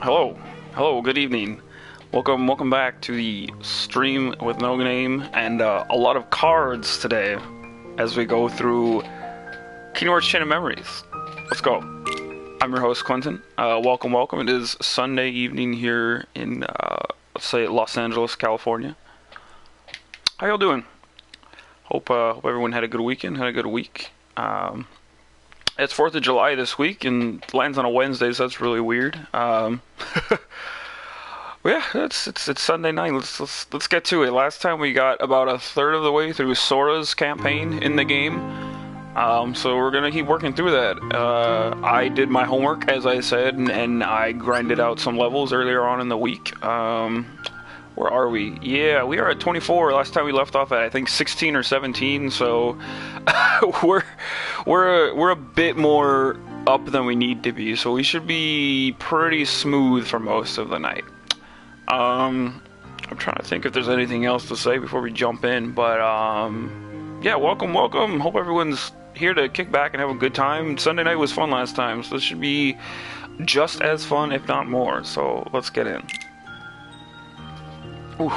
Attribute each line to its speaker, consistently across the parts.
Speaker 1: Hello, hello, good evening. Welcome back to the stream with no name and a lot of cards today as we go through Kingdom Hearts Chain of Memories. Let's go. I'm your host, Quentin. Welcome. It is Sunday evening here in, let's say, Los Angeles, California. How y'all doing? Hope everyone had a good weekend, had a good week. It's 4th of July this week and lands on a Wednesday, so that's really weird. Well, yeah, it's Sunday night. Let's get to it. Last time we got about a third of the way through Sora's campaign in the game. So we're gonna keep working through that. I did my homework, as I said, and I grinded out some levels earlier on in the week. Where are we? Yeah, we are at 24. Last time we left off at, I think, 16 or 17. So we're a bit more up than we need to be. So we should be pretty smooth for most of the night. I'm trying to think if there's anything else to say before we jump in. But yeah, welcome. Hope everyone's here to kick back and have a good time. Sunday night was fun last time, so this should be just as fun, if not more. So let's get in. Ooh.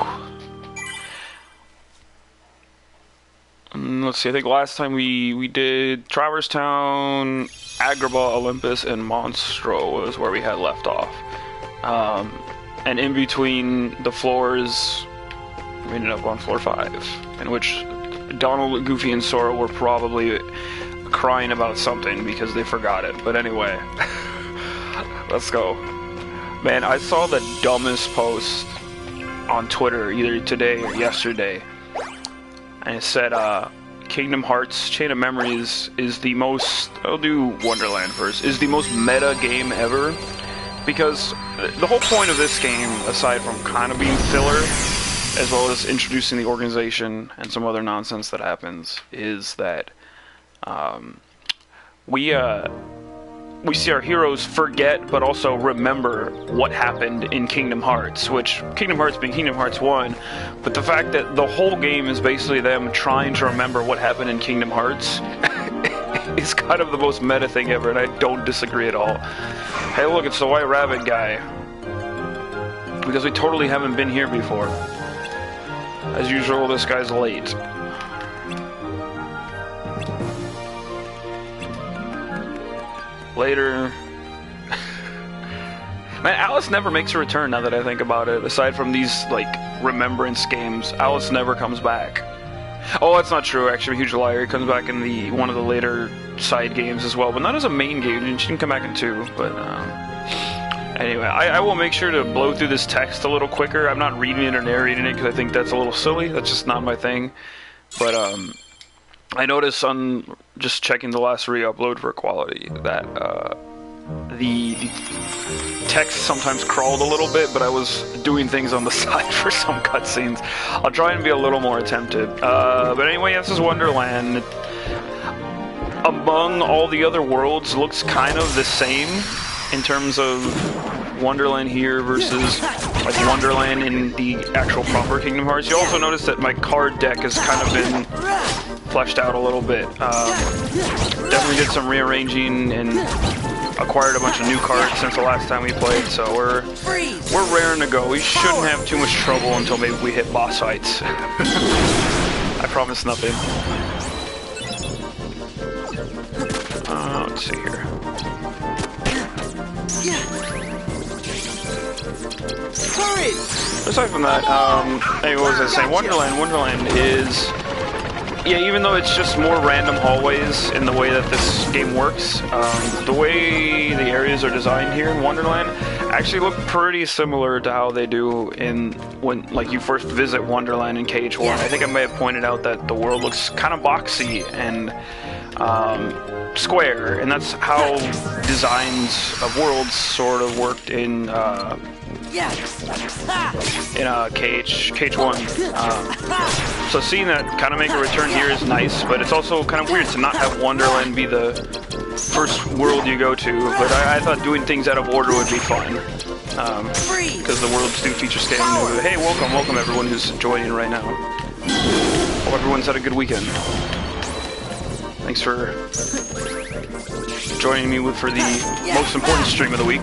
Speaker 1: Let's see, I think last time we did Traverse Town, Agrabah, Olympus, and Monstro was where we had left off. And in between the floors, we ended up on floor 5, in which Donald, Goofy, and Sora were probably crying about something because they forgot it. But anyway, let's go. Man, I saw the dumbest post on Twitter either today or yesterday, and it said Kingdom Hearts Chain of Memories is the most, I'll do Wonderland first, is the most meta game ever, because the whole point of this game, aside from kind of being filler as well as introducing the organization and some other nonsense that happens, is that we see our heroes forget, but also remember what happened in Kingdom Hearts, which, Kingdom Hearts being Kingdom Hearts 1, but the fact that the whole game is basically them trying to remember what happened in Kingdom Hearts is kind of the most meta thing ever, and I don't disagree at all. Hey look, it's the White Rabbit guy. Because we totally haven't been here before. As usual, this guy's late. Later. Man, Alice never makes a return now that I think about it. Aside from these, like, remembrance games, Alice never comes back. Oh, that's not true, actually. I'm a huge liar. He comes back in one of the later side games as well, but not as a main game. She didn't come back in 2, but, anyway, I will make sure to blow through this text a little quicker. I'm not reading it or narrating it because I think that's a little silly. That's just not my thing. But, I noticed on just checking the last re-upload for quality that the text sometimes crawled a little bit, but I was doing things on the side for some cutscenes. I'll try and be a little more attentive. But anyway, this is Wonderland. Among all the other worlds, looks kind of the same in terms of Wonderland here versus like Wonderland in the actual proper Kingdom Hearts. You also notice that my card deck has kind of been fleshed out a little bit. Definitely did some rearranging and acquired a bunch of new cards since the last time we played, so we're raring to go. We shouldn't have too much trouble until maybe we hit boss fights. I promise nothing. Let's see here. Aside from that, hey, what was I saying? Wonderland is, yeah, even though it's just more random hallways in the way that this game works, the way the areas are designed here in Wonderland actually look pretty similar to how they do when like you first visit Wonderland in KH1. I think I may have pointed out that the world looks kind of boxy and square, and that's how designs of worlds sort of worked in KH1. So seeing that kind of make a return here is nice, but it's also kind of weird to not have Wonderland be the first world you go to, but I thought doing things out of order would be fun. Because the worlds do feature scaling. Hey, welcome everyone who's joining right now. Hope everyone's had a good weekend. Thanks for joining me for the most important stream of the week.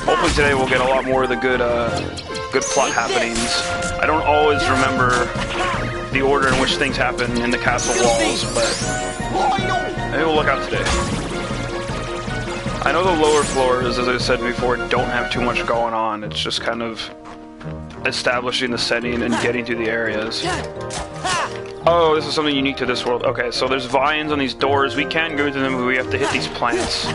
Speaker 1: Hopefully today we'll get a lot more of the good plot happenings. I don't always remember the order in which things happen in the castle walls, but maybe we'll look out today. I know the lower floors, as I said before, don't have too much going on. It's just kind of establishing the setting and getting to the areas. Oh, this is something unique to this world. Okay, so there's vines on these doors. We can go through them, but we have to hit these plants.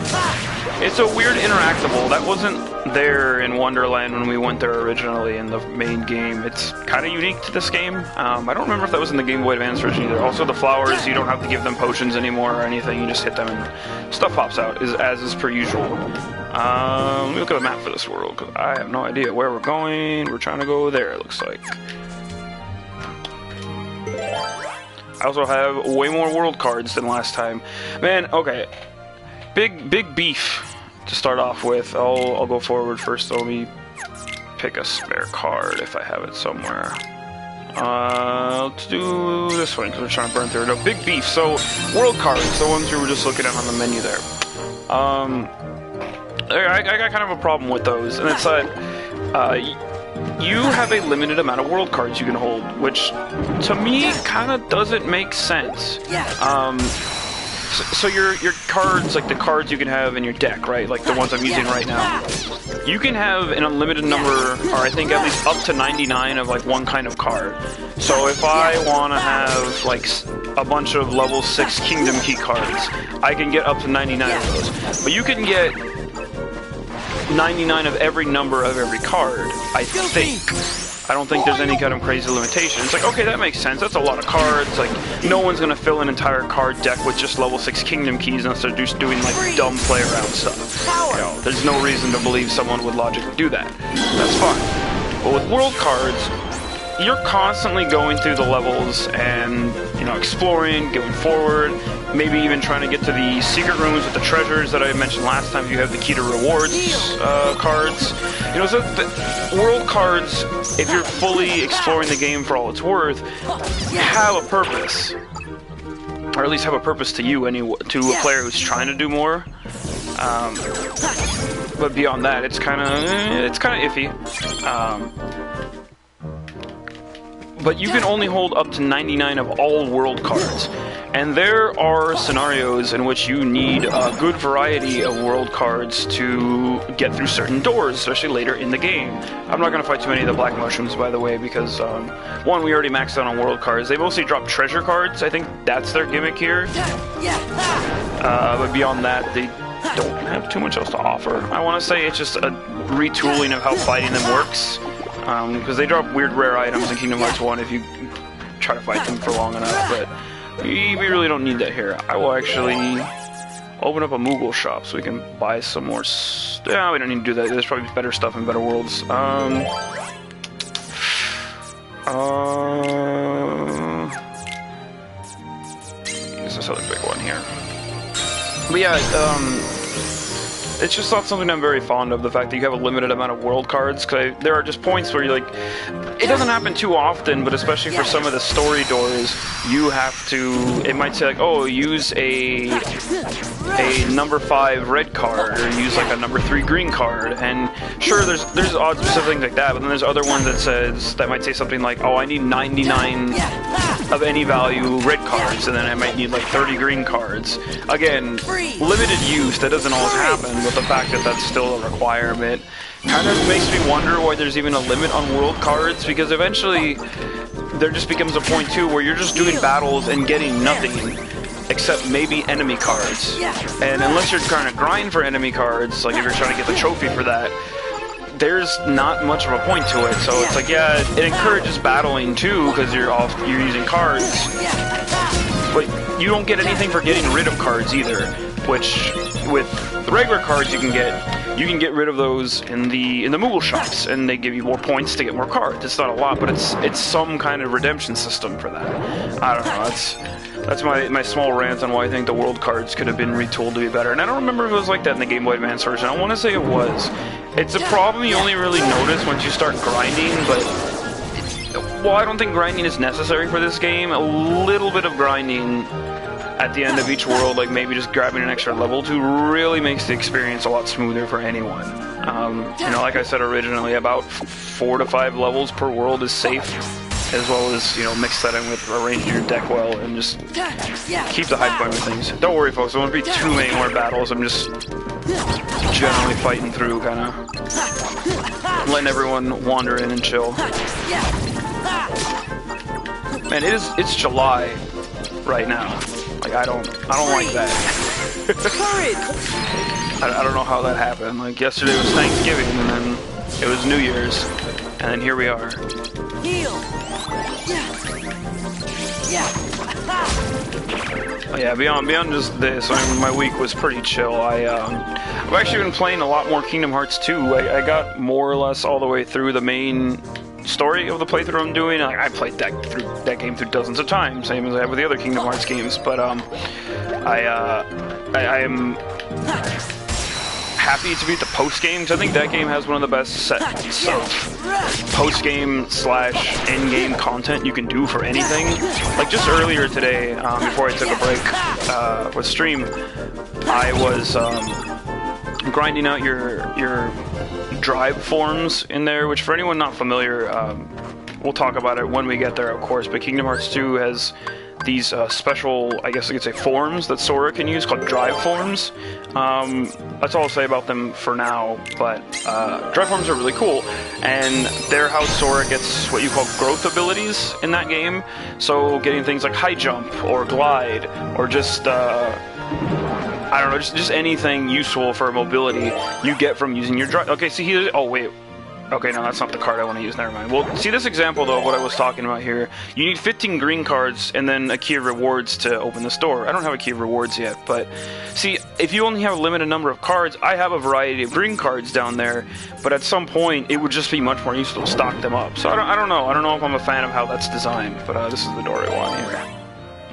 Speaker 1: It's a weird interactable. That wasn't there in Wonderland when we went there originally in the main game. It's kind of unique to this game. I don't remember if that was in the Game Boy Advance version either. Also, the flowers, you don't have to give them potions anymore or anything. You just hit them and stuff pops out, as is per usual. Let me look at the map for this world, because I have no idea where we're going. We're trying to go there, it looks like. I also have way more world cards than last time. Man, okay. Big beef to start off with. I'll go forward first. So let me pick a spare card if I have it somewhere. Let's do this one because we're trying to burn through it. No, big beef. So world cards, the ones we were just looking at on the menu there. I got kind of a problem with those, and it's that you have a limited amount of world cards you can hold, which to me kind of doesn't make sense. So your cards, like the cards you can have in your deck, right? Like the ones I'm using right now. You can have an unlimited number, or I think at least up to 99 of like one kind of card. So if I want to have like a bunch of level 6 Kingdom Key cards, I can get up to 99 of those. But you can get 99 of every number of every card, I think. I don't think there's any kind of crazy limitation. It's like, okay, that makes sense. That's a lot of cards. Like, no one's going to fill an entire card deck with just level 6 Kingdom Keys unless they're just doing, like, dumb play-around stuff. You know, there's no reason to believe someone would logically do that. That's fine. But with world cards, you're constantly going through the levels and, you know, exploring, going forward, maybe even trying to get to the secret rooms with the treasures that I mentioned last time. You have the key to rewards cards. You know, so the world cards, if you're fully exploring the game for all it's worth, have a purpose. Or at least have a purpose to you, to a player who's trying to do more. But beyond that, it's kind of iffy. But you can only hold up to 99 of all world cards. And there are scenarios in which you need a good variety of world cards to get through certain doors, especially later in the game. I'm not going to fight too many of the black mushrooms, by the way, because, one, we already maxed out on world cards. They mostly drop treasure cards. I think that's their gimmick here. But beyond that, they don't have too much else to offer. I want to say it's just a retooling of how fighting them works. Because they drop weird rare items in Kingdom Hearts 1 if you try to fight them for long enough, but we really don't need that here. I will actually open up a Moogle shop so we can buy some more yeah, we don't need to do that. There's probably better stuff in Better Worlds. There's this other big one here. But yeah, it's just not something I'm very fond of, the fact that you have a limited amount of world cards, because there are just points where you're like, it doesn't happen too often, but especially for some of the story doors, you have to, it might say like, oh, use a number 5 red card, or use like a number 3 green card, and sure, there's odd specific things like that, but then there's other ones that might say something like, oh, I need 99 of any value red cards, and then I might need like 30 green cards. Again, limited use, that doesn't always happen, but the fact that that's still a requirement kind of makes me wonder why there's even a limit on world cards, because eventually there just becomes a point too where you're just doing battles and getting nothing except maybe enemy cards. And unless you're trying to grind for enemy cards, like if you're trying to get the trophy for that, there's not much of a point to it. So it's like, yeah, it encourages battling too, because you're using cards, but you don't get anything for getting rid of cards either, which with the regular cards you can get rid of those in the Moogle shops, and they give you more points to get more cards. It's not a lot, but it's some kind of redemption system for that. I don't know, that's my small rant on why I think the world cards could have been retooled to be better. And I don't remember if it was like that in the Game Boy Advance version. I want to say it was. It's a problem you only really notice once you start grinding, but well, I don't think grinding is necessary for this game. A little bit of grinding at the end of each world, like maybe just grabbing an extra level to really makes the experience a lot smoother for anyone. You know, like I said originally, about 4 to 5 levels per world is safe, as well as, you know, mix that in with arranging your deck well and just keep the high point with things. Don't worry, folks, there won't be too many more battles. I'm just generally fighting through, kind of letting everyone wander in and chill. Man, it's July right now. Like I don't like that. I don't know how that happened. Like yesterday was Thanksgiving, and then it was New Year's, and then here we are. Oh yeah, beyond just this, I mean, my week was pretty chill. I've actually been playing a lot more Kingdom Hearts 2. I got more or less all the way through the main story of the playthrough I'm doing. I played that game through dozens of times, same as I have with the other Kingdom Hearts games. But I am happy to beat the post game, because I think that game has one of the best sets of post game / end game content you can do for anything. Like just earlier today, before I took a break with stream, I was grinding out your drive forms in there, which for anyone not familiar, we'll talk about it when we get there, of course, but Kingdom Hearts 2 has these special, I guess I could say, forms that Sora can use called drive forms. That's all I'll say about them for now, but drive forms are really cool, and they're how Sora gets what you call growth abilities in that game. So getting things like high jump or glide or just I don't know, just anything useful for mobility you get from using your drive. Okay, see here. Oh wait. Okay, no, that's not the card I want to use. Never mind. Well, see this example though of what I was talking about here. You need 15 green cards and then a key of rewards to open this door. I don't have a key of rewards yet, but see, if you only have a limited number of cards, I have a variety of green cards down there. But at some point, it would just be much more useful to stock them up. So I don't know. I don't know if I'm a fan of how that's designed. But this is the door I want here.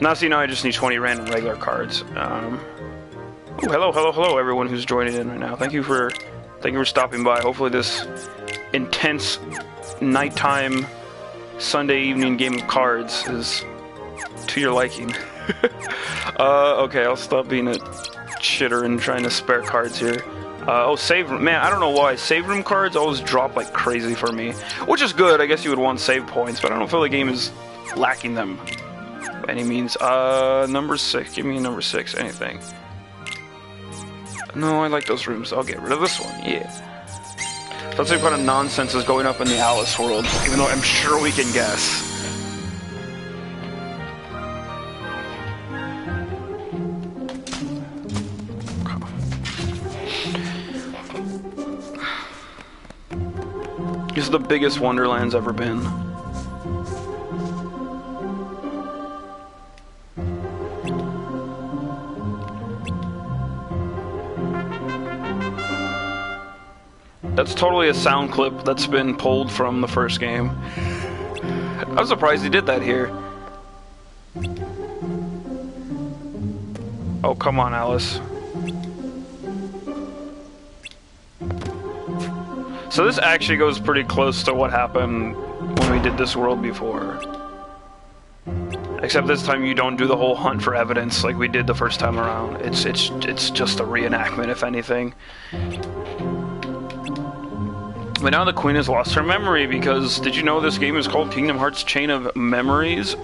Speaker 1: Now, so you know, I just need 20 random regular cards. Ooh, hello, everyone who's joining in right now. Thank you for stopping by. Hopefully this intense nighttime Sunday evening game of cards is to your liking. Okay, I'll stop being a chitter and trying to spare cards here. Oh, save room. Man, I don't know why. Save room cards always drop like crazy for me. Which is good. I guess you would want save points, but I don't feel the game is lacking them by any means. Number 6. Give me number 6. Anything. No, I like those rooms. I'll get rid of this one. Yeah. That's like what kind of nonsense is going up in the Alice world, even though I'm sure we can guess. This is the biggest Wonderland's ever been. That's totally a sound clip that's been pulled from the first game. I'm surprised he did that here. Oh, come on, Alice. So this actually goes pretty close to what happened when we did this world before. Except this time you don't do the whole hunt for evidence like we did the first time around. It's just a reenactment, if anything. But now the Queen has lost her memory because did you know this game is called Kingdom Hearts Chain of Memories?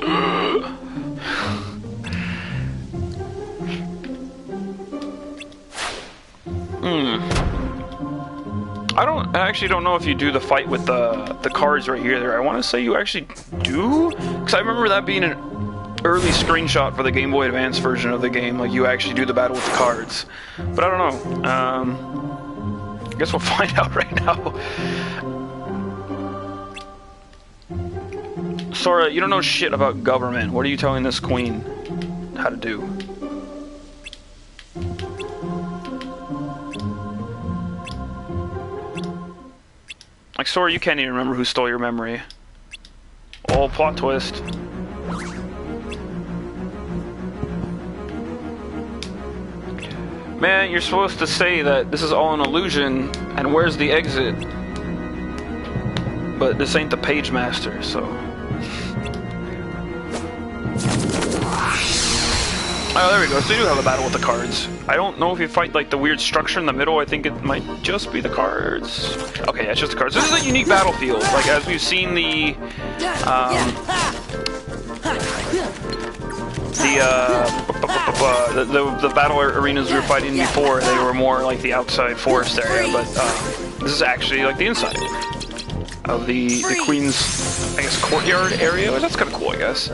Speaker 1: I actually don't know if you do the fight with the cards right here. I want to say you actually do, because I remember that being an early screenshot for the Game Boy Advance version of the game. Like you actually do the battle with the cards, but I don't know. I guess we'll find out right now. Sora, you don't know shit about government. What are you telling this queen how to do? Like, Sora, you can't even remember who stole your memory. Oh, plot twist. Man, you're supposed to say that this is all an illusion, and where's the exit? But this ain't the Page Master, so... Oh, there we go. So you do have a battle with the cards. I don't know if you fight like the weird structure in the middle. I think it might just be the cards. Okay, yeah, it's just the cards. This is a unique battlefield. Like as we've seen the battle arenas we were fighting before, they were more like the outside forest area, but this is actually like the inside of the Queen's, I guess, courtyard area. That's kind of cool, I guess.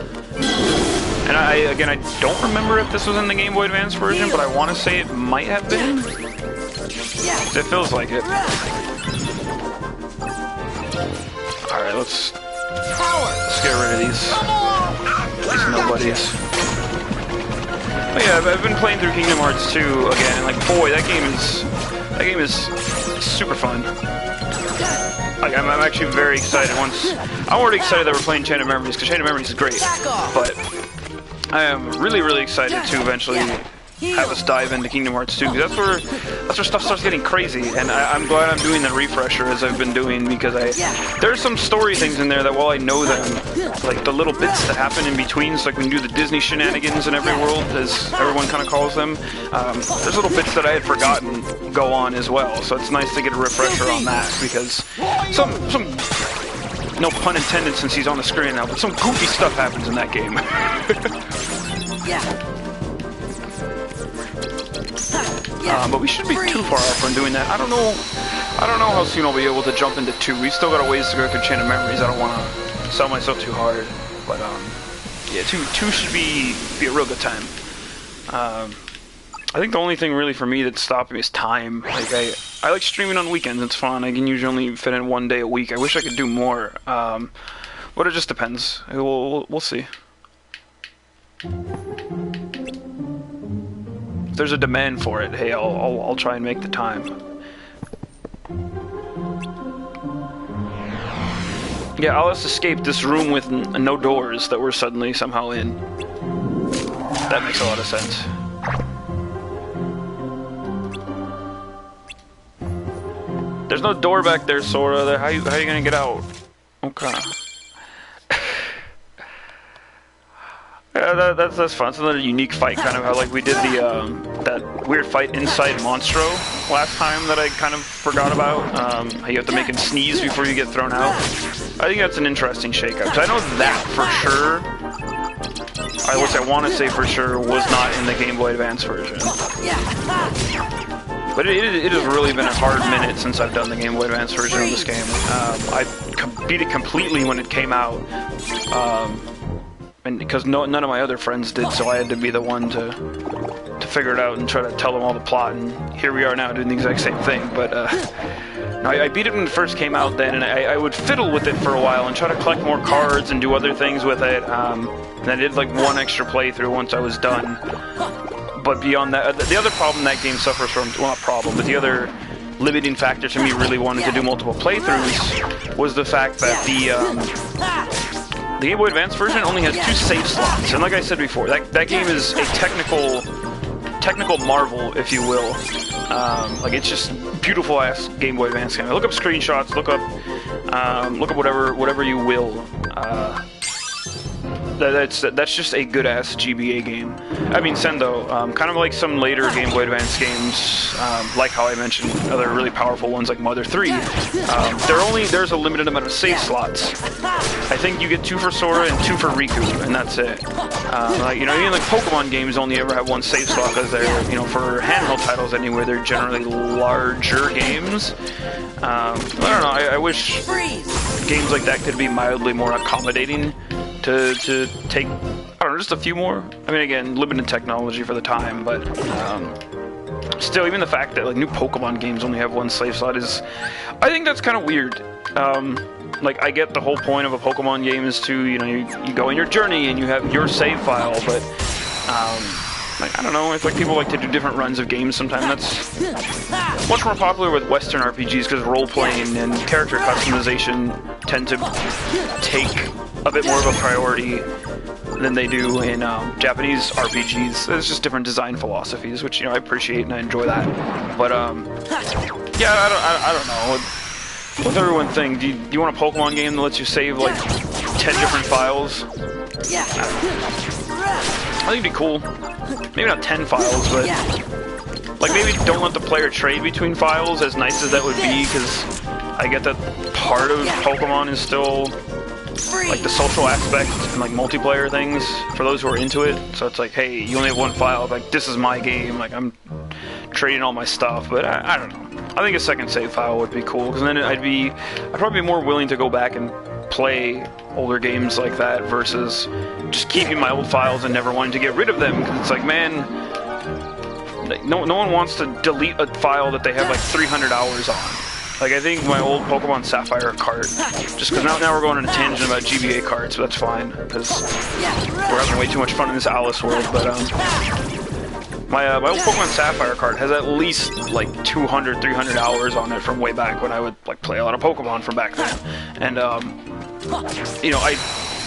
Speaker 1: And I don't remember if this was in the Game Boy Advance version, but I want to say it might have been. It feels like it. Alright, let's get rid of these nobodies. But yeah, I've been playing through Kingdom Hearts 2 again, and like, boy, that game is super fun. Like, I'm actually very excited. I'm already excited that we're playing Chain of Memories, because Chain of Memories is great, but I am really, really excited to eventually have us dive into Kingdom Hearts 2, because that's where stuff starts getting crazy, and I'm glad I'm doing the refresher as I've been doing, because there's some story things in there that while I know them, like the little bits that happen in between, so like when you do the Disney shenanigans in every world, as everyone kind of calls them, there's little bits that I had forgotten go on as well, so it's nice to get a refresher on that, because some no pun intended since he's on the screen now, but some goofy stuff happens in that game. But we shouldn't be too far off from doing that. I don't know how soon I'll be able to jump into 2. We still got a ways to go through Chain of Memories. I don't want to sell myself too hard, but yeah, 2 should be a real good time. I think the only thing really for me that's stopping me is time. Like I like streaming on weekends. It's fun. I can usually only fit in 1 day a week. I wish I could do more, but it just depends. We'll see. If there's a demand for it, hey, I'll try and make the time. Yeah, Alice escaped this room with no doors that we're suddenly somehow in. That makes a lot of sense. There's no door back there, Sora. How you gonna get out? Okay. Yeah, that's fun. It's another unique fight, kind of how like we did the that weird fight inside Monstro last time that I kind of forgot about. How you have to make him sneeze before you get thrown out. I think that's an interesting shakeup. So I know that for sure. Which I want to say for sure was not in the Game Boy Advance version. But it has really been a hard minute since I've done the Game Boy Advance version of this game. I beat it completely when it came out. And because none of my other friends did, so I had to be the one to figure it out and try to tell them all the plot, and here we are now doing the exact same thing. But I beat it when it first came out then, and I would fiddle with it for a while and try to collect more cards and do other things with it. And I did like 1 extra playthrough once I was done. But beyond that, the other problem that game suffers from, well, not problem, but the other limiting factor to me really wanting to do multiple playthroughs was the fact that the Game Boy Advance version only has 2 save slots, and like I said before, that game is a technical marvel, if you will. Like it's just beautiful ass Game Boy Advance game. Look up screenshots, look up whatever you will. That's just a good ass GBA game. I mean, Sendo, kind of like some later Game Boy Advance games, like how I mentioned other really powerful ones like Mother 3. There's a limited amount of save slots. I think you get 2 for Sora and 2 for Riku, and that's it. Like, you know, even like Pokemon games only ever have 1 save slot because they're, you know, for handheld titles anyway, they're generally larger games. I don't know. I wish games like that could be mildly more accommodating. To take, I don't know, just a few more. I mean, again, limited technology for the time, but still, even the fact that like new Pokemon games only have 1 save slot is, I think that's kind of weird. Like, I get the whole point of a Pokemon game is to, you know, you go in your journey and you have your save file, but like, I don't know, it's like people like to do different runs of games sometimes. That's much more popular with Western RPGs because role-playing and character customization tend to take a bit more of a priority than they do in Japanese RPGs. There's just different design philosophies, which, you know, I appreciate and I enjoy that. But, yeah, I don't know. What's everyone think? Do you want a Pokemon game that lets you save, like, 10 different files? I think it'd be cool. Maybe not 10 files, but like maybe don't let the player trade between files, as nice as that would be, because I get that part of Pokemon is still like the social aspect and like multiplayer things for those who are into it. So it's like, hey, you only have one file, like this is my game, like I'm trading all my stuff, but I don't know. I think a second save file would be cool, because then I'd probably be more willing to go back and play older games like that versus just keeping my old files and never wanting to get rid of them, because it's like, man, no one wants to delete a file that they have like 300 hours on. Like, I think my old Pokemon Sapphire cart, just because now we're going on a tangent about GBA carts, but that's fine, because we're having way too much fun in this Alice world, but my old Pokemon Sapphire card has at least like 200, 300 hours on it from way back when I would like play a lot of Pokemon from back then. And you know, I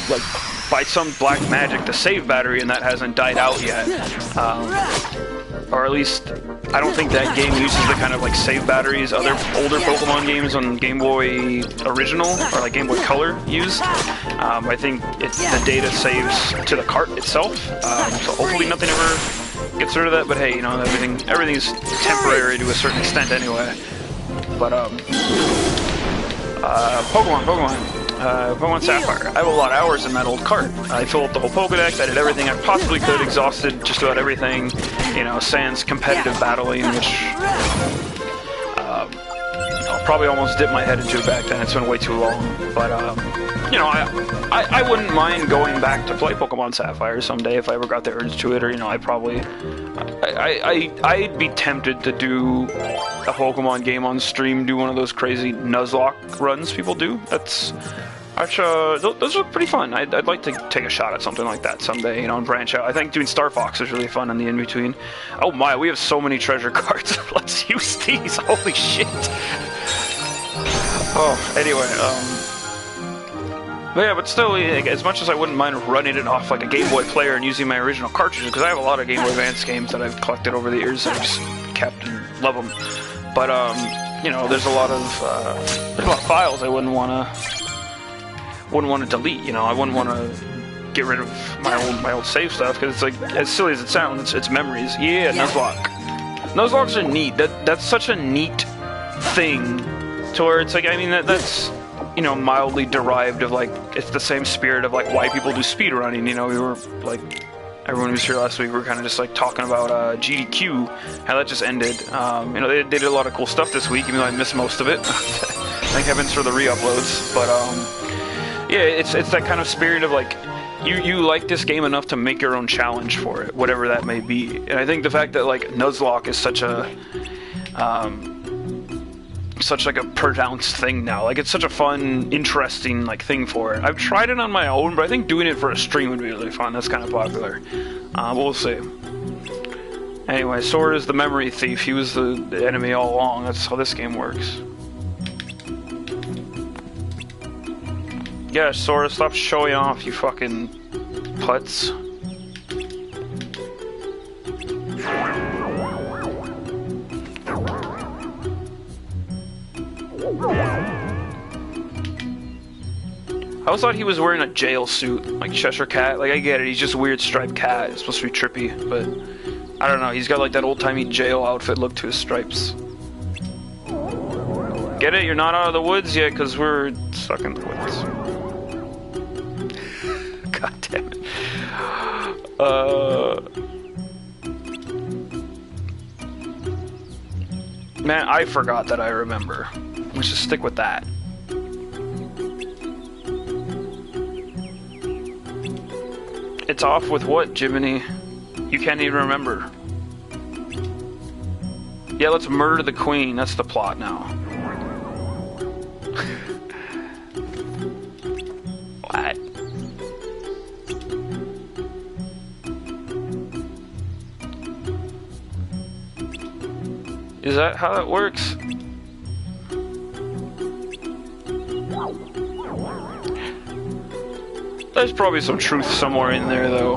Speaker 1: like by some black magic the save battery and that hasn't died out yet. Or at least I don't think that game uses the kind of like save batteries other older Pokemon games on Game Boy Original or like Game Boy Color used. I think the data saves to the cart itself, so hopefully nothing ever gets rid of that. But hey, you know, everything's temporary to a certain extent anyway. But Pokemon Sapphire. I have a lot of hours in that old cart. I filled up the whole Pokedex, I did everything I possibly could, exhausted just about everything, you know, sans competitive battling, which I'll probably almost dip my head into it back then. It's been way too long. But, you know, I wouldn't mind going back to play Pokemon Sapphire someday if I ever got the urge to it, or, you know, I'd be tempted to do a Pokemon game on stream, do one of those crazy Nuzlocke runs people do. Those are pretty fun. I'd like to take a shot at something like that someday, you know, and branch out. I think doing Star Fox is really fun in the in-between. Oh my, we have so many treasure cards. Let's use these. Holy shit. Oh, anyway, but yeah, but still, as much as I wouldn't mind running it off like a Game Boy player and using my original cartridges, because I have a lot of Game Boy Advance games that I've collected over the years and I've just kept and love them. But you know, there's a lot of files I wouldn't want to delete. You know, I wouldn't want to get rid of my old save stuff, because it's like, as silly as it sounds, it's memories. Yeah, Nuzlocke. Nuzlocks are neat. That's such a neat thing, to where it's like, I mean, that's, you know, mildly derived of like, it's the same spirit of like why people do speedrunning. You know, we were like, everyone who was here last week, we were kind of just like talking about GDQ, how that just ended. You know, they did a lot of cool stuff this week, even though I missed most of it. Thank heavens for the re-uploads. But yeah, it's that kind of spirit of like, you like this game enough to make your own challenge for it, whatever that may be. And I think the fact that like Nuzlocke is such like a pronounced thing now. Like, it's such a fun, interesting like thing for it. I've tried it on my own, but I think doing it for a stream would be really fun. That's kind of popular. But we'll see. Anyway, Sora is the memory thief. He was the enemy all along. That's how this game works. Yeah, Sora, stop showing off, you fucking putz. I always thought he was wearing a jail suit, like Cheshire Cat. Like, I get it, he's just a weird striped cat. It's supposed to be trippy, but I don't know. He's got like that old-timey jail outfit look to his stripes. Get it? You're not out of the woods yet, because we're stuck in the woods. God damn it. Man, I forgot that I remember. Let's just stick with that. It's off with what, Jiminy? You can't even remember. Yeah, let's murder the queen. That's the plot now. What? Is that how that works? There's probably some truth somewhere in there, though.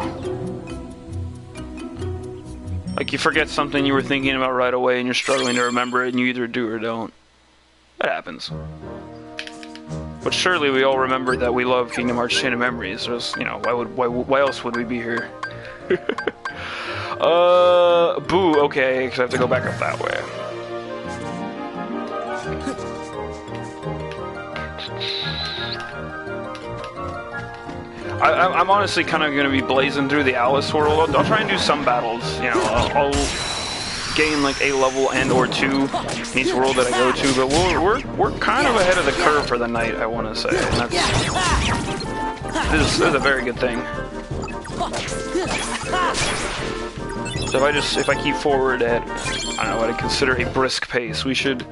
Speaker 1: Like, you forget something you were thinking about right away and you're struggling to remember it, and you either do or don't. That happens. But surely we all remember that we love Kingdom Hearts Chain of Memories. There's, you know, why else would we be here? Boo, okay, because I have to go back up that way. I'm honestly kind of going to be blazing through the Alice world. I'll try and do some battles, you know, I'll gain like a level and or two in each world that I go to, but we're kind of ahead of the curve for the night, I want to say, and this is a very good thing. So if I keep forward at, I don't know what I consider a brisk pace, we should,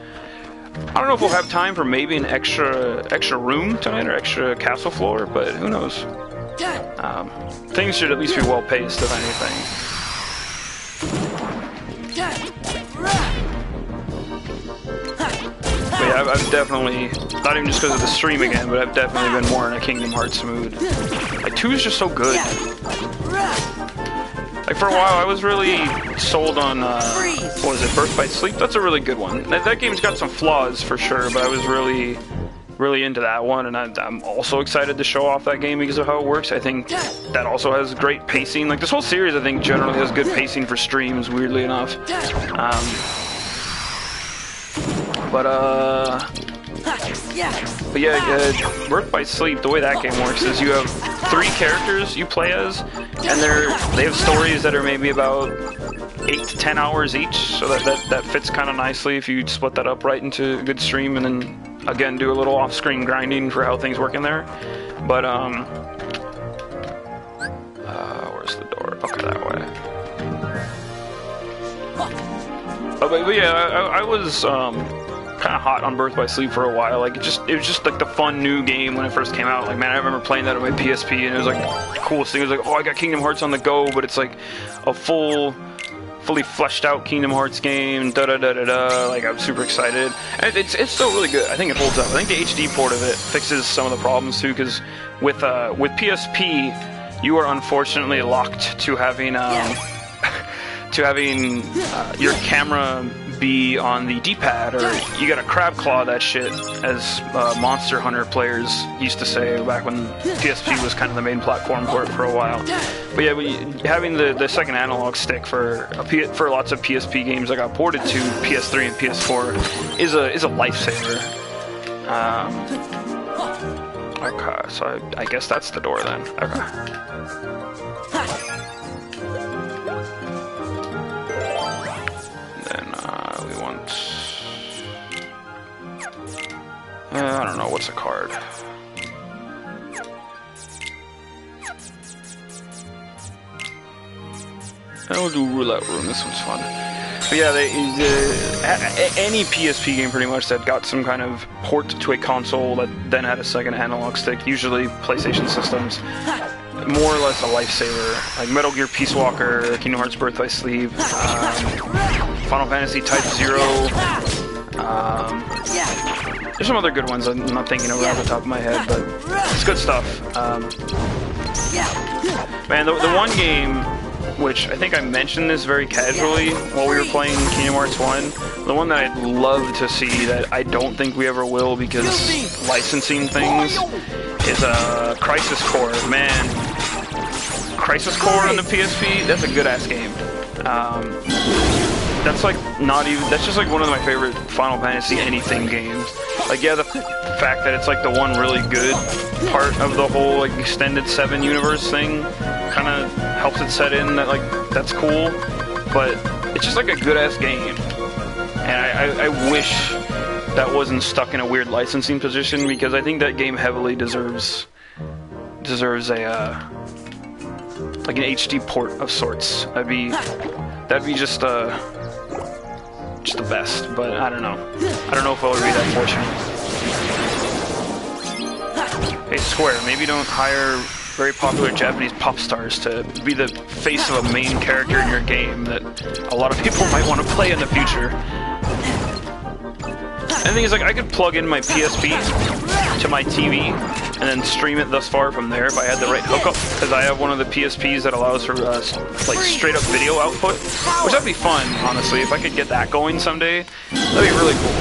Speaker 1: I don't know if we'll have time for maybe an extra room tonight or extra castle floor, but who knows. Things should at least be well paced, if anything. But yeah, I've definitely, not even just because of the stream again, but I've definitely been more in a Kingdom Hearts mood. Like 2 is just so good. Like for a while, I was really sold on, what was it, Birth by Sleep? That's a really good one. That game's got some flaws for sure, but I was really into that one, and I'm also excited to show off that game because of how it works. I think that also has great pacing. Like this whole series, I think generally has good pacing for streams, weirdly enough. But yeah, Birth by Sleep, the way that game works is you have 3 characters you play as, and they have stories that are maybe about 8 to 10 hours each, so that fits kind of nicely if you split that up right into a good stream, and then again do a little off-screen grinding for how things work in there. But where's the door? Okay, that way. But yeah, I was kind of hot on Birth by Sleep for a while. Like it was just like the fun new game when it first came out. Like man, I remember playing that on my PSP, and it was like the coolest thing. It was like, oh, I got Kingdom Hearts on the go, but it's like a fully fleshed out Kingdom Hearts game. Like I'm super excited, and it's still really good. I think it holds up. I think the HD port of it fixes some of the problems too, because with PSP, you are unfortunately locked to having your camera be on the D-pad, or you gotta crab claw that shit, as Monster Hunter players used to say back when PSP was kind of the main platform for it for a while. But yeah, having the second analog stick for lots of PSP games that got ported to PS3 and PS4 is a lifesaver. Okay, so I guess that's the door then. Okay. We want... I don't know, what's a card? We'll do Roulette Room, this one's fun. But yeah, any PSP game pretty much that got some kind of port to a console that then had a second analog stick, usually PlayStation systems, more or less a lifesaver. Like Metal Gear Peace Walker, Kingdom Hearts Birth by Sleep, Final Fantasy Type 0. There's some other good ones I'm not thinking of off the top of my head, but it's good stuff. Man, the one game, which I think I mentioned this very casually while we were playing Kingdom Hearts 1, the one that I'd love to see that I don't think we ever will because licensing things, is Crisis Core. Man, Crisis Core on the PSP, that's a good-ass game. That's like that's just like one of my favorite Final Fantasy anything games. Like yeah, the fact that it's like the one really good part of the whole like extended 7 universe thing kind of helps it set in that like that's cool, but it's just like a good ass game, and I wish that wasn't stuck in a weird licensing position, because I think that game heavily deserves a like an HD port of sorts. That'd be just the best, but I don't know if I'll be that fortunate. Hey Square, maybe don't hire very popular Japanese pop stars to be the face of a main character in your game that a lot of people might want to play in the future. And the thing is, like, I could plug in my PSP to my TV and then stream it thus far from there if I had the right hookup, because I have one of the PSPs that allows for like straight up video output, which that'd be fun, honestly. If I could get that going someday, that'd be really cool.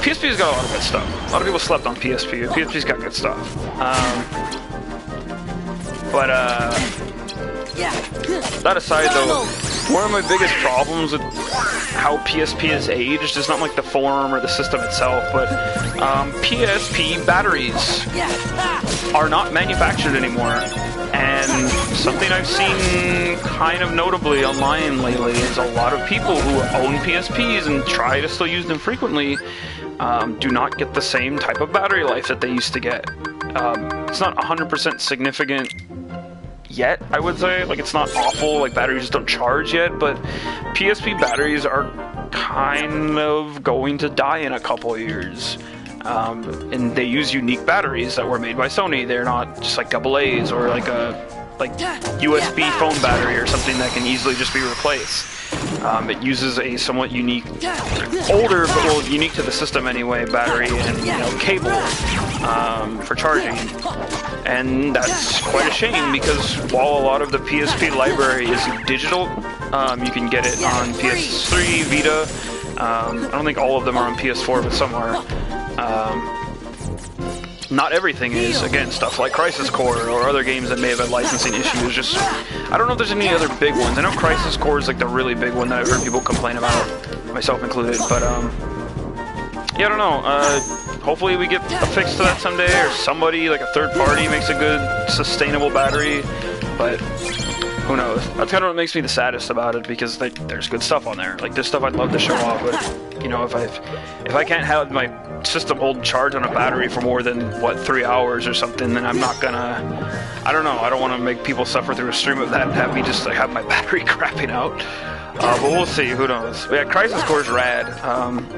Speaker 1: PSP's got a lot of good stuff. A lot of people slept on PSP. PSP's got good stuff. But That aside, though, one of my biggest problems with how PSP has aged is not like the form or the system itself, but PSP batteries are not manufactured anymore. And something I've seen kind of notably online lately is a lot of people who own PSPs and try to still use them frequently do not get the same type of battery life that they used to get. It's not 100% significant yet, I would say. Like, it's not awful, like batteries just don't charge yet, but PSP batteries are kind of going to die in a couple of years. And they use unique batteries that were made by Sony. They're not just like AA's or like a USB phone battery or something that can easily just be replaced. It uses a somewhat unique, older, but well, unique to the system anyway, battery and cable for charging. And that's quite a shame, because while a lot of the PSP library is digital, you can get it on PS3, Vita. I don't think all of them are on PS4, but some are. Not everything is. Again, stuff like Crisis Core or other games that may have had licensing issues. Just, I don't know if there's any other big ones. I know Crisis Core is like the really big one that I've heard people complain about, myself included. But yeah, I don't know. Hopefully we get a fix to that someday, or somebody, like a third party, makes a good, sustainable battery. But who knows? That's kind of what makes me the saddest about it, because there's good stuff on there. Like, there's stuff I'd love to show off, but if I can't have my system hold charge on a battery for more than 3 hours or something, then I'm not gonna. I don't know. I don't want to make people suffer through a stream of that and have me just like have my battery crapping out. But we'll see. Who knows? But yeah, Crisis Core is rad.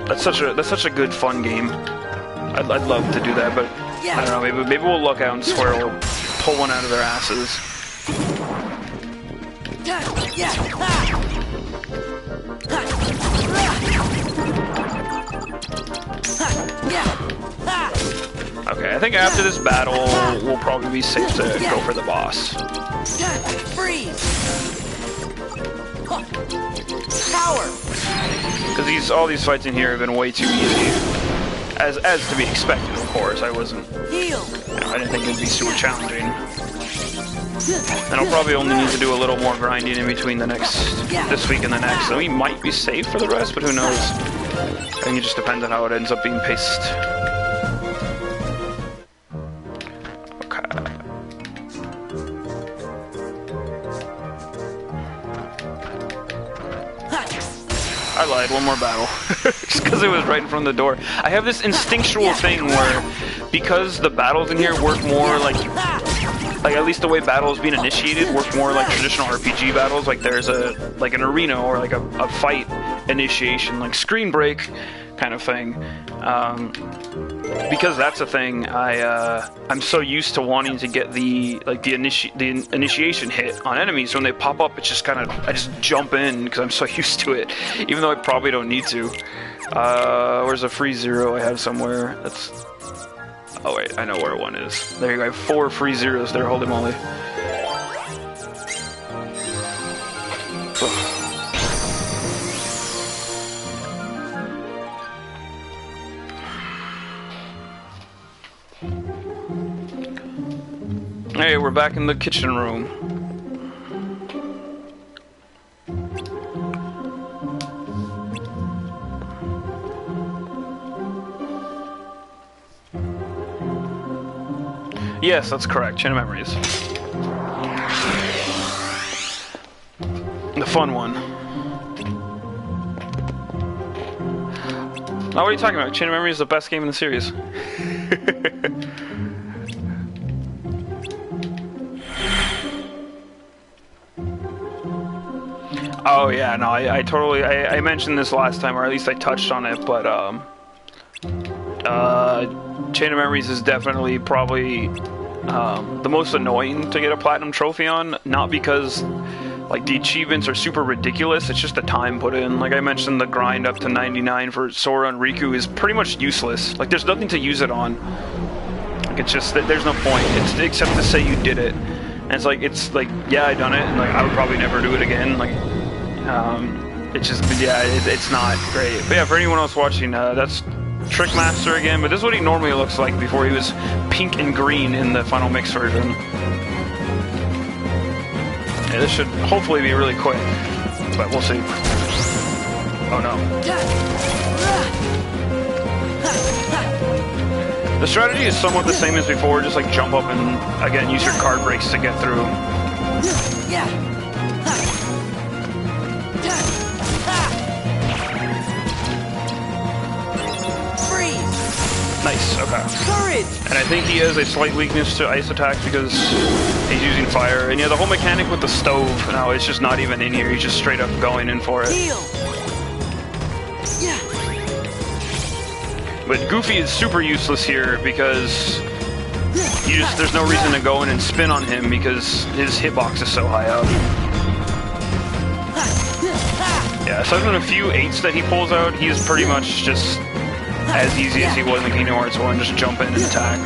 Speaker 1: That's such a good fun game. I'd love to do that, but I don't know. Maybe we'll look out and swear we'll pull one out of their asses. Okay, I think after this battle, we'll probably be safe to go for the boss. Because all these fights in here have been way too easy, as to be expected. Of course, I wasn't. I didn't think it'd be super challenging. And I'll probably only need to do a little more grinding in between this week and the next. So we might be safe for the rest, but who knows? I think it just depends on how it ends up being paced. Okay. I lied, one more battle. Just because it was right in front of the door. I have this instinctual thing where, because the battles in here work more like at least the way battles being initiated work more like traditional RPG battles, like there's an arena or like a fight initiation, like screen break kind of thing. Because that's a thing, I'm so used to wanting to get the initiation hit on enemies. So when they pop up, it's just kind of, I just jump in because I'm so used to it, even though I probably don't need to. Where's a free zero I have somewhere? Oh wait, I know where one is. There you go, I have 4 free zeros there, holy moly. Hey, we're back in the kitchen room. Yes, that's correct. Chain of Memories. The fun one. Oh, what are you talking about? Chain of Memories is the best game in the series. Oh yeah, no, I totally, I mentioned this last time, or at least I touched on it, but Chain of Memories is definitely probably the most annoying to get a platinum trophy on, not because like the achievements are super ridiculous, it's just the time put in. Like I mentioned, the grind up to 99 for Sora and Riku is pretty much useless. Like there's nothing to use it on. Like it's just that there's no point, except to say you did it. And it's like, yeah, I done it, and like I would probably never do it again. Like, it's just, yeah, it's not great. But yeah, for anyone else watching, that's Trickmaster again, but this is what he normally looks like before he was pink and green in the final mix version. Yeah, this should hopefully be really quick, but we'll see. Oh no. The strategy is somewhat the same as before, just like jump up and, again, use your card breaks to get through. Nice, okay. And I think he has a slight weakness to ice attacks because he's using fire. And yeah, the whole mechanic with the stove, now it's just not even in here, he's just straight up going in for it. But Goofy is super useless here because there's no reason to go in and spin on him because his hitbox is so high up. Yeah, aside from a few 8s that he pulls out, he's pretty much just as easy as he was in Kingdom Hearts 1, just jump in and attack.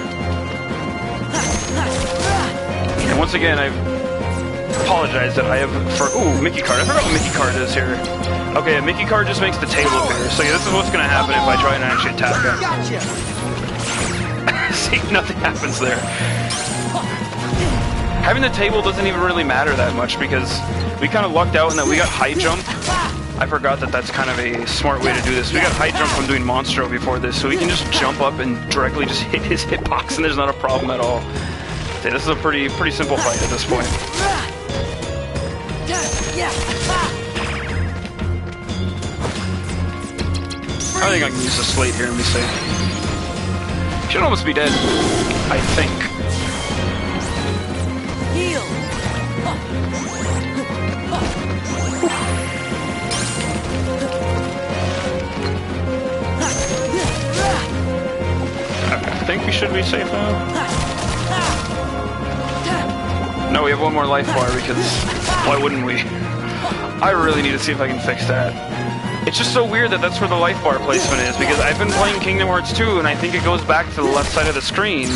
Speaker 1: And once again, I apologize that I have ooh, Mickey card. I forgot what Mickey card is here. Okay, a Mickey card just makes the table appear. So yeah, this is what's gonna happen if I try and actually attack him. See, nothing happens there. Having the table doesn't even really matter that much because we kind of lucked out in that we got high jump. I forgot that that's kind of a smart way to do this. We got high jump from doing Monstro before this, so we can just jump up and directly just hit his hitbox and there's not a problem at all. Okay, this is a pretty simple fight at this point. I think I can use the slate here and be safe. Should almost be dead, I think.
Speaker 2: Heal.
Speaker 1: I think we should be safe now. No, we have one more life bar because why wouldn't we? I really need to see if I can fix that. It's just so weird that that's where the life bar placement is because I've been playing Kingdom Hearts 2 and I think it goes back to the left side of the screen.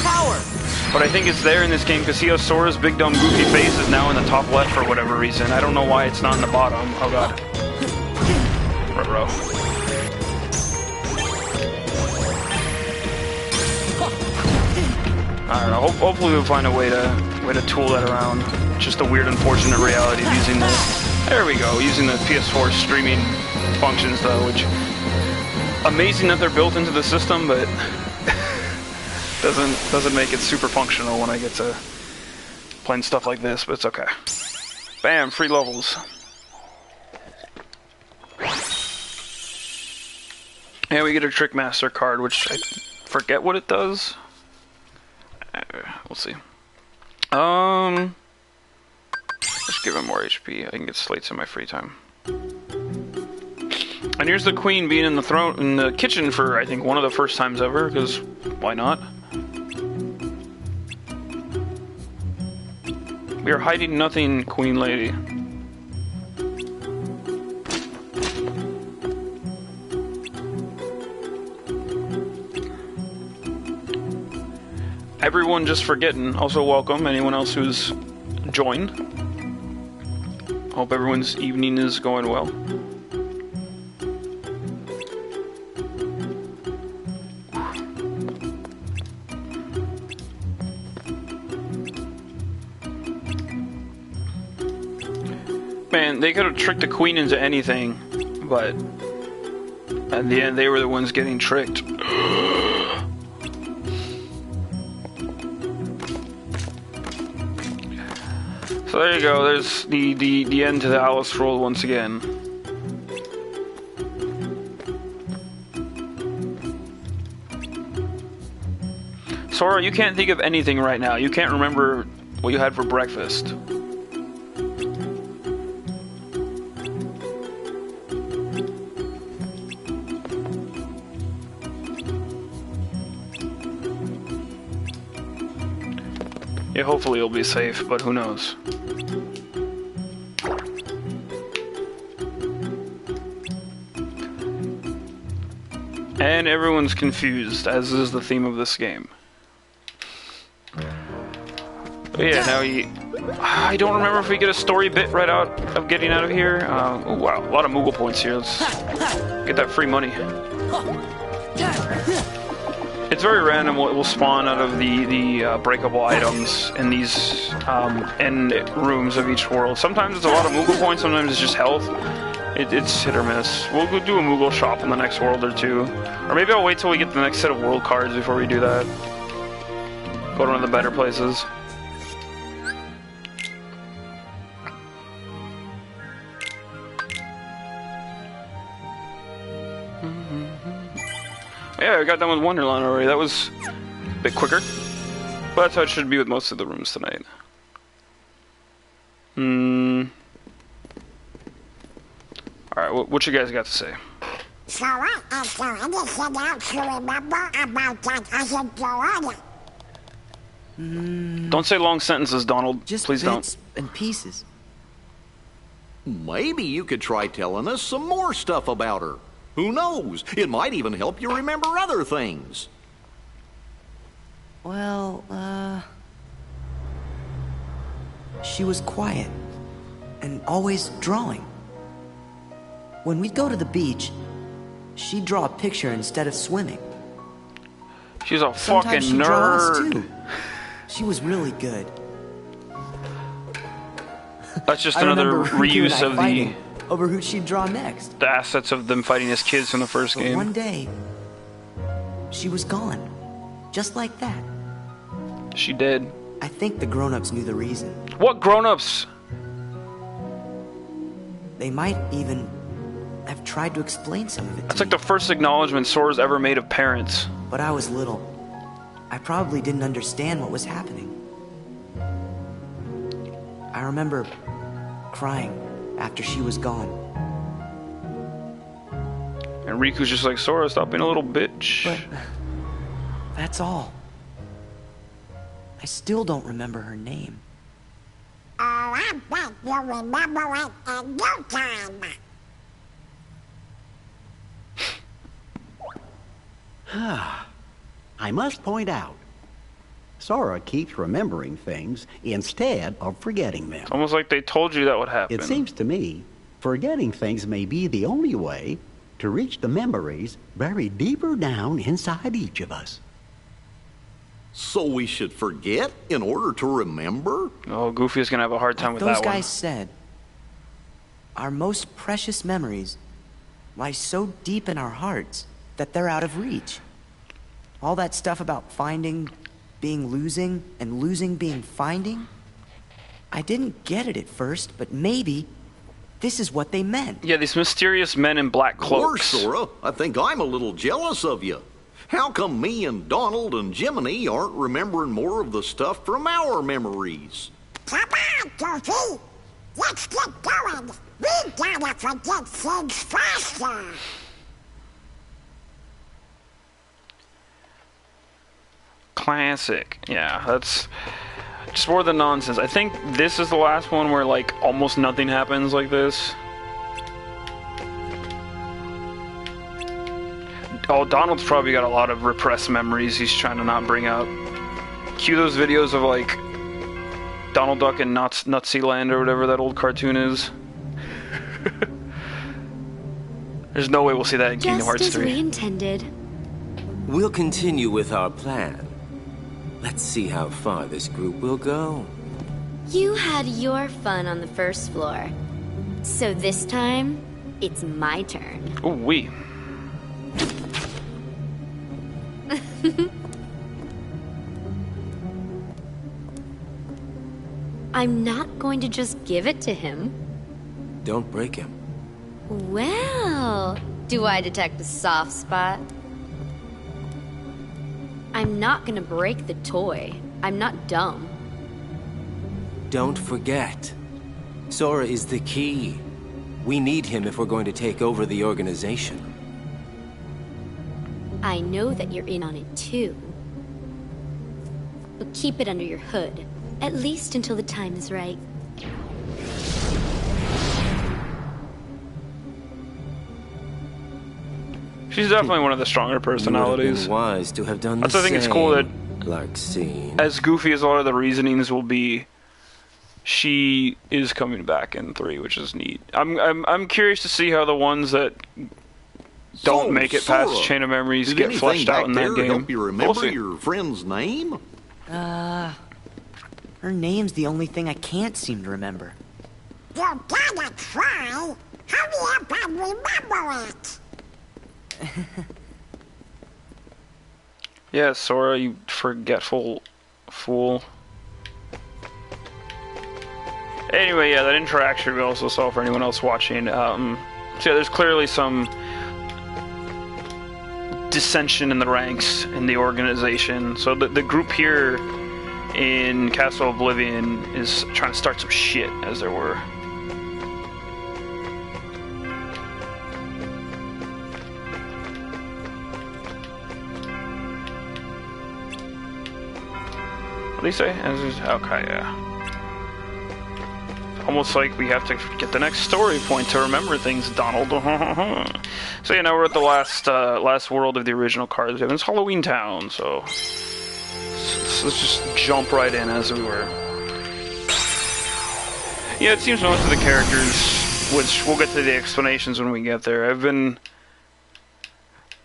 Speaker 1: But I think it's there in this game because see how Sora's big dumb goofy face is now in the top left for whatever reason. I don't know why it's not in the bottom. Oh god. Ruh-roh. I don't know. Hopefully we'll find a way to tool that around. Just a weird, unfortunate reality of using the. There we go. Using the PS4 streaming functions, though, which amazing that they're built into the system, but doesn't make it super functional when I get to playing stuff like this. But it's okay. Bam! Free levels. And we get a Trick Master card, which I forget what it does. We'll see. Just give him more HP. I can get slates in my free time. And here's the queen being in the kitchen for I think one of the first times ever. Because why not? We are hiding nothing, Queen Lady. Everyone just forgetting. Also welcome anyone else who's joined. Hope everyone's evening is going well. Man, they could have tricked the queen into anything, but at the end they were the ones getting tricked. So there you go, there's the end to the Alice roll once again. Sora, you can't think of anything right now. You can't remember what you had for breakfast. Yeah, hopefully it'll be safe, but who knows. And everyone's confused, as is the theme of this game. But yeah, now I don't remember if we get a story bit right out of getting out of here. Oh wow, a lot of Moogle points here. Let's get that free money. It's very random what will spawn out of the breakable items in these end rooms of each world. Sometimes it's a lot of Moogle points, sometimes it's just health. It's hit or miss. We'll go do a Moogle shop in the next world or two. Or maybe I'll wait till we get the next set of world cards before we do that. Go to one of the better places. Yeah, I got done with Wonderland already. That was a bit quicker. But that's how it should be with most of the rooms tonight. Alright, what you guys got to say?
Speaker 2: Sora and Sora set out to remember about that other Sora.
Speaker 1: Don't say long sentences, Donald.
Speaker 3: Just
Speaker 1: Please
Speaker 3: bits
Speaker 1: don't.
Speaker 3: and pieces.
Speaker 4: Maybe you could try telling us some more stuff about her. Who knows? It might even help you remember other things.
Speaker 3: Well, she was quiet and always drawing. When we'd go to the beach, she'd draw a picture instead of swimming.
Speaker 1: She's a
Speaker 3: Sometimes
Speaker 1: fucking
Speaker 3: she'd draw us
Speaker 1: nerd.
Speaker 3: too. She was really good.
Speaker 1: That's just
Speaker 3: I
Speaker 1: another
Speaker 3: remember Riku and
Speaker 1: reuse
Speaker 3: I
Speaker 1: of
Speaker 3: fighting over who she'd draw next.
Speaker 1: the assets of them fighting as kids from the first
Speaker 3: But
Speaker 1: game.
Speaker 3: one day, she was gone. Just like that.
Speaker 1: She did.
Speaker 3: I think the grown-ups knew the reason.
Speaker 1: What grown-ups?
Speaker 3: They might even have tried to explain some of it
Speaker 1: That's
Speaker 3: to
Speaker 1: like
Speaker 3: me.
Speaker 1: the first acknowledgement Sora's ever made of parents.
Speaker 3: But I was little. I probably didn't understand what was happening. I remember crying after she was gone.
Speaker 1: And Riku's just like, Sora, stop being a little bitch.
Speaker 3: But that's all. I still don't remember her name.
Speaker 2: Oh, I bet you'll remember it in no time.
Speaker 5: I must point out, Sora keeps remembering things instead of forgetting them.
Speaker 1: Almost like they told you that would happen.
Speaker 5: It seems to me forgetting things may be the only way to reach the memories buried deeper down inside each of us.
Speaker 4: So we should forget in order to remember?
Speaker 1: Oh, Goofy's gonna have a hard time with
Speaker 3: Those
Speaker 1: that
Speaker 3: guys said, our most precious memories lie so deep in our hearts that they're out of reach. All that stuff about finding being losing and losing being finding, I didn't get it at first, but maybe this is what they meant.
Speaker 1: one. Yeah, these mysterious men in black
Speaker 4: Of course,
Speaker 1: cloaks.
Speaker 4: Sora. I think I'm a little jealous of you. How come me and Donald and Jiminy aren't remembering more of the stuff from our memories?
Speaker 2: Come on, Goofy. Let's get going. We gotta forget things faster.
Speaker 1: Classic. Yeah, that's just more than nonsense. I think this is the last one where, like, almost nothing happens like this. Oh, Donald's probably got a lot of repressed memories he's trying to not bring up. Cue those videos of, like, Donald Duck and Nutsy Land or whatever that old cartoon is. There's no way we'll see that in Kingdom Hearts
Speaker 6: Just as
Speaker 1: 3.
Speaker 6: we intended.
Speaker 7: We'll continue with our plan. Let's see how far this group will go.
Speaker 6: You had your fun on the first floor. So this time, it's my turn.
Speaker 1: Ooh, wee.
Speaker 6: I'm not going to just give it to him.
Speaker 7: Don't break him.
Speaker 6: Well, do I detect a soft spot? I'm not gonna break the toy. I'm not dumb.
Speaker 7: Don't forget. Sora is the key. We need him if we're going to take over the organization.
Speaker 6: I know that you're in on it too. But keep it under your hood, at least until the time is right.
Speaker 1: She's definitely one of the stronger
Speaker 7: It would have
Speaker 1: personalities.
Speaker 7: been wise to have done the
Speaker 1: Also, I think it's cool that,
Speaker 7: like seeing.
Speaker 1: as goofy as a lot of the reasonings will be, she is coming back in 3, which is neat. I'm curious to see how the ones that don't make it past
Speaker 4: Sora,
Speaker 1: Chain of Memories
Speaker 4: did
Speaker 1: get
Speaker 4: anything
Speaker 1: fleshed out
Speaker 4: back
Speaker 1: in that
Speaker 4: there
Speaker 1: game.
Speaker 4: help you
Speaker 1: We'll
Speaker 4: remember
Speaker 1: see.
Speaker 4: your friend's name?
Speaker 3: Her name's the only thing I can't seem to remember.
Speaker 2: You gotta try. Hurry up and remember it.
Speaker 1: Yeah, Sora, you forgetful fool. Anyway, yeah, that interaction we also saw for anyone else watching. So yeah, there's clearly some dissension in the ranks in the organization. So the group here in Castle Oblivion is trying to start some shit, as there were. What do you say? Okay, yeah. Almost like we have to get the next story point to remember things, Donald. So yeah, now we're at the last world of the original cards. It's Halloween Town, so let's just jump right in as we were. Yeah, it seems most of the characters, which we'll get to the explanations when we get there, I've been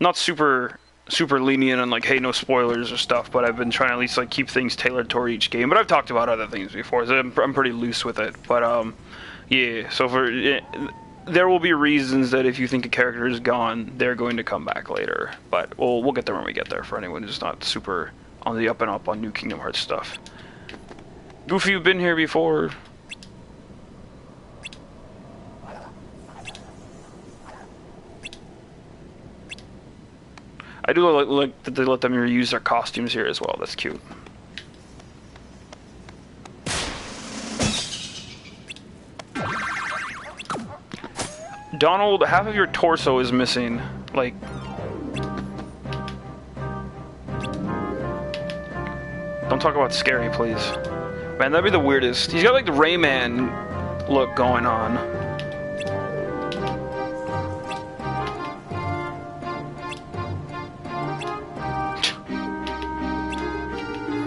Speaker 1: not super lenient on like, hey, no spoilers or stuff, but I've been trying to at least like keep things tailored toward each game. But I've talked about other things before, so I'm pretty loose with it. But yeah, so there will be reasons that if you think a character is gone, they're going to come back later. But we'll get there when we get there. For anyone who's not super on the up and up on new Kingdom Hearts stuff. Goofy, you've been here before. I do like that they let them reuse their costumes here as well. That's cute. Donald, half of your torso is missing. Like... Don't talk about scary, please. Man, that'd be the weirdest. He's got like the Rayman look going on.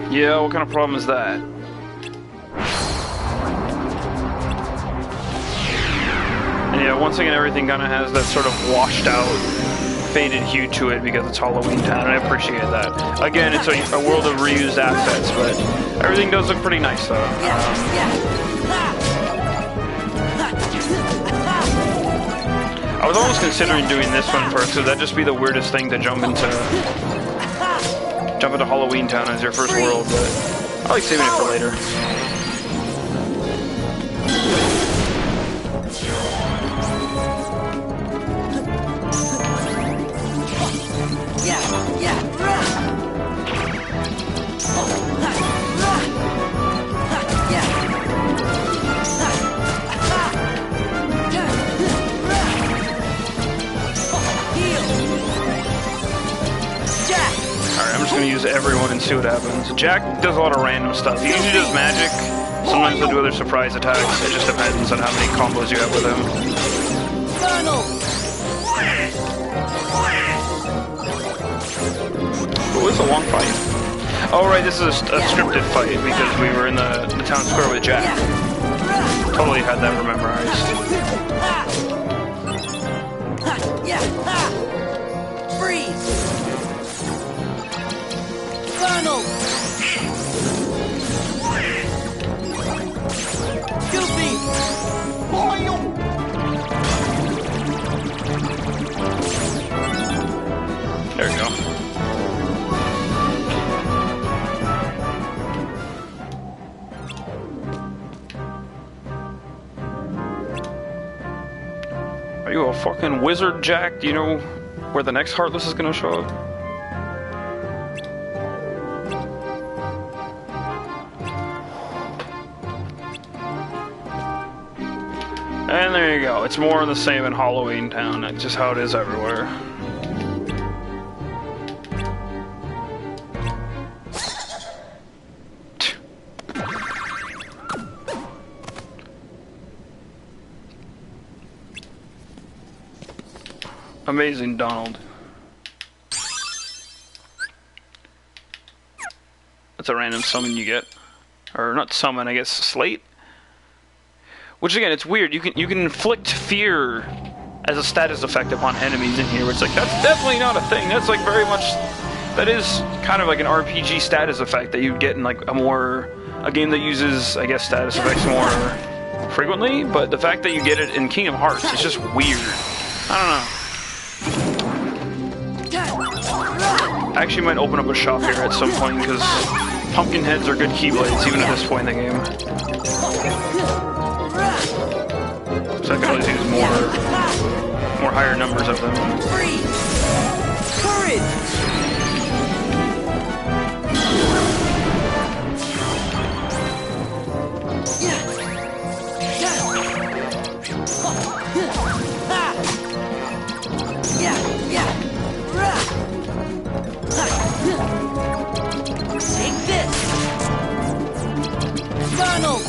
Speaker 1: Yeah, what kind of problem is that? And yeah, once again, everything kind of has that sort of washed out, faded hue to it because it's Halloween Town, and I appreciate that. Again, it's a world of reused assets, but everything does look pretty nice, though. I was almost considering doing this one first, because that'd just be the weirdest thing to jump into Halloween Town as your first world, but I like saving it for later. Gonna use everyone and see what happens. Jack does a lot of random stuff. He usually does magic. Sometimes he'll do other surprise attacks. It just depends on how many combos you have with him. Oh, it's a long fight. Oh right, this is a scripted fight because we were in the town square with Jack. Totally had that memorized.
Speaker 8: Freeze! Donald! Goofy!
Speaker 1: There we go. Are you a fucking wizard, Jack? Do you know where the next Heartless is gonna show up? And there you go. It's more of the same in Halloween Town. That's just how it is everywhere. Amazing, Donald. That's a random summon you get. Or not summon, I guess slate? Which again, it's weird. You can inflict fear as a status effect upon enemies in here. It's like, that's definitely not a thing. That's like very much, that is kind of like an RPG status effect that you'd get in like a game that uses, I guess, status effects more frequently, but the fact that you get it in Kingdom Hearts is just weird. I don't know. I actually might open up a shop here at some point because pumpkin heads are good keyblades even at this point in the game. So I can always use more higher numbers of them.
Speaker 8: Courage! Take this! Donald!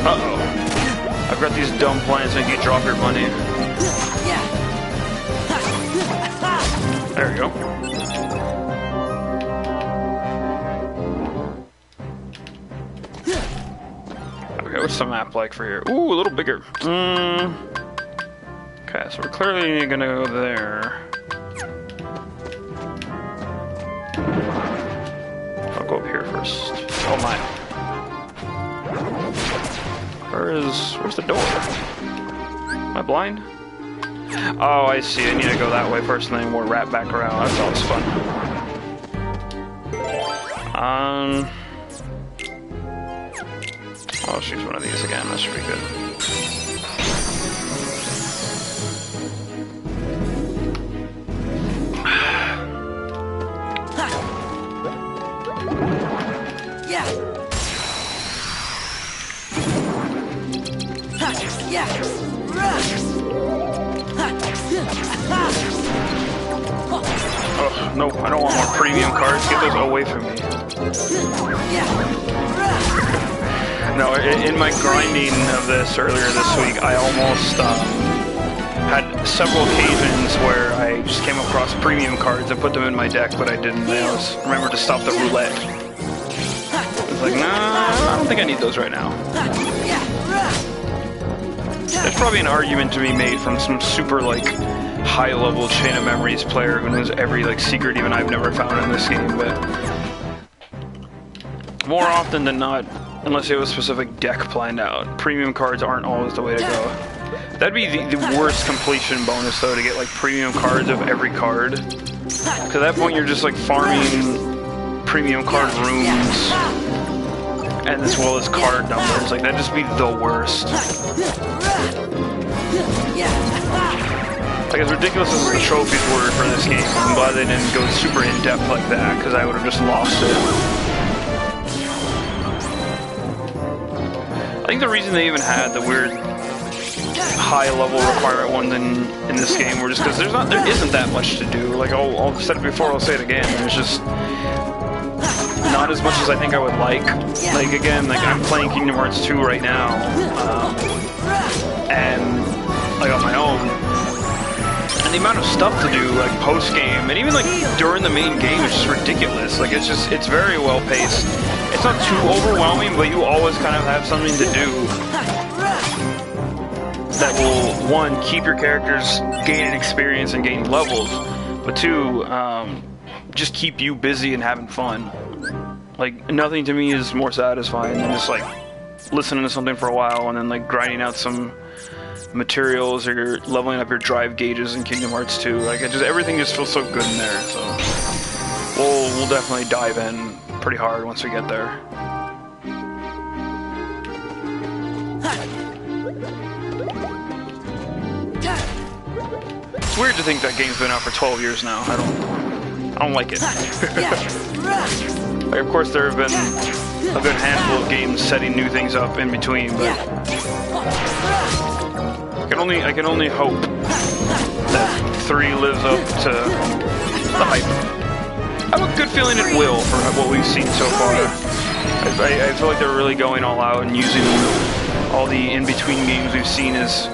Speaker 1: Uh-oh. I've got these dumb plans that make you drop your money. There we go. Okay, what's the map like for here? Ooh, a little bigger. Okay, so we're clearly gonna go there. I'll go up here first. Oh my. Where's the door? Am I blind? Oh, I see. I need to go that way first and then we'll wrap back around. That's always fun. I'll choose one of these again. That should be good. Oh, no, I don't want more premium cards. Get those away from me. No, in my grinding of this earlier this week, I almost had several occasions where I just came across premium cards and put them in my deck, but I didn't. I always remember to stop the roulette. I was like, nah, I don't think I need those right now. There's probably an argument to be made from some super, like, high-level Chain of Memories player who knows every, like, secret even I've never found in this game, but more often than not, unless you have a specific deck planned out, premium cards aren't always the way to go. That'd be the worst completion bonus, though, to get, like, premium cards of every card. Because at that point, you're just, like, farming premium card rooms, and as well as card numbers. Like, that'd just be the worst. Like, as ridiculous as the trophies were for this game, I'm glad they didn't go super in-depth like that, because I would have just lost it. I think the reason they even had the weird high-level requirement ones in this game were just because there isn't that much to do. Like, I'll said it before, I'll say it again. There's just not as much as I think I would like. Like, again, like, I'm playing Kingdom Hearts 2 right now, and, like, on my own. And the amount of stuff to do, like, post-game, and even, like, during the main game is just ridiculous. Like, it's very well-paced. It's not too overwhelming, but you always kind of have something to do that will, one, keep your characters gaining experience and gaining levels, but two, just keep you busy and having fun. Like, nothing to me is more satisfying than just, like, listening to something for a while and then, like, grinding out some materials or leveling up your drive gauges in Kingdom Hearts 2. Like, everything just feels so good in there, so we'll definitely dive in pretty hard once we get there. It's weird to think that game's been out for 12 years now. I don't like it. Like, of course, there have been a good handful of games setting new things up in between, but I can only hope that 3 lives up to the hype. I have a good feeling it will for what we've seen so far. I feel like they're really going all out and using all the in-between games we've seen as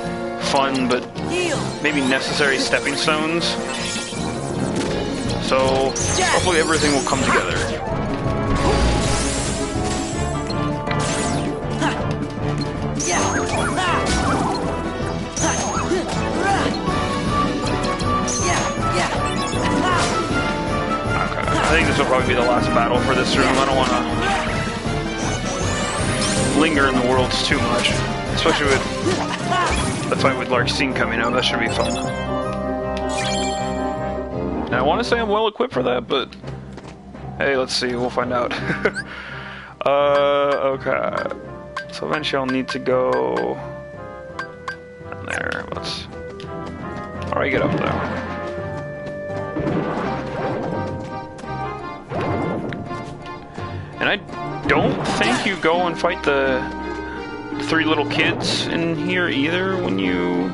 Speaker 1: fun, but maybe necessary stepping stones. So hopefully everything will come together. Okay, I think this will probably be the last battle for this room. I don't want to linger in the worlds too much, especially with the fight with Larxene coming up. That should be fun. And I want to say I'm well equipped for that, but hey, let's see. We'll find out. Okay. So eventually I'll need to go in there. Let's. All right, get up there. And I don't think you go and fight the 3 little kids in here either when you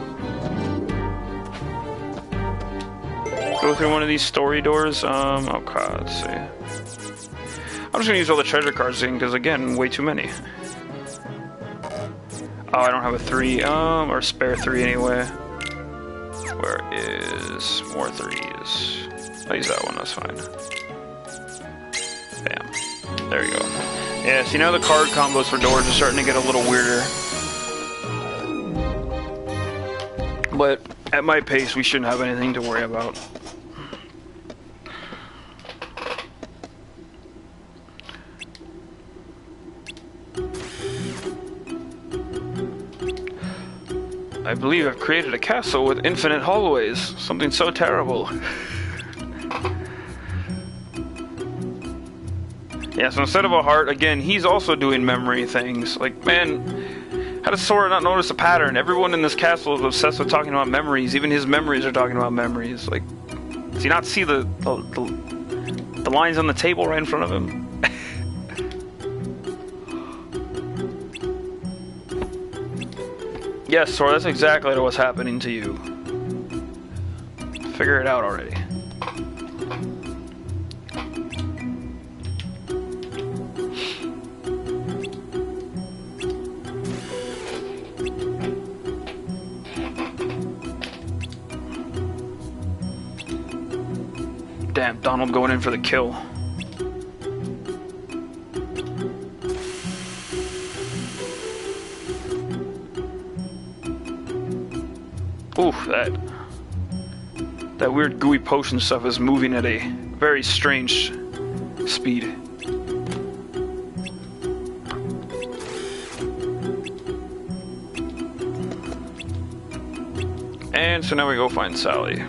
Speaker 1: go through one of these story doors. Okay, let's see. I'm just gonna use all the treasure cards in because again, way too many. Oh, I don't have a 3, or spare 3 anyway. Where is more 3s? I'll use that one, that's fine. Bam. There you go. Yeah, see now the card combos for doors are starting to get a little weirder. But at my pace, we shouldn't have anything to worry about. I believe I've created a castle with infinite hallways. Something so terrible. Yeah, so instead of a heart, again, he's also doing memory things. Like, man, how does Sora not notice a pattern? Everyone in this castle is obsessed with talking about memories. Even his memories are talking about memories. Like, does he not see the lines on the table right in front of him? Yes, Sora, that's exactly what's happening to you. Figure it out already. Damn, Donald going in for the kill. Ooh, that weird gooey potion stuff is moving at a very strange speed. And so now we go find Sally.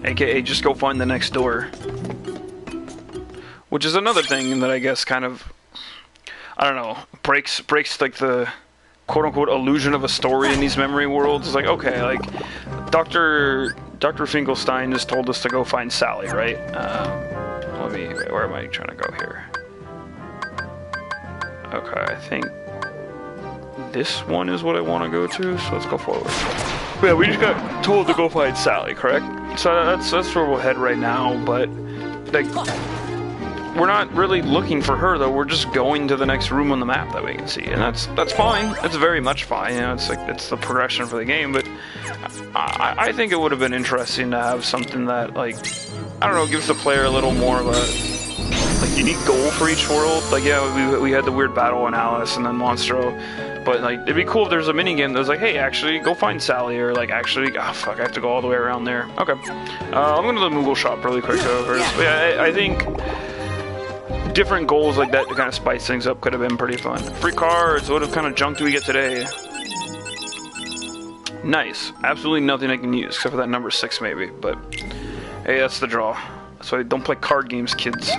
Speaker 1: AKA just go find the next door. Which is another thing that I guess kind of, I don't know, breaks like the quote-unquote illusion of a story in these memory worlds. It's like, okay, like Dr. Finkelstein just told us to go find Sally, right? Where am I trying to go here? Okay, I think this one is what I want to go to, so let's go forward. But yeah, we just got told to go find Sally, correct? So that's where we'll head right now, but like, we're not really looking for her though. We're just going to the next room on the map that we can see, and that's fine. That's very much fine. You know, it's like it's the progression for the game. But I think it would have been interesting to have something that, like, I don't know, gives the player a little more of a like unique goal for each world. Like, yeah, we had the weird battle on Alice and then Monstro, but like it'd be cool if there's a minigame that was like, hey, actually go find Sally, or like actually, oh fuck, I have to go all the way around there. Okay, I'm going to the Moogle shop really quick though first. But yeah, I think different goals like that to kind of spice things up could have been pretty fun. Free cards. What kind of junk do we get today? Nice. Absolutely nothing I can use except for that number 6 maybe. But hey, that's the draw. So don't play card games, kids.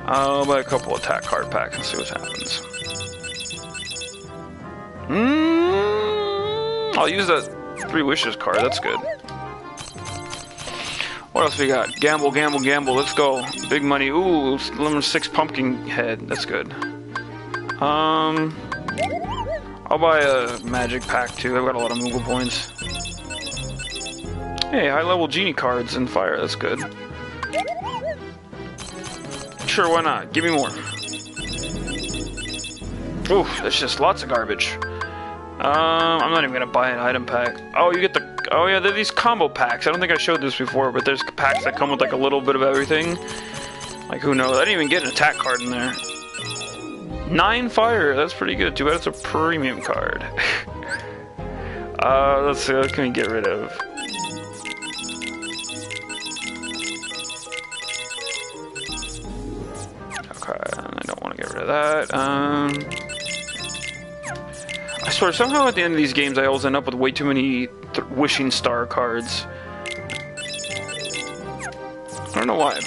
Speaker 1: I'll buy a couple attack card packs and see what happens. I'll use that 3 wishes card. That's good. What else we got? Gamble, gamble, gamble. Let's go. Big money. Ooh, number 6 pumpkin head. That's good. I'll buy a magic pack too. I've got a lot of Moogle points. Hey, high level genie cards and fire. That's good. Sure, why not? Give me more. Ooh, that's just lots of garbage. I'm not even gonna buy an item pack. Oh, you get the... Oh yeah, they're these combo packs. I don't think I showed this before, but there's packs that come with like a little bit of everything. Like, who knows? I didn't even get an attack card in there. 9 fire, that's pretty good. Too bad it's a premium card. Let's see, what can we get rid of? Okay, I don't want to get rid of that. I swear, somehow at the end of these games I always end up with way too many wishing star cards. I don't know why.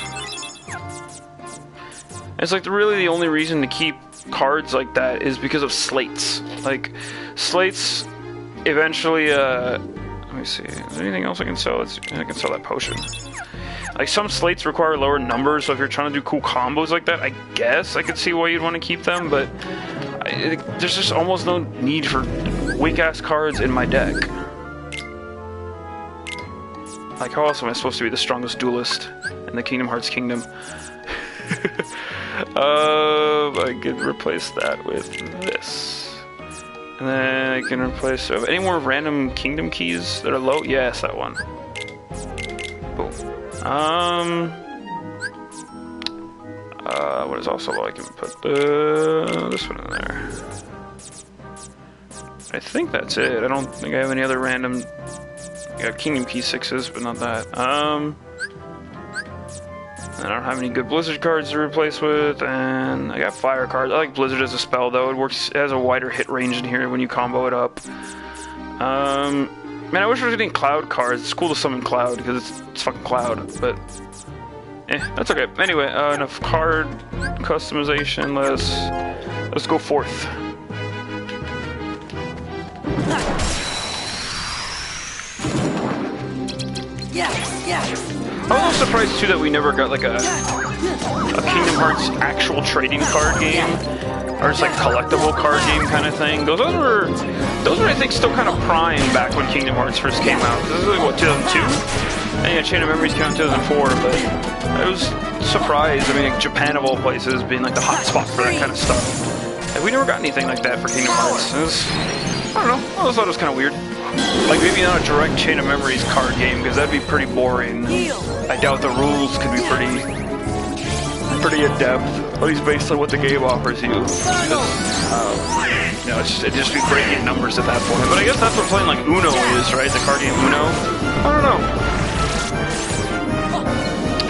Speaker 1: It's like really the only reason to keep cards like that is because of slates. Like, slates eventually, let me see, is there anything else I can sell? I can sell that potion. Like, some slates require lower numbers, so if you're trying to do cool combos like that, I guess I could see why you'd want to keep them, but there's just almost no need for weak-ass cards in my deck. Like, how else am I supposed to be the strongest duelist in the Kingdom Hearts kingdom? I could replace that with this. And then I can replace... any more random kingdom keys that are low? Yes, that one. Boom. What is also low? I can put this one in there. I think that's it. I don't think I have any other random... I got kingdom key 6s, but not that. I don't have any good Blizzard cards to replace with, and I got Fire cards. I like Blizzard as a spell, though. It works. It has a wider hit range in here when you combo it up. Man, I wish I was getting Cloud cards. It's cool to summon Cloud, because it's fucking Cloud, but... that's okay. Anyway, enough card customization. Let's go forth.
Speaker 8: Yes.
Speaker 1: I was a little surprised too that we never got like a Kingdom Hearts actual trading card game, or just like collectible card game kind of thing. Those were I think still kind of prime back when Kingdom Hearts first came out. This is like what, 2002? And yeah, Chain of Memories came out in 2004, but I was surprised. I mean, like, Japan of all places being like the hot spot for that kind of stuff. And we never got anything like that for Kingdom Hearts. I don't know. I always thought it was kind of weird. Like, maybe not a direct Chain of Memories card game, because that'd be pretty boring. I doubt the rules could be pretty in-depth, at least based on what the game offers you. It'd just be breaking numbers at that point. But I guess that's what playing like Uno is, right? The card game Uno? I don't know.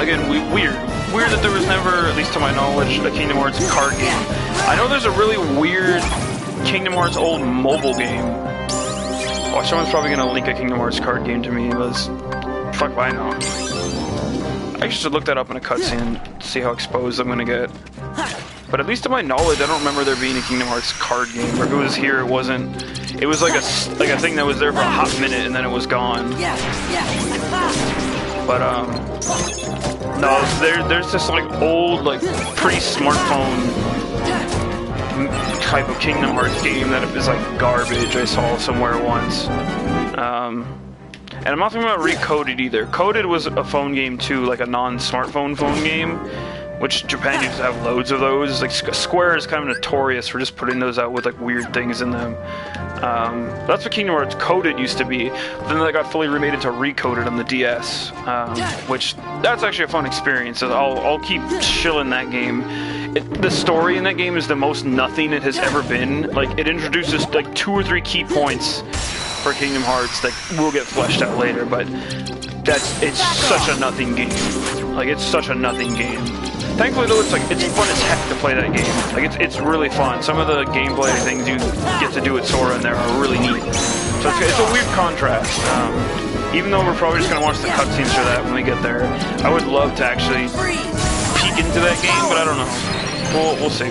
Speaker 1: Again, weird. Weird that there was never, at least to my knowledge, a Kingdom Hearts card game. I know there's a really weird Kingdom Hearts old mobile game. Watch, someone's probably gonna link a Kingdom Hearts card game to me. Fuck, I know. I should look that up in a cutscene, see how exposed I'm gonna get. But at least to my knowledge, I don't remember there being a Kingdom Hearts card game. Or if it was here, it wasn't. It was like a thing that was there for a hot minute and then it was gone. But no, there's this like old like pre-smartphone type of Kingdom Hearts game that is like garbage I saw somewhere once. And I'm not talking about Recoded either. Coded was a phone game too, like a non-smartphone phone game, which Japan used to have loads of those. Like Square is kind of notorious for just putting those out with like weird things in them. That's what Kingdom Hearts Coded used to be. But then that got fully remade into Recoded on the DS, which that's actually a fun experience. So I'll keep shilling that game. The story in that game is the most nothing it has ever been. Like, it introduces like 2 or 3 key points for Kingdom Hearts that will get fleshed out later, but it's such a nothing game. Like, it's such a nothing game. Thankfully though, it's fun as heck to play that game. Like, it's really fun. Some of the gameplay things you get to do with Sora in there are really neat. So it's a weird contrast. Even though we're probably just gonna watch the cutscenes for that when we get there, I would love to actually peek into that game, but I don't know. We'll see.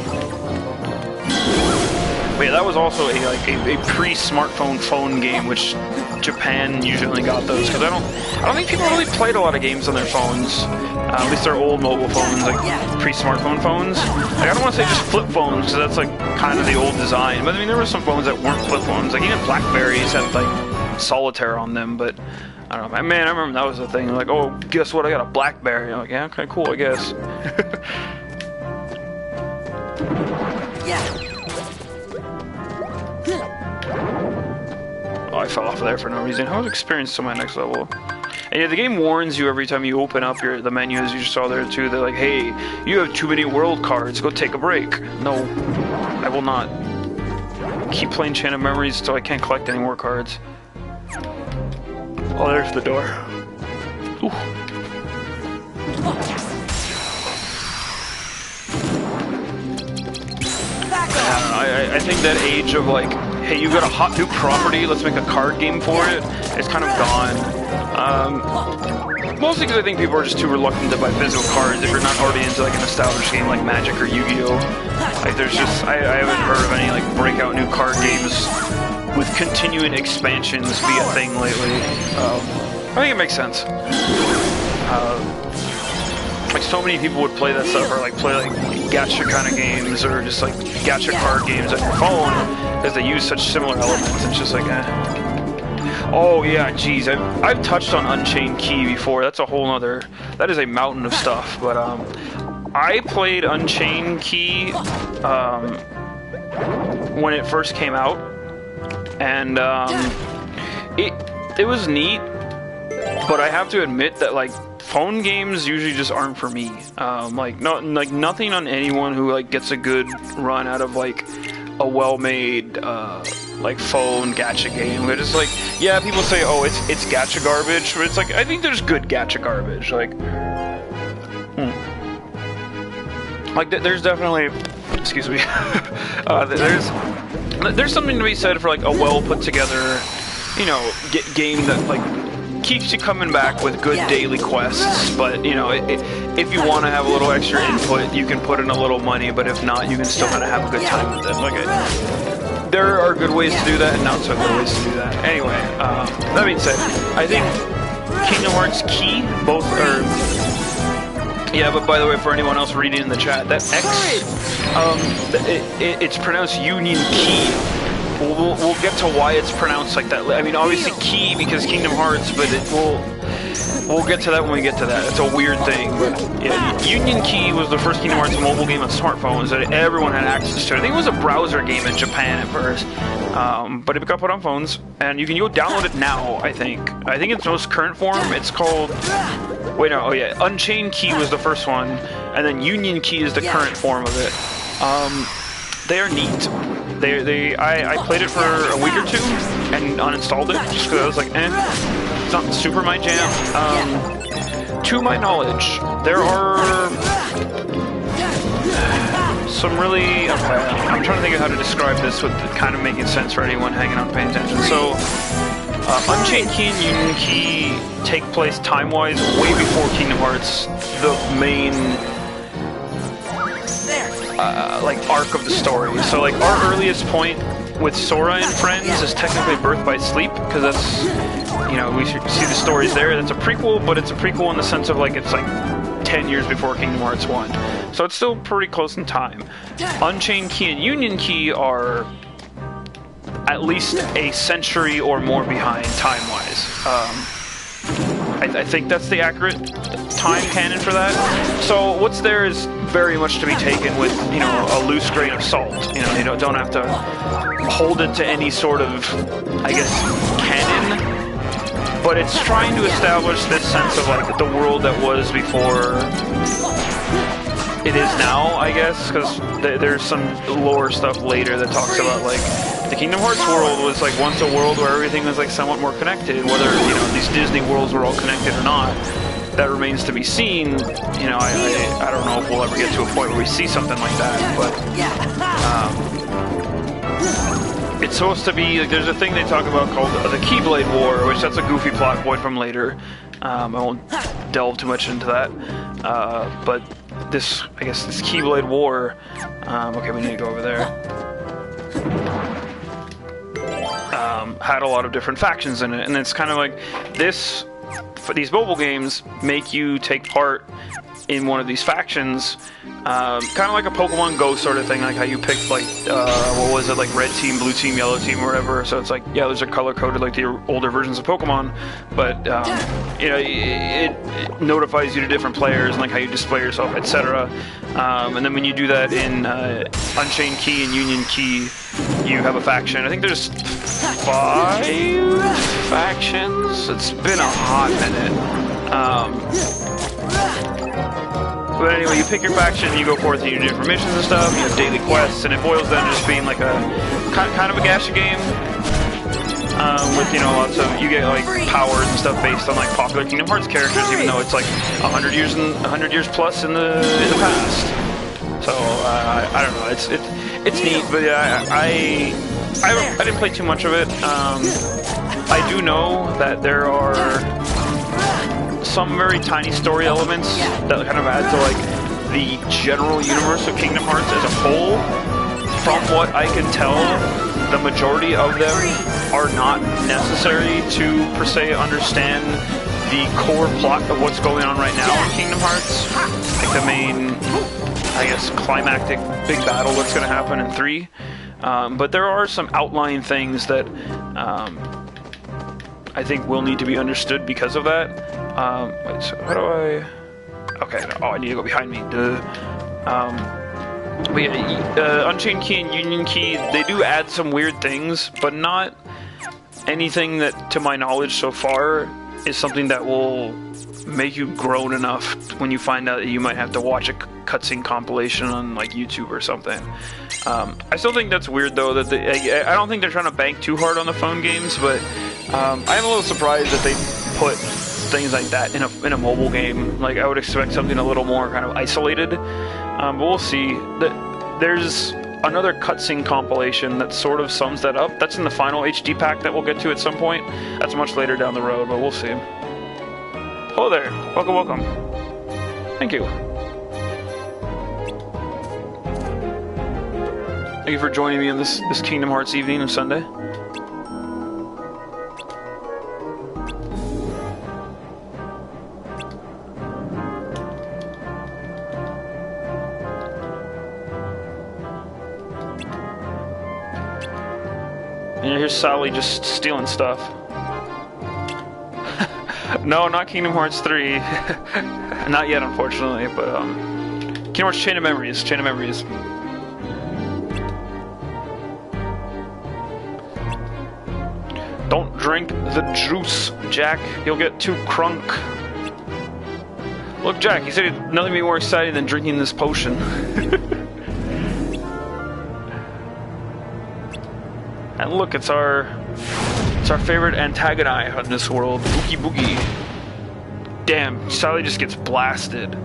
Speaker 1: But yeah, that was also a pre-smartphone phone game, which Japan usually got those, because I don't think people really played a lot of games on their phones. At least their old mobile phones, like pre-smartphone phones. Like, I don't want to say just flip phones, because that's like kind of the old design. But I mean, there were some phones that weren't flip phones. Like even Blackberries had like Solitaire on them, but I don't know. Man, I remember that was the thing. Like, oh, guess what? I got a Blackberry. I'm like, yeah, okay, cool, I guess. I fell off of there for no reason. How was experience to my next level? And yeah, the game warns you every time you open up the menu, as you just saw there too. They're like, hey, you have too many world cards. Go take a break. No, I will not. Keep playing Chain of Memories until I can't collect any more cards. Oh, there's the door. Ooh. I think that age of like, hey, you got a hot new property, let's make a card game for it, it's kind of gone. Mostly because I think people are just too reluctant to buy physical cards if you're not already into like an established game like Magic or Yu-Gi-Oh! Like there's just, I haven't heard of any like breakout new card games with continuing expansions be a thing lately. I think it makes sense. Like so many people would play that stuff, or like play like gacha kind of games, or just like gacha card games on your phone, because they use such similar elements. It's just like, Oh yeah, geez, I've touched on Unchained Key before. That's a whole nother. That is a mountain of stuff. But I played Unchained Key when it first came out, and it was neat. But I have to admit that like phone games usually just aren't for me. Like nothing on anyone who like gets a good run out of like a well-made like phone gacha game. It's just like, yeah, people say, oh, it's gacha garbage, but it's like I think there's good gacha garbage. Like there's definitely, excuse me, there's something to be said for like a well put together, you know, game that like keeps you coming back with good daily quests. But you know, if you want to have a little extra input, you can put in a little money, but if not, you can still kind of have a good time with it. Like there are good ways to do that and not so good ways to do that. Anyway, that being said, I think Kingdom Hearts Key both are. Yeah, but by the way, for anyone else reading in the chat, that X, it's pronounced Union Key. We'll get to why it's pronounced like that. I mean, obviously Key because Kingdom Hearts, but we'll get to that when we get to that. It's a weird thing, but yeah, Union Key was the first Kingdom Hearts mobile game on smartphones that everyone had access to. I think it was a browser game in Japan at first, but it got put on phones, and you can go download it now. I think in its most current form, it's called. Wait, no, oh yeah, Unchained Key was the first one, and then Union Key is the current form of it. They are neat. I played it for a week or two and uninstalled it just because I was like, it's not super my jam. To my knowledge, there are some really. I'm trying to think of how to describe this with kind of making sense for anyone hanging out paying attention. So, Unchained Key and Union Key take place time-wise way before Kingdom Hearts, the main like arc of the story. So like our earliest point with Sora and friends is technically Birth by Sleep, because that's, you know, we see the stories there. That's a prequel, but it's a prequel in the sense of like it's like 10 years before Kingdom Hearts 1. So it's still pretty close in time. Unchained Key and Union Key are at least a century or more behind time-wise. I think that's the accurate time canon for that. So what's there is very much to be taken with, you know, a loose grain of salt. You know, you don't have to hold it to any sort of, I guess, canon. But it's trying to establish this sense of like the world that was before it is now, I guess, because there's some lore stuff later that talks about like the Kingdom Hearts world was like once a world where everything was like somewhat more connected. Whether, you know, these Disney worlds were all connected or not, that remains to be seen. You know, I don't know if we'll ever get to a point where we see something like that, but it's supposed to be like there's a thing they talk about called the Keyblade War, which that's a goofy plot point from later. I won't delve too much into that, but this, I guess, this Keyblade War. Okay, we need to go over there. Had a lot of different factions in it, and it's kind of like this. For these mobile games, make you take part in one of these factions, kind of like a Pokemon Go sort of thing, like how you picked like what was it, like red team, blue team, yellow team, or whatever. So it's like, yeah, those are color coded like the older versions of Pokemon, but you know, it notifies you to different players and like how you display yourself, etc. And then when you do that in Unchained Key and Union Key, you have a faction. I think there's 5 factions. It's been a hot minute. But anyway, you pick your faction, you go forth and you do different missions and stuff, you have daily quests, and it boils down to just being like a kind of a gacha game. With, you know, lots of, you get like powers and stuff based on like popular Kingdom Hearts characters, even though it's like 100 years plus in the past. So I don't know, it's neat, but yeah, I didn't play too much of it. I do know that there are some very tiny story elements that kind of add to like the general universe of Kingdom Hearts as a whole. From what I can tell, the majority of them are not necessary to per se understand the core plot of what's going on right now in Kingdom Hearts. Like the main, I guess, climactic big battle that's going to happen in 3. But there are some outlying things that I think will need to be understood because of that. Wait, so how do I... Okay, oh, I need to go behind me. But yeah, Unchained Key and Union Key, they do add some weird things, but not anything that, to my knowledge so far, is something that will make you grown enough when you find out that you might have to watch a cutscene compilation on like YouTube or something. I still think that's weird though, that I don't think they're trying to bank too hard on the phone games, but I'm a little surprised that they put things like that in a mobile game. Like, I would expect something a little more kind of isolated, but we'll see. There's another cutscene compilation that sort of sums that up. That's in the final HD pack that we'll get to at some point. That's much later down the road, but we'll see. Hello there. Welcome, welcome. Thank you. Thank you for joining me on this Kingdom Hearts evening of Sunday. And here's Sally just stealing stuff. No, not Kingdom Hearts 3. Not yet, unfortunately, but Kingdom Hearts Chain of Memories. Chain of Memories. Don't drink the juice, Jack. You'll get too crunk. Look, Jack, he said nothing would be more exciting than drinking this potion. And look, it's our favorite antagonist in this world, Boogie Boogie. Damn, Sally just gets blasted.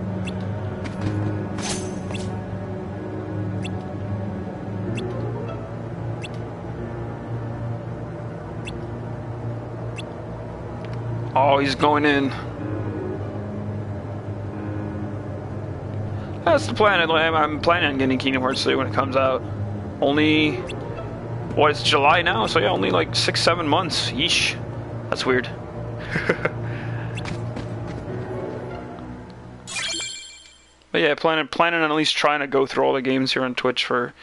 Speaker 1: Oh, he's going in. That's the plan. I'm planning on getting Kingdom Hearts 3 when it comes out. Only... What, it's July now, so yeah, only like 6-7 months. Yeesh. That's weird. But yeah, planning on at least trying to go through all the games here on Twitch for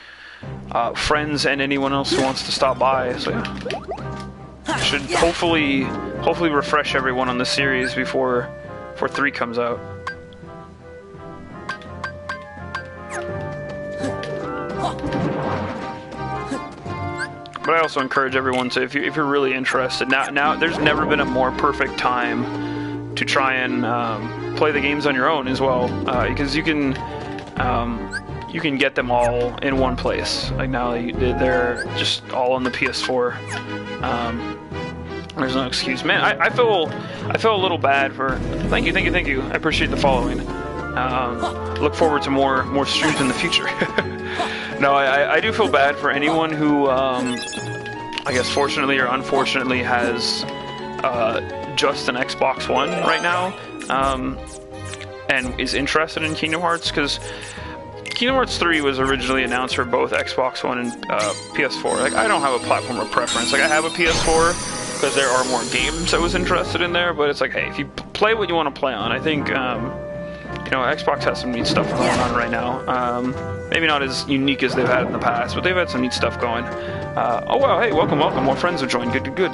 Speaker 1: friends and anyone else who wants to stop by. So yeah, should hopefully refresh everyone on the series before 3 comes out. But I also encourage everyone to, if you're really interested, now there's never been a more perfect time to try and play the games on your own as well, because you can get them all in one place. Like now they're just all on the PS4. There's no excuse, man. I feel a little bad for. Thank you. I appreciate the following. Look forward to more streams in the future. No, I do feel bad for anyone who, I guess fortunately or unfortunately has just an Xbox One right now, and is interested in Kingdom Hearts, because Kingdom Hearts 3 was originally announced for both Xbox One and PS4. Like, I don't have a platform of preference. Like, I have a PS4 because there are more games I was interested in there, but it's like, hey, if you play what you want to play on, I think, you know, Xbox has some neat stuff going on right now. Maybe not as unique as they've had in the past, but they've had some neat stuff going. Oh wow, hey, welcome. More friends have joined. Good.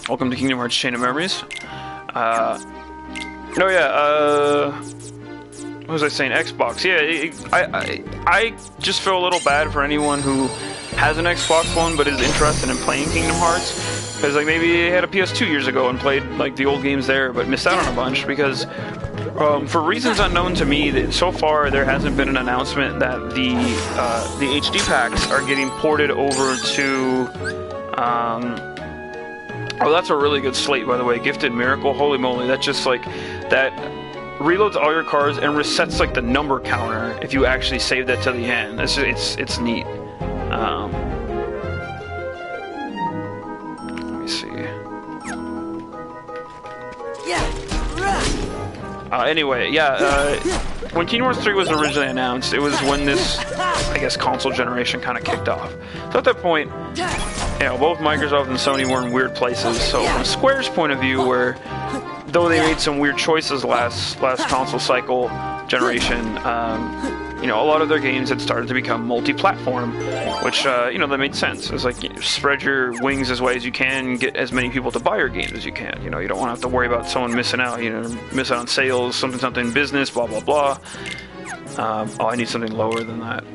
Speaker 1: Welcome to Kingdom Hearts Chain of Memories. What was I saying? Xbox. Yeah, I just feel a little bad for anyone who has an Xbox One but is interested in playing Kingdom Hearts. Because like maybe they had a PS2 years ago and played like the old games there, but missed out on a bunch because for reasons unknown to me, that so far there hasn't been an announcement that the HD packs are getting ported over to. Oh, that's a really good slate, by the way. Gifted Miracle, holy moly! That's just like that reloads all your cards and resets like the number counter if you actually save that to the end. It's neat. Let me see. Anyway, yeah, when Kingdom Hearts 3 was originally announced, it was when this, I guess, console generation kind of kicked off. So at that point, you know, both Microsoft and Sony were in weird places. So from Square's point of view, where though they made some weird choices last console cycle generation, you know, a lot of their games had started to become multi-platform, which, you know, that made sense. It's like, you know, spread your wings as way as you can, get as many people to buy your games as you can. You know, you don't want to have to worry about someone missing out, you know, miss out on sales, something business, blah, blah, blah. Oh, I need something lower than that.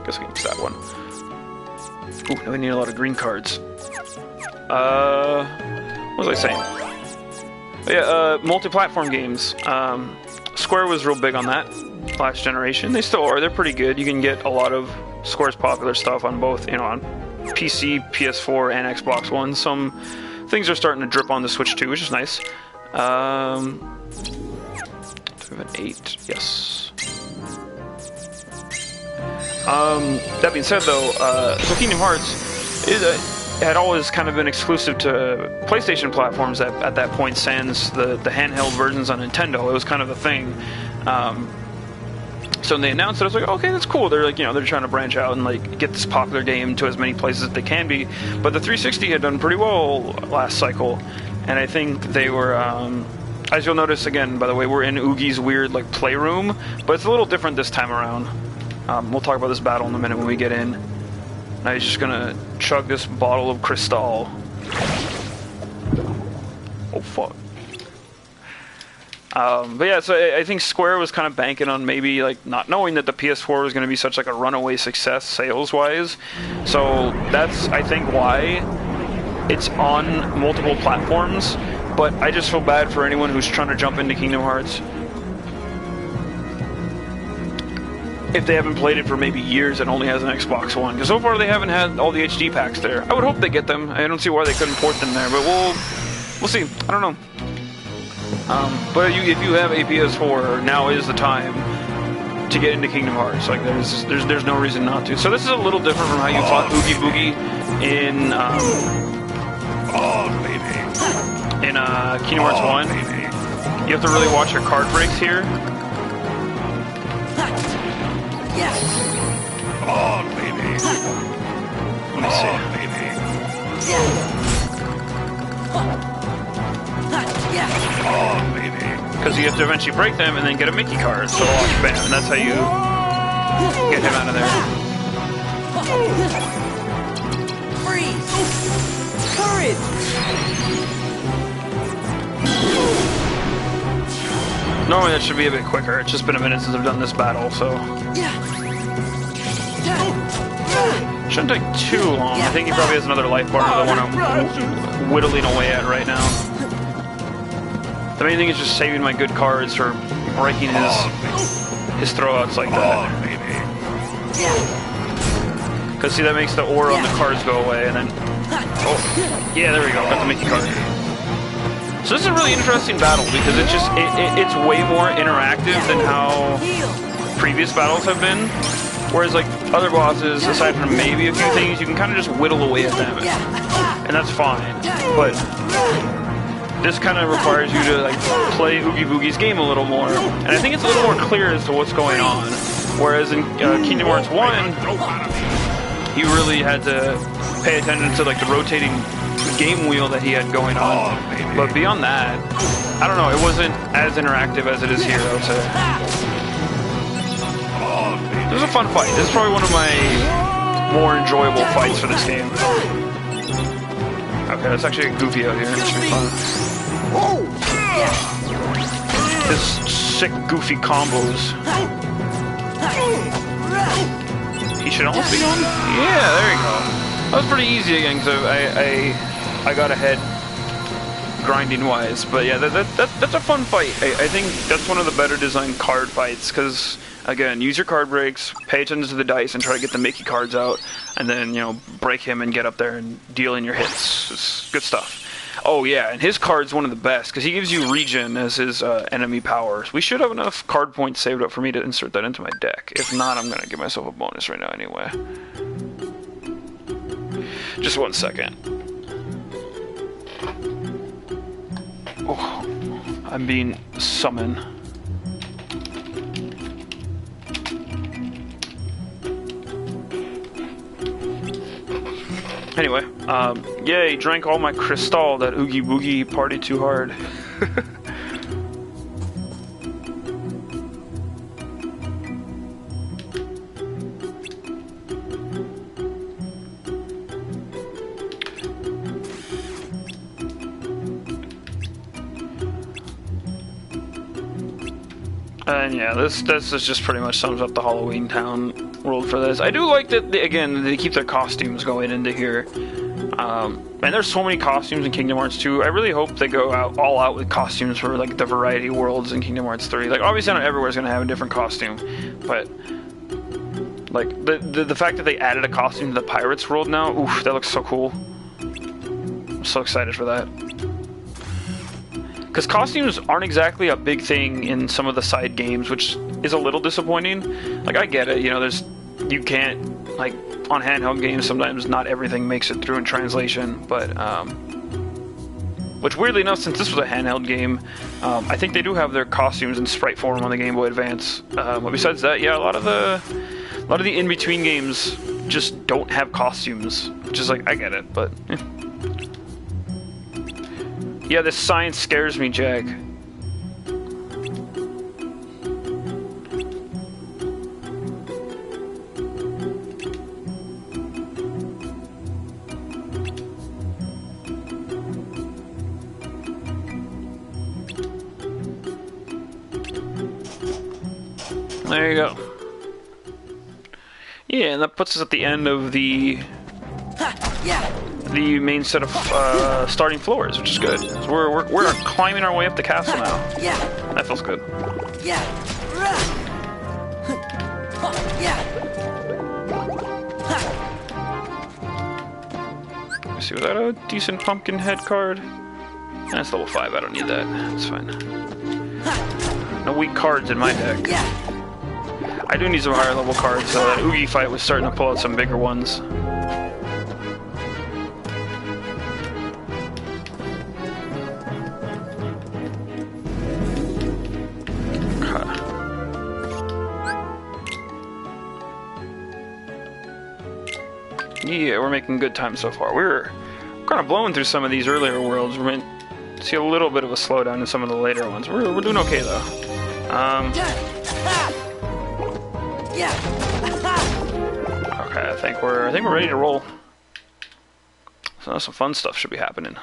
Speaker 1: Guess we can use that one. Ooh, now we need a lot of green cards. What was I saying? Yeah, multi-platform games. Square was real big on that last generation. They still are. They're pretty good. You can get a lot of Square's popular stuff on both, you know, on PC, PS4, and Xbox One. Some things are starting to drip on the Switch too, which is nice. We have an 8. Yes. That being said, though, so Kingdom Hearts is had always kind of been exclusive to PlayStation platforms at that point, sans the handheld versions on Nintendo. It was kind of a thing. So when they announced it, I was like, okay, that's cool. They're like, you know, they're trying to branch out and like get this popular game to as many places as they can be. But the 360 had done pretty well last cycle, and I think they were. As you'll notice again, by the way, we're in Oogie's weird like playroom, but it's a little different this time around. We'll talk about this battle in a minute when we get in. Now he's just gonna chug this bottle of Cristal. Oh fuck. But yeah, so I think Square was kind of banking on maybe like not knowing that the PS4 was going to be such like a runaway success sales-wise. So that's I think why it's on multiple platforms. But I just feel bad for anyone who's trying to jump into Kingdom Hearts if they haven't played it for maybe years and only has an Xbox One. Because so far they haven't had all the HD packs there. I would hope they get them. I don't see why they couldn't port them there, but we'll see. I don't know. But if you have a PS4, now is the time to get into Kingdom Hearts. Like there's no reason not to. So this is a little different from how you fought Oogie Boogie in Kingdom Hearts 1. You have to really watch your card breaks here.
Speaker 8: Yes.
Speaker 4: Oh, baby.
Speaker 1: Let me see.
Speaker 8: Yes. Yes.
Speaker 4: Oh, baby.
Speaker 1: Because you have to eventually break them and then get a Mickey card. So watch, bam, and that's how you get him out of there.
Speaker 8: Freeze. Courage.
Speaker 1: Normally that should be a bit quicker. It's just been a minute since I've done this battle, so shouldn't take too long. I think he probably has another life bar, the one I'm whittling away at right now. The main thing is just saving my good cards for breaking his throwouts like that. Because see, that makes the aura on the cards go away, and then yeah, there we go. Got the Mickey card. So this is a really interesting battle because it's just it's way more interactive than how previous battles have been. Whereas like other bosses, aside from maybe a few things, you can kind of just whittle away at them, and that's fine. But this kind of requires you to like play Oogie Boogie's game a little more, and I think it's a little more clear as to what's going on. Whereas in Kingdom Hearts 1, you really had to pay attention to like the rotating game wheel that he had going on. But beyond that, I don't know, it wasn't as interactive as it is here, I would say. It was a fun fight. This is probably one of my more enjoyable fights for this game. Okay, that's actually a Goofy out here. This should be fun. His sick Goofy combos. he should almost be gone. Yeah, there you go. That was pretty easy again because I got ahead grinding wise. But yeah, that's a fun fight. I think that's one of the better designed card fights because again, use your card breaks, pay attention to the dice, and try to get the Mickey cards out, and then break him and get up there and deal in your hits. It's good stuff. Oh yeah, and his card's one of the best because he gives you regen as his enemy powers. We should have enough card points saved up for me to insert that into my deck. If not, I'm gonna give myself a bonus right now anyway. Just 1 second. Oh, I'm being summoned. Anyway, yay, drank all my crystal, that Oogie Boogie partied too hard. And yeah, this is just pretty much sums up the Halloween Town world for this. I do like that, again, they keep their costumes going into here. And there's so many costumes in Kingdom Hearts 2. I really hope they go all out with costumes for like the variety worlds in Kingdom Hearts 3. Like obviously not everywhere's gonna have a different costume, but like the fact that they added a costume to the Pirates world now, oof, that looks so cool. I'm so excited for that. Because costumes aren't exactly a big thing in some of the side games, which is a little disappointing. Like, I get it, you can't, like, on handheld games, sometimes not everything makes it through in translation, but, which weirdly enough, since this was a handheld game, I think they do have their costumes in sprite form on the Game Boy Advance. But besides that, yeah, a lot of the in-between games just don't have costumes, which is like, I get it, but, yeah, this science scares me, Jag. There you go. Yeah, and that puts us at the end of the main set of starting floors, which is good. So we're climbing our way up the castle now.
Speaker 8: Yeah.
Speaker 1: That feels good.
Speaker 8: Yeah.
Speaker 1: Let's see, was that a decent pumpkin head card? That's level 5, I don't need that. That's fine. No weak cards in my deck.
Speaker 8: Yeah.
Speaker 1: I do need some higher level cards, so that Oogie fight was starting to pull out some bigger ones. Yeah, we're making good time so far. We're kind of blowing through some of these earlier worlds. We're going to see a little bit of a slowdown in some of the later ones. We're doing okay though. Okay, I think we're ready to roll. So some fun stuff should be happening.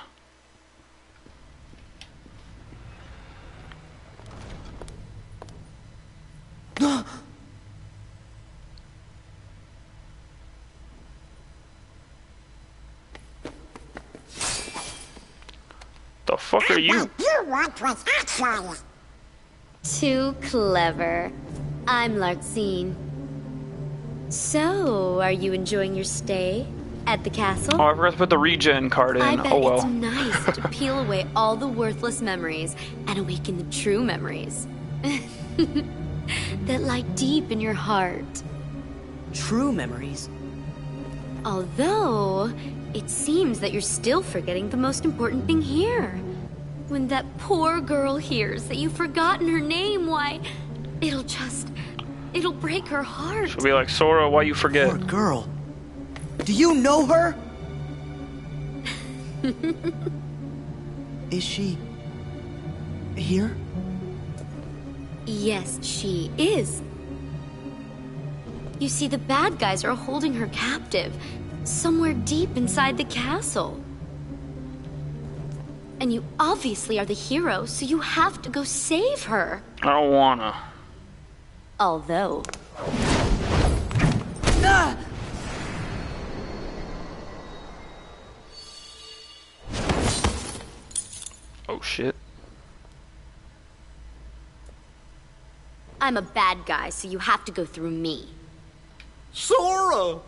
Speaker 1: The fuck are you?
Speaker 2: What you want was actually.
Speaker 6: Too clever. I'm Larxene. So, are you enjoying your stay at the castle?
Speaker 1: Oh, I forgot to put the regen card in.
Speaker 6: I bet
Speaker 1: Oh well.
Speaker 6: it's nice to peel away all the worthless memories and awaken the true memories that lie deep in your heart.
Speaker 3: True memories.
Speaker 6: Although, it seems that you're still forgetting the most important thing here. When that poor girl hears that you've forgotten her name, why, it'll break her heart.
Speaker 1: She'll be like, Sora, why you forget?
Speaker 3: Poor girl. Do you know her? Is she here?
Speaker 6: Yes, she is. You see, the bad guys are holding her captive, somewhere deep inside the castle. And you obviously are the hero, so you have to go save her.
Speaker 1: I don't wanna.
Speaker 6: Although...
Speaker 8: Ah!
Speaker 1: Oh shit.
Speaker 6: I'm a bad guy, so you have to go through me.
Speaker 4: Sora!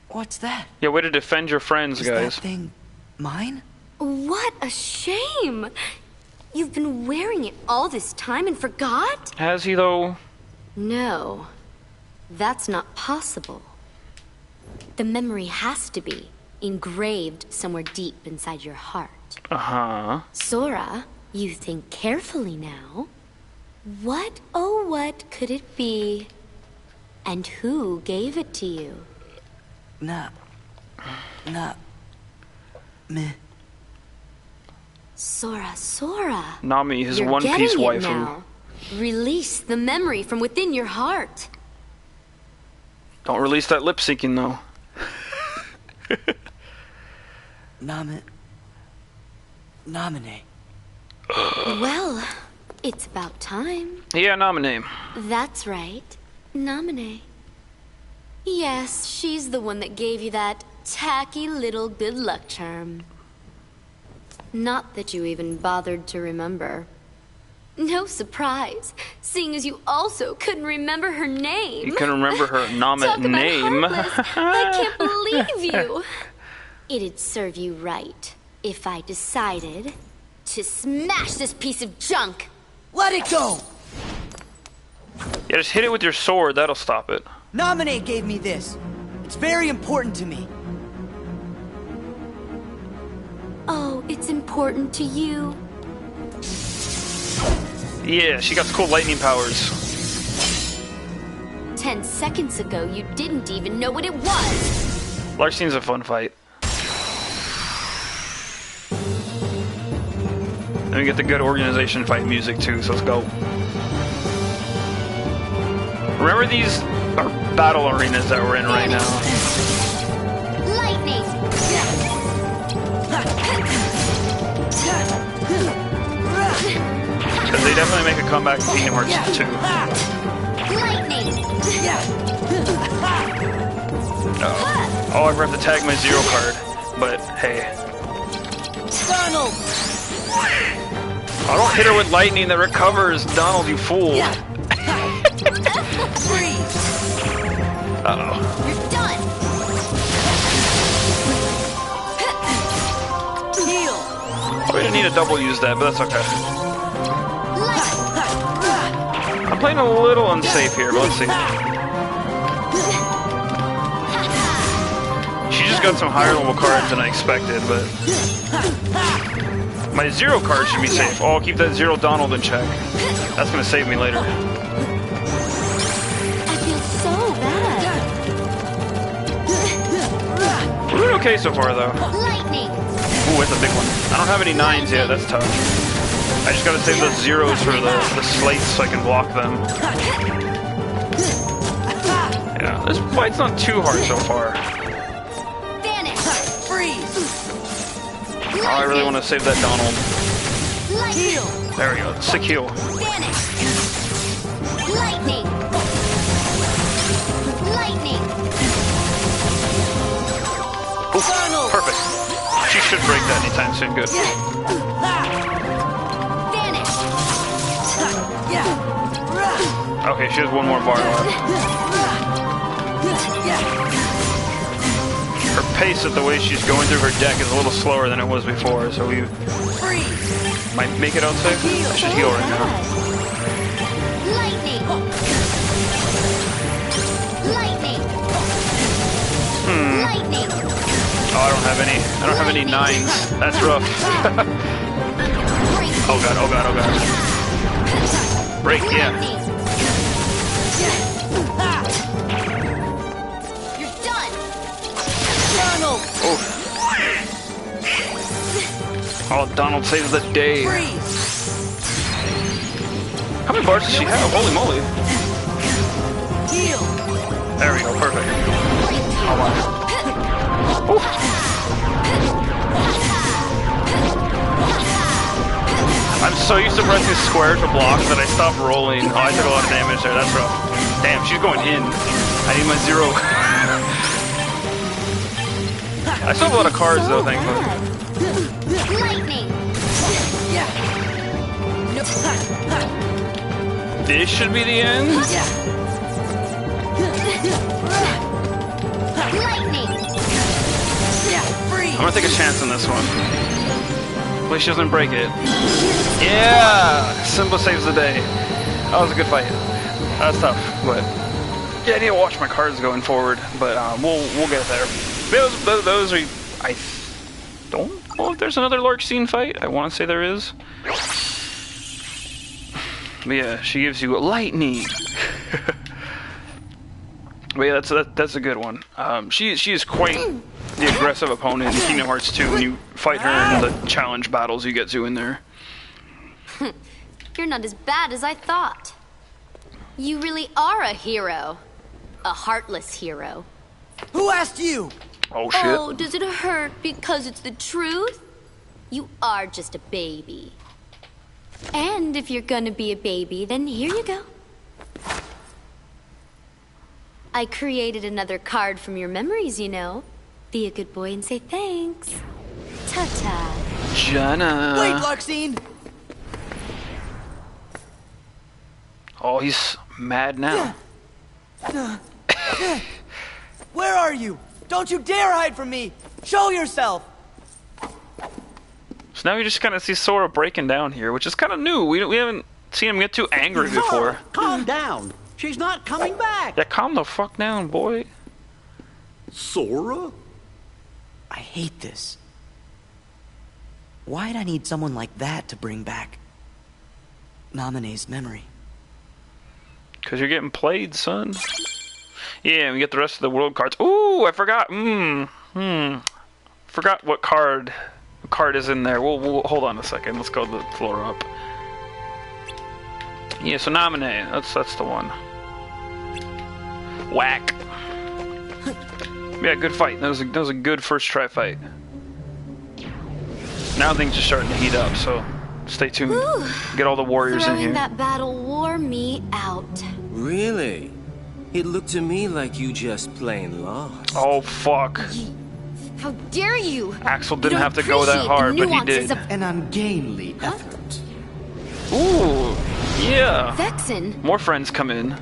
Speaker 3: What's that?
Speaker 1: Yeah, way to defend your friends,
Speaker 3: Is that
Speaker 1: guys.
Speaker 3: thing mine?
Speaker 6: What a shame! You've been wearing it all this time and forgot?
Speaker 1: Has he though?
Speaker 6: No, that's not possible. The memory has to be engraved somewhere deep inside your heart.
Speaker 1: Uh-huh.
Speaker 6: Sora, you think carefully now. What, oh what could it be? And who gave it to you?
Speaker 3: Nah. Meh.
Speaker 6: Sora.
Speaker 1: Nami, his
Speaker 6: You're
Speaker 1: One
Speaker 6: getting
Speaker 1: Piece
Speaker 6: it
Speaker 1: waifu.
Speaker 6: now. Release the memory from within your heart.
Speaker 1: Don't release that lip syncing though.
Speaker 3: Nominate.
Speaker 6: Well, it's about time.
Speaker 1: Yeah, nominate.
Speaker 6: That's right. Nominate. Yes, she's the one that gave you that tacky little good luck charm. Not that you even bothered to remember. No surprise, seeing as you also couldn't remember her name.
Speaker 1: You can remember her
Speaker 6: Talk about
Speaker 1: name.
Speaker 6: heartless. I can't believe you. It'd serve you right if I decided to smash this piece of junk.
Speaker 8: Let it go!
Speaker 1: Yeah, just hit it with your sword, that'll stop it.
Speaker 8: Nominate gave me this. It's very important to me.
Speaker 6: Oh, it's important to you.
Speaker 1: Yeah, she got cool lightning powers.
Speaker 6: 10 seconds ago, you didn't even know what it was.
Speaker 1: Larcene's a fun fight. And we get the good organization fight music too, so let's go. Remember these are battle arenas that we're in right now.
Speaker 6: Lightning.
Speaker 1: Because they definitely make a comeback in Kingdom Hearts 2.
Speaker 6: Lightning.
Speaker 1: Oh, I forgot to tag my zero card. But hey.
Speaker 8: Donald!
Speaker 1: I don't hit her with lightning that recovers, Donald, you fool.
Speaker 8: Freeze!
Speaker 1: Uh-oh.
Speaker 6: You're done.
Speaker 8: Heal!
Speaker 1: We didn't need to double use that, but that's okay. I'm playing a little unsafe here, but let's see. She just got some higher level cards than I expected, but... My zero card should be safe. Oh, I'll keep that zero Donald in check. That's gonna save me later.
Speaker 6: I feel so bad.
Speaker 1: We're doing okay so far, though.
Speaker 6: Lightning.
Speaker 1: Ooh, that's a big one. I don't have any 9s yet, that's tough. I just gotta save those zeros for the slates so I can block them. Yeah, this fight's not too hard so far.
Speaker 6: Vanish.
Speaker 8: Freeze!
Speaker 1: Oh, I really want to save that Donald.
Speaker 8: Heal!
Speaker 1: There we go. Sick heal.
Speaker 6: Vanish. Lightning. Lightning.
Speaker 1: Oof, perfect. She should break that anytime soon. Good.
Speaker 6: Vanish.
Speaker 1: Okay, she has one more bar left. Her pace at the way she's going through her deck is a little slower than it was before, so we might make it out safe. I should heal right now.
Speaker 6: Lightning. Lightning. Lightning.
Speaker 1: Oh, I don't have any 9s. That's rough. Oh god, oh god, oh god. Break, yeah.
Speaker 6: You're done.
Speaker 8: Donald!
Speaker 1: Oh, Donald saves the day. How many bars does she have? Holy moly.
Speaker 8: Heal!
Speaker 1: There we go, perfect. Oh, wow. Oof. I'm so used to pressing square to block that I stopped rolling. Oh, I took a lot of damage there. That's rough. Damn, she's going in. I need my 0. I still have a lot of cards though, thankfully.
Speaker 6: Lightning.
Speaker 1: This should be the end.
Speaker 6: Lightning.
Speaker 1: I'm gonna take a chance on this one. Hopefully she doesn't break it. Yeah! Simba saves the day. That was a good fight. That's tough, but yeah, I need to watch my cards going forward. But we'll get there. Those are. I don't know if there's another large scene fight. I want to say there is. But yeah, she gives you lightning. But yeah, that's a good one. She is quite the aggressive opponent in Kingdom Hearts 2 when you fight her in the challenge battles you get to in there.
Speaker 6: You're not as bad as I thought. You really are a hero. A heartless hero.
Speaker 8: Who asked you?
Speaker 1: Oh shit.
Speaker 6: Oh, does it hurt because it's the truth? You are just a baby. And if you're gonna be a baby, then here you go. I created another card from your memories, you know. Be a good boy and say thanks. Ta-ta.
Speaker 1: Jenna.
Speaker 8: Wait, Larxene!
Speaker 1: Oh, he's mad now.
Speaker 8: Where are you? Don't you dare hide from me! Show yourself!
Speaker 1: So now you just kind of see Sora breaking down here, which is kind of new. We haven't seen him get too angry before.
Speaker 5: Sora, calm down. She's not coming back.
Speaker 1: Yeah, calm the fuck down, boy.
Speaker 4: Sora?
Speaker 3: I hate this. Why'd I need someone like that to bring back Naminé's memory?
Speaker 1: Because you're getting played, son. Yeah, we get the rest of the world cards. Ooh, I forgot. Forgot what card is in there. We'll hold on a second. Let's go to the floor up. Yeah, so Naminé. That's the one. Whack. Yeah, good fight. That was a good first try fight. Now things are starting to heat up, so stay tuned.
Speaker 6: Ooh,
Speaker 1: get all the warriors in
Speaker 6: throwing
Speaker 1: here.
Speaker 6: that battle wore me out.
Speaker 7: Really? It looked to me like you just plain lost.
Speaker 1: Oh fuck.
Speaker 6: How dare you!
Speaker 1: Axel
Speaker 6: You
Speaker 1: didn't
Speaker 6: don't
Speaker 1: have to go that
Speaker 6: appreciate
Speaker 1: hard,
Speaker 6: the
Speaker 1: but he
Speaker 6: nuances
Speaker 1: did.
Speaker 6: of
Speaker 5: An ungainly effort.
Speaker 1: Ooh, yeah.
Speaker 6: Vexen.
Speaker 1: More friends come in.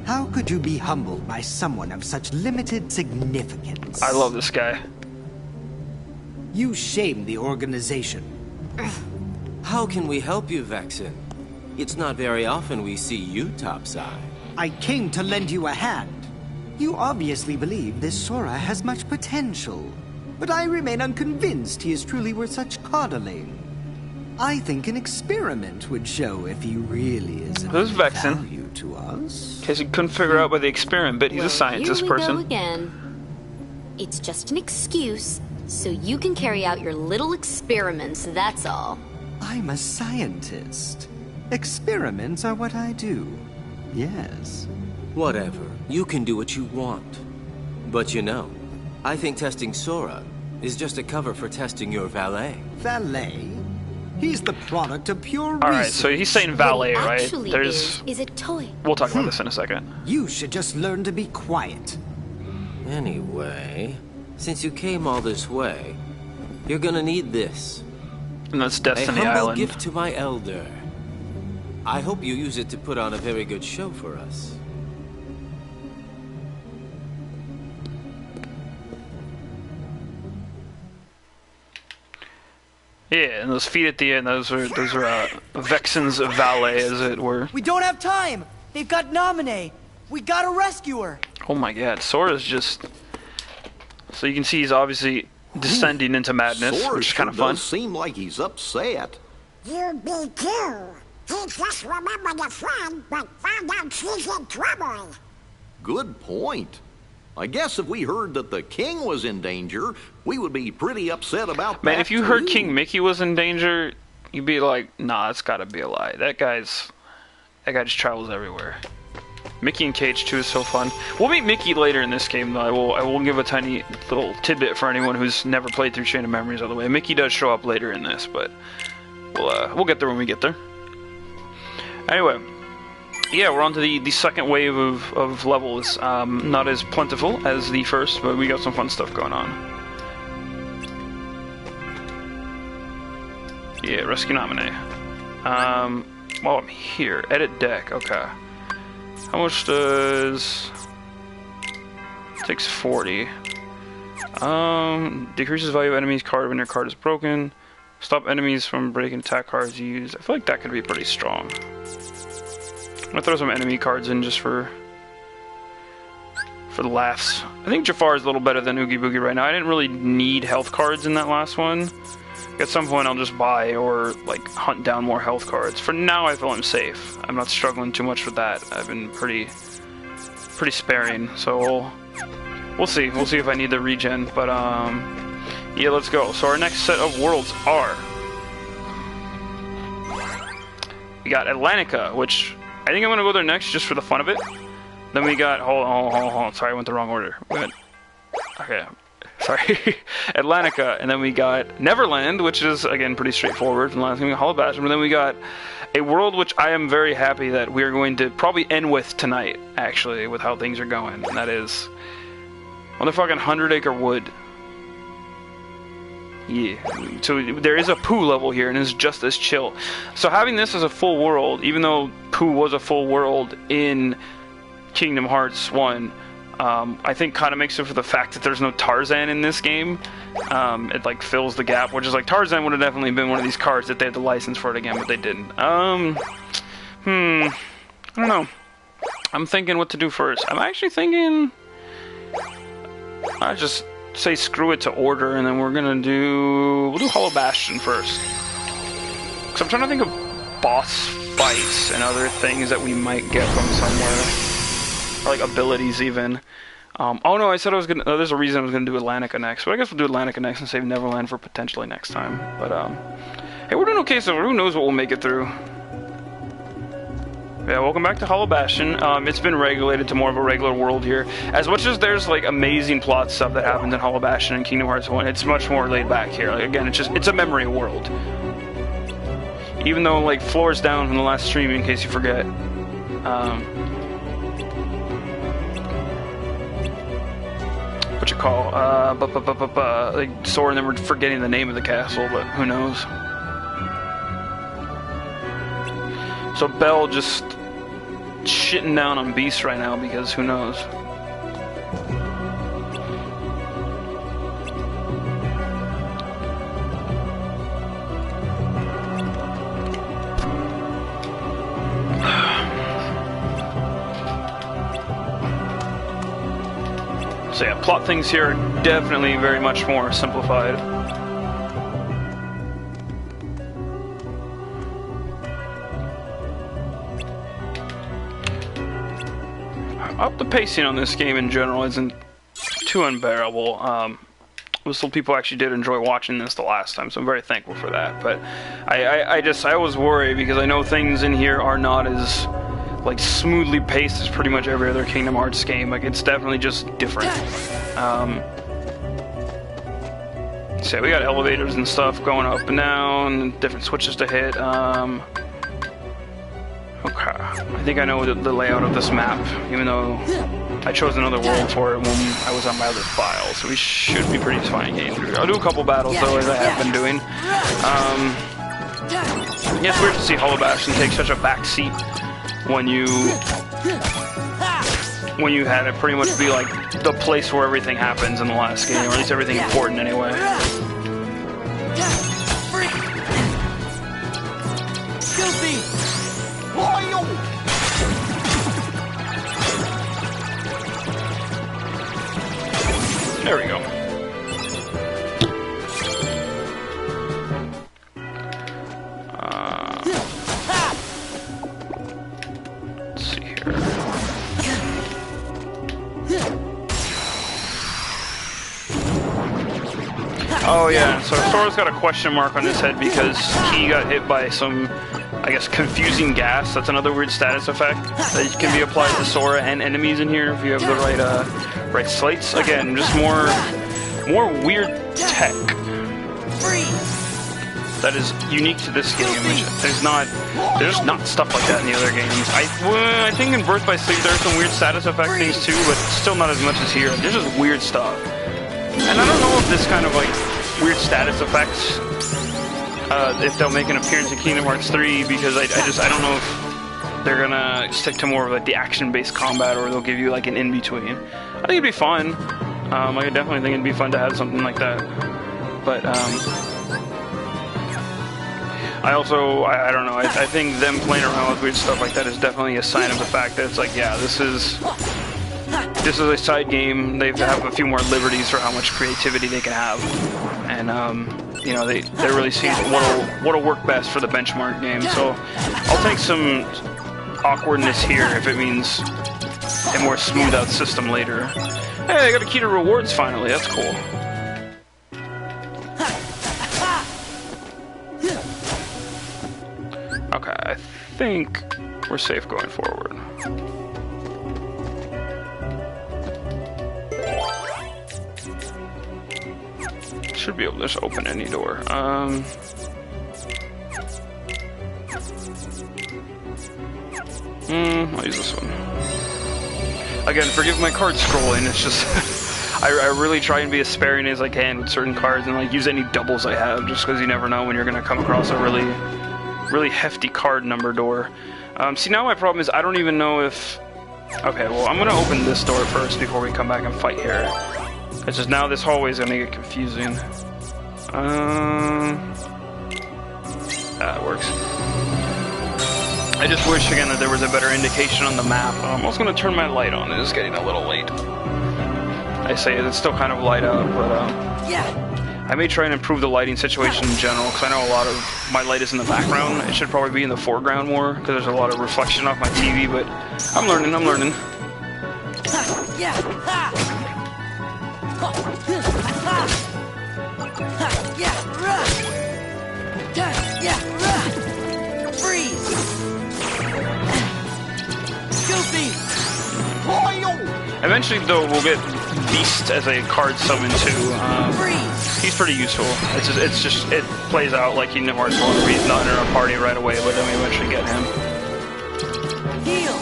Speaker 5: How could you be humbled by someone of such limited significance?
Speaker 1: I love this guy.
Speaker 5: You shame the organization.
Speaker 7: How can we help you, Vexen? It's not very often we see you topside.
Speaker 5: I came to lend you a hand. You obviously believe this Sora has much potential, but I remain unconvinced he is truly worth such coddling. I think an experiment would show if he really is of
Speaker 1: Who's Vexen?
Speaker 5: value to us.
Speaker 1: In case you couldn't figure out by the experiment bit, he's a scientist
Speaker 6: Here we
Speaker 1: person.
Speaker 6: go again. It's just an excuse, so you can carry out your little experiments, that's all.
Speaker 5: I'm a scientist. Experiments are what I do. Yes.
Speaker 7: Whatever. You can do what you want. But you know, I think testing Sora is just a cover for testing your valet.
Speaker 5: Valet? He's the product of pure research.
Speaker 1: Alright, so he's saying valet,
Speaker 6: What it
Speaker 1: right?
Speaker 6: actually is a toy.
Speaker 1: We'll talk about this in a second.
Speaker 5: You should just learn to be quiet.
Speaker 7: Anyway, since you came all this way, you're gonna need this.
Speaker 1: And that's
Speaker 7: A
Speaker 1: Destiny
Speaker 7: humble
Speaker 1: Island.
Speaker 7: gift to my elder. I hope you use it to put on a very good show for us.
Speaker 1: Yeah, and those feet at the end, those are Vexen's valet, as it were.
Speaker 8: We don't have time! They've got Naminé! We gotta rescue her!
Speaker 1: Oh my god, Sora's just... So you can see he's obviously descending into madness,
Speaker 4: Sora
Speaker 1: which is kind of
Speaker 4: sure
Speaker 1: fun.
Speaker 4: does seem like he's upset.
Speaker 2: You be too. He just remembered a friend, but found out she's in trouble.
Speaker 4: Good point. I guess if we heard that the king was in danger, we would be pretty upset about that.
Speaker 1: Man, if you heard
Speaker 4: too.
Speaker 1: King Mickey was in danger, you'd be like, nah, it's gotta be a lie. That guy just travels everywhere. Mickey and KH2 is so fun. We'll meet Mickey later in this game, though. I will give a tiny little tidbit for anyone who's never played through Chain of Memories all the way. Mickey does show up later in this, but we'll get there when we get there. Anyway, yeah, we're on to the second wave of levels. Not as plentiful as the first, but we got some fun stuff going on. Yeah, rescue nominee. While I'm here, edit deck. Okay. How much does... Takes 40. Decreases value of enemies card when your card is broken. Stop enemies from breaking attack cards you use. I feel like that could be pretty strong. I'm gonna throw some enemy cards in just for the laughs. I think Jafar is a little better than Oogie Boogie right now. I didn't really need health cards in that last one. At some point I'll just buy or like hunt down more health cards. For now I feel I'm safe. I'm not struggling too much with that. I've been pretty sparing, so we'll see. We'll see if I need the regen, but yeah, let's go. So our next set of worlds are... We got Atlantica, which I think I'm gonna go there next just for the fun of it. Then we got... Hold on. Sorry, I went the wrong order. Okay. Sorry. Atlantica, and then we got Neverland, which is, again, pretty straightforward from the last game, Hollow Bastion, but then we got a world which I am very happy that we are going to probably end with tonight, actually, with how things are going, and that is motherfucking 100 Acre Wood. Yeah, so there is a Pooh level here, and it's just as chill. So having this as a full world, even though Pooh was a full world in Kingdom Hearts 1, I think kind of makes it for the fact that there's no Tarzan in this game. It like fills the gap, which is like Tarzan would have definitely been one of these cards if they had the license for it again, but they didn't. I don't know. I'm thinking what to do first. I'm actually thinking I just say screw it to order, and then we'll do Hollow Bastion first. Cause I'm trying to think of boss fights and other things that we might get from somewhere. Or like abilities even. Oh no, I said I was gonna... there's a reason I was gonna do Atlantica next, but I guess we'll do Atlantica next and save Neverland for potentially next time. But hey, we're doing okay, so who knows what we'll make it through. Yeah, welcome back to Hollow Bastion. It's been regulated to more of a regular world here. As much as there's like amazing plot stuff that happens in Hollow Bastion and Kingdom Hearts 1, it's much more laid back here. Like, again, it's a memory world. Even though like floor's down from the last stream, in case you forget. What you call? Like Sora, and then we're forgetting the name of the castle, but who knows? So Belle just shitting down on Beast right now because who knows? So yeah, plot things here are definitely very much more simplified. The pacing on this game in general isn't too unbearable. Some people actually did enjoy watching this the last time, so I'm very thankful for that. But I always worry because I know things in here are not as like smoothly paced as pretty much every other Kingdom Hearts game. Like it's definitely just different. So yeah, we got elevators and stuff going up and down, different switches to hit. Okay, I think I know the layout of this map, even though I chose another world for it when I was on my other file, so we should be pretty fine getting through. I'll do a couple battles though, as I have been doing. Yeah, it's weird to see Hollow Bastion take such a back seat when you had it pretty much be like the place where everything happens in the last game, or at least everything important anyway. There we go. Let's see here. Oh yeah, so Sora's got a question mark on his head because he got hit by some, I guess, confusing gas. That's another weird status effect that can be applied to Sora and enemies in here if you have the right slates. Again, just more weird tech. that is unique to this game. There's not stuff like that in the other games. I think in Birth by Sleep there's some weird status effect things too, but still not as much as here. There's just weird stuff. And I don't know if this kind of like weird status effects, if they'll make an appearance in Kingdom Hearts 3, because I don't know if they're gonna stick to more of like the action-based combat, or they'll give you like an in-between. I think it'd be fun. I definitely think it'd be fun to have something like that. But I don't know. I think them playing around with weird stuff like that is definitely a sign of the fact that it's like, yeah, this is a side game. They have a few more liberties for how much creativity they can have, and you know, they really see what'll work best for the benchmark game. So I'll take some awkwardness here if it means a more smoothed out system later. Hey, I got a key to rewards finally. That's cool. Okay, I think we're safe going forward. Should be able to just open any door. I'll use this one. Again, forgive my card scrolling, it's just... I really try and be as sparing as I can with certain cards and like use any doubles I have, just because you never know when you're going to come across a really hefty card number door. See, now my problem is I don't even know if... Okay, well, I'm going to open this door first before we come back and fight here. It's just now this hallway is going to get confusing. That works. I just wish, again, that there was a better indication on the map. I was going to turn my light on. It is getting a little late. I say it's still kind of light out, but I may try and improve the lighting situation in general, because I know a lot of my light is in the background. It should probably be in the foreground more, because there's a lot of reflection off my TV, but I'm learning.
Speaker 8: Freeze! Goofy!
Speaker 1: Eventually, though, we'll get Beast as a card summon too. He's pretty useful. It plays out like Kingdom Hearts 1, where he's not in our party right away, but then we eventually get him.
Speaker 8: Heal!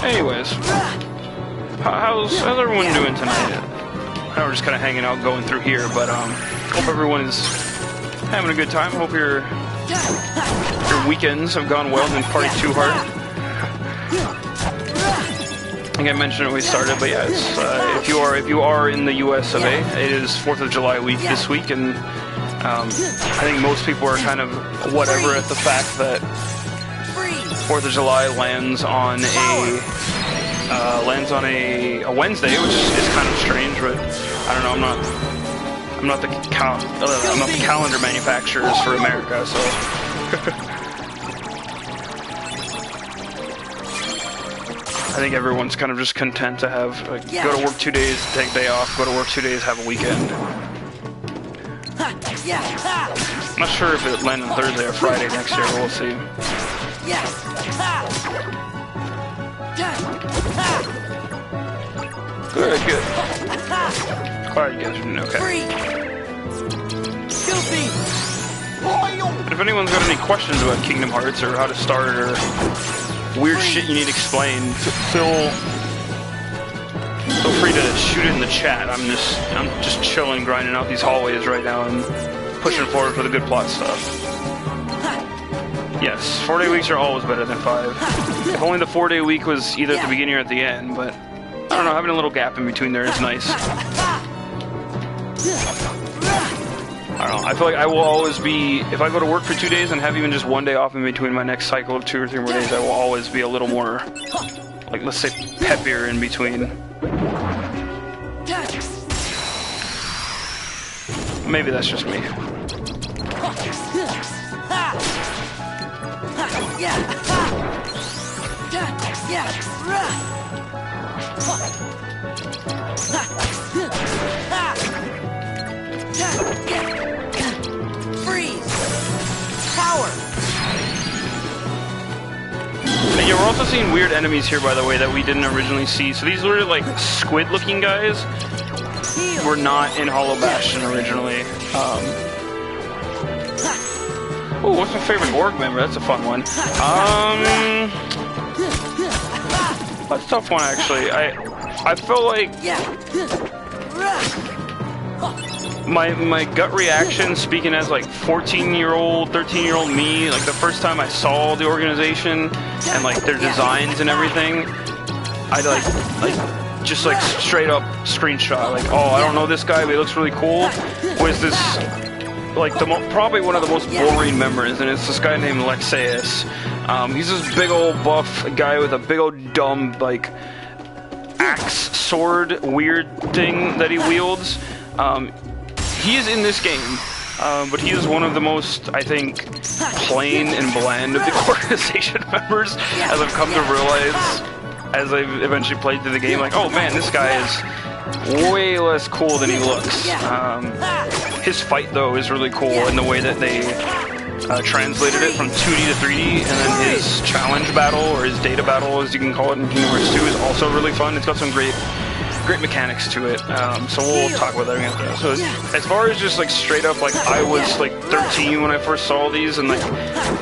Speaker 1: Anyways, how's everyone doing tonight? I know we're just kind of hanging out, going through here, but hope everyone is having a good time. Hope your weekends have gone well, didn't party too hard. I think I mentioned it when we started, but yeah, it's, if you are in the US of A, it is 4th of July week this week, and I think most people are kind of whatever at the fact that 4th of July lands on a Wednesday, which is kind of strange, but I don't know. I'm not the calendar manufacturers for America, so. I think everyone's kind of just content to have go to work 2 days, take a day off, go to work 2 days, have a weekend. I'm not sure if it lands on Thursday or Friday next year, but we'll see. Good. Glad you guys are doing okay. But if anyone's got any questions about Kingdom Hearts or how to start or weird shit you need explained, feel free to shoot it in the chat. I'm just chilling, grinding out these hallways right now and pushing forward for the good plot stuff. Yes, 4-day weeks are always better than 5. If only the 4-day week was either at the beginning or at the end, but I don't know, having a little gap in between there is nice. I don't know, I feel like I will always be, if I go to work for 2 days and have even just 1 day off in between my next cycle of 2 or 3 more days, I will always be a little more, like, let's say, peppier in between. Maybe that's just me.
Speaker 8: Freeze! Power!
Speaker 1: And yeah, we're also seeing weird enemies here, by the way, that we didn't originally see. So these were like squid-looking guys. Were not in Hollow Bastion originally. Oh, what's my favorite org member? That's a fun one. That's a tough one, actually. I feel like my gut reaction, speaking as like 14-year-old, 13-year-old me, like the first time I saw the organization and like their designs and everything, I like just like straight up screenshot, like, oh, I don't know this guy, but he looks really cool. Was this like probably one of the most boring members, and it's this guy named Lexaeus. He's this big old buff guy with a big old dumb like axe sword weird thing that he wields. He is in this game, but he is one of the most, I think, plain and bland of the organization members, as I've come to realize as I've eventually played through the game. Like, oh man, this guy is way less cool than he looks. His fight, though, is really cool in the way that they translated it from 2D to 3D, and then his challenge battle, or his data battle, as you can call it in Kingdom Hearts 2, is also really fun. It's got some great mechanics to it, so we'll talk about that again. So as far as just like straight up, like I was like 13 when I first saw these, and like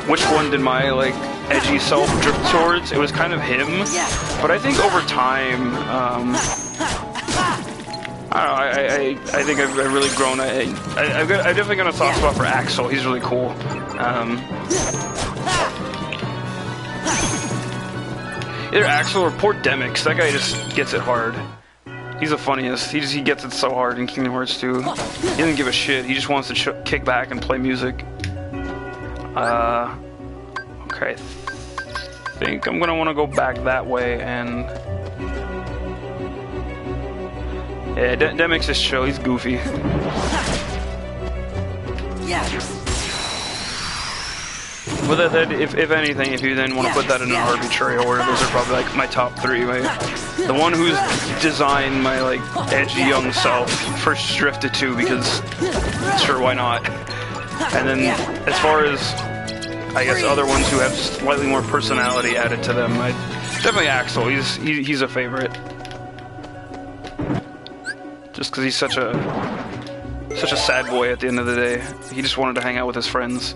Speaker 1: which one did my like edgy self drift towards? It was kind of him, but I think over time, I don't know, I think I've really grown. I've definitely got a soft spot for Axel. He's really cool. Either Axel or poor Demix. That guy just gets it hard. He's the funniest. He gets it so hard in Kingdom Hearts 2. He doesn't give a shit. He just wants to kick back and play music. Okay. I think I'm gonna want to go back that way and. Yeah, Demix is chill. He's goofy. But if anything, if you then want to put that in an arbitrary order, those are probably like my top three. Right? The one who's designed my like edgy young self first drifted to, because sure, why not? And then as far as I guess other ones who have slightly more personality added to them, definitely Axel. He's a favorite. Just because he's such a sad boy at the end of the day. He just wanted to hang out with his friends.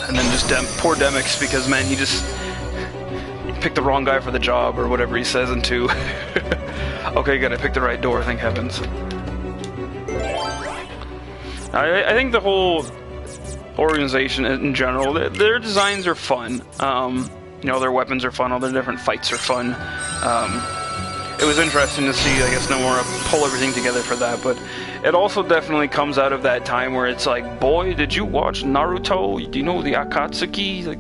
Speaker 1: And then just poor Demix, because man, he just picked the wrong guy for the job, or whatever he says in 2. Okay, good, I picked the right door, thank heavens. I think the whole organization in general, their designs are fun. You know, their weapons are fun, all their different fights are fun. It was interesting to see, I guess, Nomura pull everything together for that, but it also definitely comes out of that time where it's like, boy, did you watch Naruto? Do you know the Akatsuki? Like,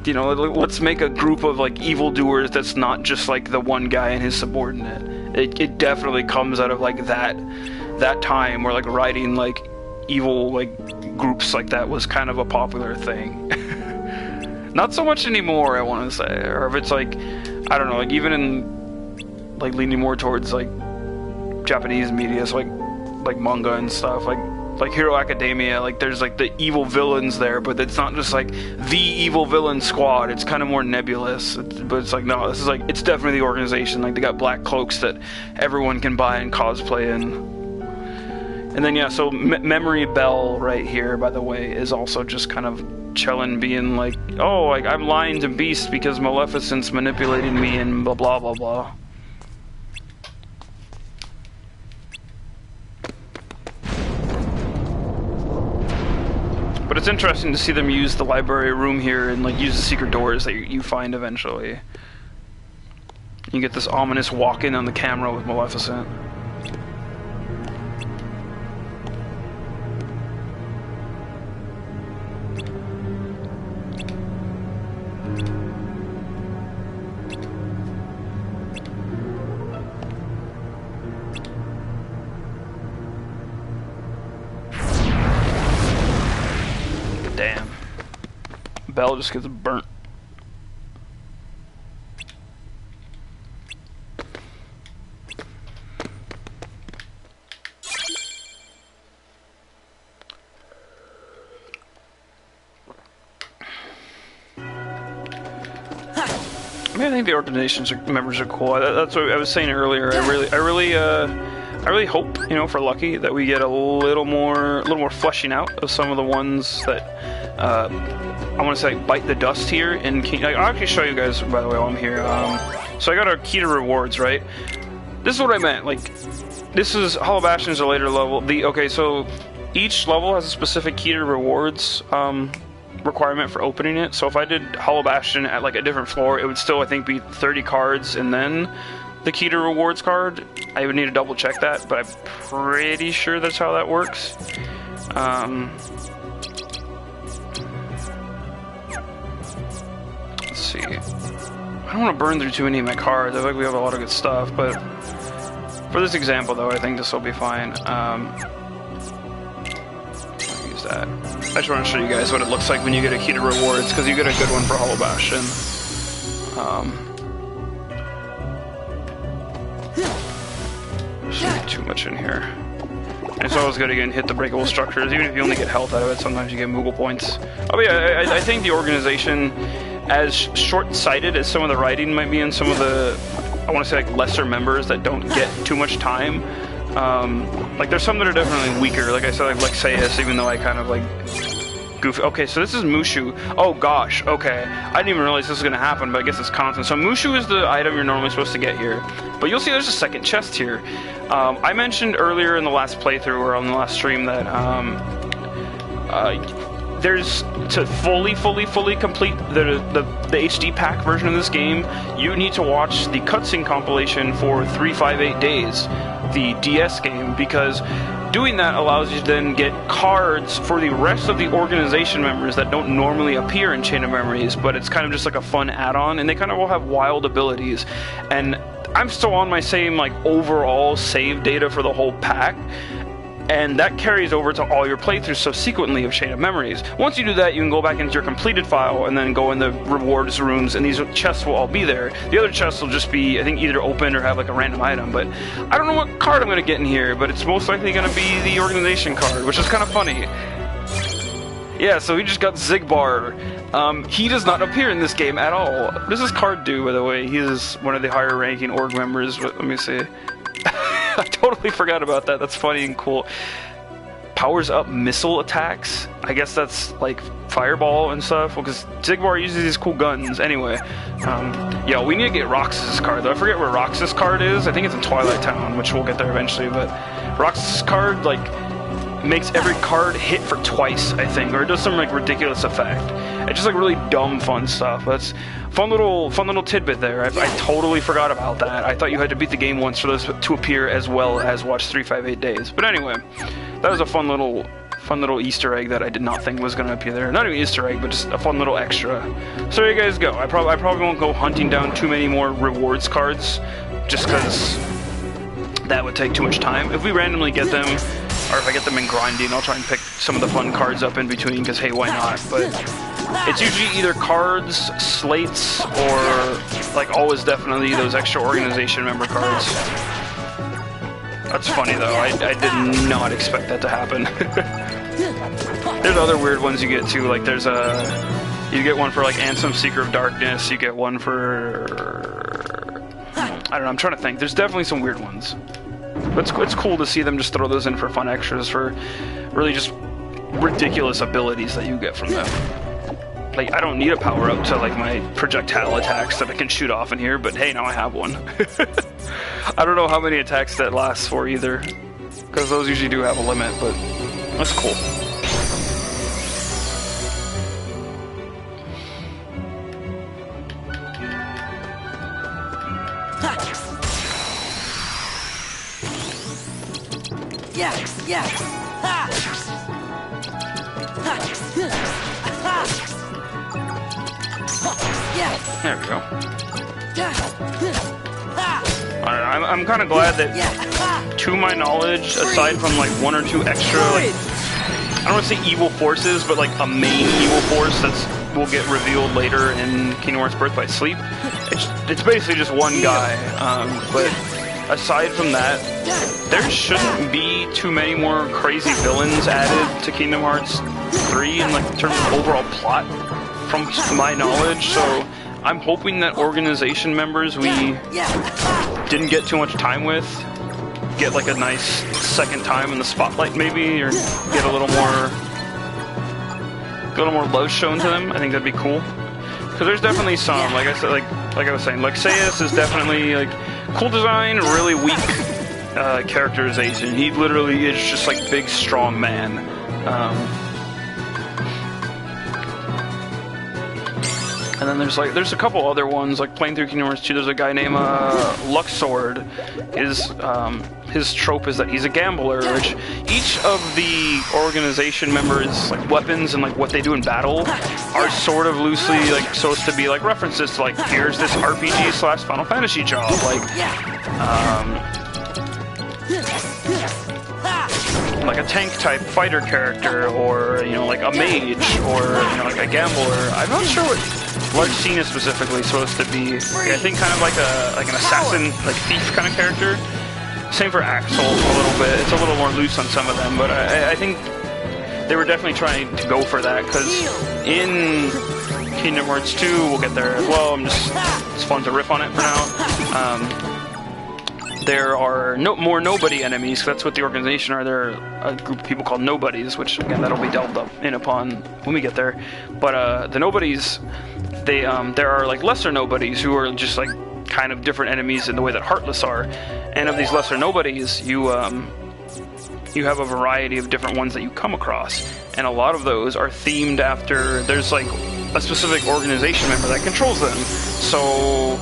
Speaker 1: you know, let's make a group of like evildoers that's not just like the one guy and his subordinate. It definitely comes out of like that time where like writing like evil like groups like that was kind of a popular thing. Not so much anymore, I want to say, or if it's like, I don't know, like even in like leaning more towards like Japanese media, so like manga and stuff, like Hero Academia, like there's like the evil villains there, but it's not just like the evil villain squad. It's kind of more nebulous. But it's like, no, this is like, it's definitely the organization. Like they got black cloaks that everyone can buy and cosplay in. And then yeah, so Memory Bell right here, by the way, is also just kind of chillin', being like, oh, like I'm lying to Beast because Maleficent's manipulating me and blah blah blah blah. But it's interesting to see them use the library room here and like use the secret doors that you find eventually. You get this ominous walk-in on the camera with Maleficent. Damn. Bell just gets burnt. I mean, I think the organizations members are cool. That's what I was saying earlier. I really hope, you know, for Lucky that we get a little more fleshing out of some of the ones that I want to say bite the dust here. And I'll actually show you guys, by the way, while I'm here. So I got our key to rewards, right? This is what I meant. Like, this is Hollow Bastion's a later level. Okay, so each level has a specific key to rewards requirement for opening it. So if I did Hollow Bastion at like a different floor, it would still, I think, be 30 cards and then the key to rewards card. I would need to double check that, but I'm pretty sure that's how that works. Let's see. I don't want to burn through too many of my cards. I feel like we have a lot of good stuff, but for this example, though, I think this will be fine. Use that. I just want to show you guys what it looks like when you get a key to rewards, because you get a good one for Hollow Bastion. Shouldn't too much in here. And it's always good again, hit the breakable structures. Even if you only get health out of it, sometimes you get Moogle points. Oh yeah, I think the organization, as short-sighted as some of the writing might be in some of the, I want to say, like, lesser members that don't get too much time. Like, there's some that are definitely weaker. Like I said, like Lexaeus, even though I kind of like goofy. Okay, so this is Mushu. Oh gosh, okay. I didn't even realize this was gonna happen, but I guess it's constant. So Mushu is the item you're normally supposed to get here. But you'll see there's a second chest here. I mentioned earlier in the last playthrough or on the last stream that there's to fully complete the HD pack version of this game, you need to watch the cutscene compilation for 358 Days, the DS game, because doing that allows you to then get cards for the rest of the organization members that don't normally appear in Chain of Memories, but it's kind of just like a fun add-on, and they kind of all have wild abilities. And I'm still on my same like overall save data for the whole pack, and that carries over to all your playthroughs subsequently of Chain of Memories. Once you do that, you can go back into your completed file and then go in the rewards rooms, and these chests will all be there. The other chests will just be, I think, either open or have like a random item, but I don't know what card I'm going to get in here, but it's most likely going to be the organization card, which is kind of funny. Yeah, so we just got Zigbar. He does not appear in this game at all. What does this card do, by the way? He is one of the higher ranking org members. Let me see. I totally forgot about that. That's funny and cool. Powers up missile attacks. I guess that's like fireball and stuff. Well, because Zigbar uses these cool guns. Anyway, yeah, we need to get Roxas' card, though. I forget where Roxas' card is. I think it's in Twilight Town, which we'll get there eventually. But Roxas' card, like, makes every card hit for twice, I think, or it does some like ridiculous effect. It's just like really dumb fun stuff. That's fun little tidbit there. I totally forgot about that. I thought you had to beat the game once for those to appear as well as watch 358 Days. But anyway, that was a fun little Easter egg that I did not think was going to appear there. Not even Easter egg, but just a fun little extra. So there you guys go. I probably won't go hunting down too many more rewards cards, just because that would take too much time. If we randomly get them, or if I get them in grinding, I'll try and pick some of the fun cards up in between, because hey, why not? But it's usually either cards, slates, or like always definitely those extra organization member cards. That's funny though, I did not expect that to happen. There's other weird ones you get too, like there's you get one for like Ansem Seeker of Darkness, you get one for, I don't know, I'm trying to think. There's definitely some weird ones. But it's cool to see them just throw those in for fun extras for really just ridiculous abilities that you get from them. Like, I don't need a power-up to, like, my projectile attacks that I can shoot off in here, but hey, now I have one. I don't know how many attacks that lasts for either, because those usually do have a limit, but that's cool. There we go. I'm kind of glad that, to my knowledge, aside from like one or two extra, like, I don't want to say evil forces, but like a main evil force will get revealed later in Kingdom Hearts Birth by Sleep. It's basically just one guy, but aside from that, there shouldn't be too many more crazy villains added to Kingdom Hearts 3 in like terms of overall plot, from my knowledge. So I'm hoping that organization members we didn't get too much time with get like a nice second time in the spotlight, maybe, or get a little more love shown to them. I think that'd be cool. Because there's definitely some, like I said, like I was saying, Lexaeus is definitely like cool design, really weak characterization. He literally is just like big, strong man. And then there's a couple other ones, like playing through Kingdom Hearts 2, there's a guy named Luxord. His trope is that he's a gambler, which each of the organization members' like weapons and like what they do in battle are sort of loosely like supposed to be like references to like, here's this RPG / Final Fantasy job, like a tank type fighter character, or like a mage, or like a gambler. I'm not sure what Larcena specifically is supposed to be. I think kind of like an assassin, like thief kind of character. Same for Axel a little bit. It's a little more loose on some of them, but I think they were definitely trying to go for that, because in Kingdom Hearts 2, we'll get there as well. It's fun to riff on it for now. There are more nobody enemies. That's what the organization are. They're a group of people called nobodies, which again that'll be delved in upon when we get there. But the nobodies, there are like lesser nobodies who are just like kind of different enemies in the way that Heartless are. And of these lesser nobodies, you have a variety of different ones that you come across, and a lot of those are themed after. There's like a specific organization member that controls them. So.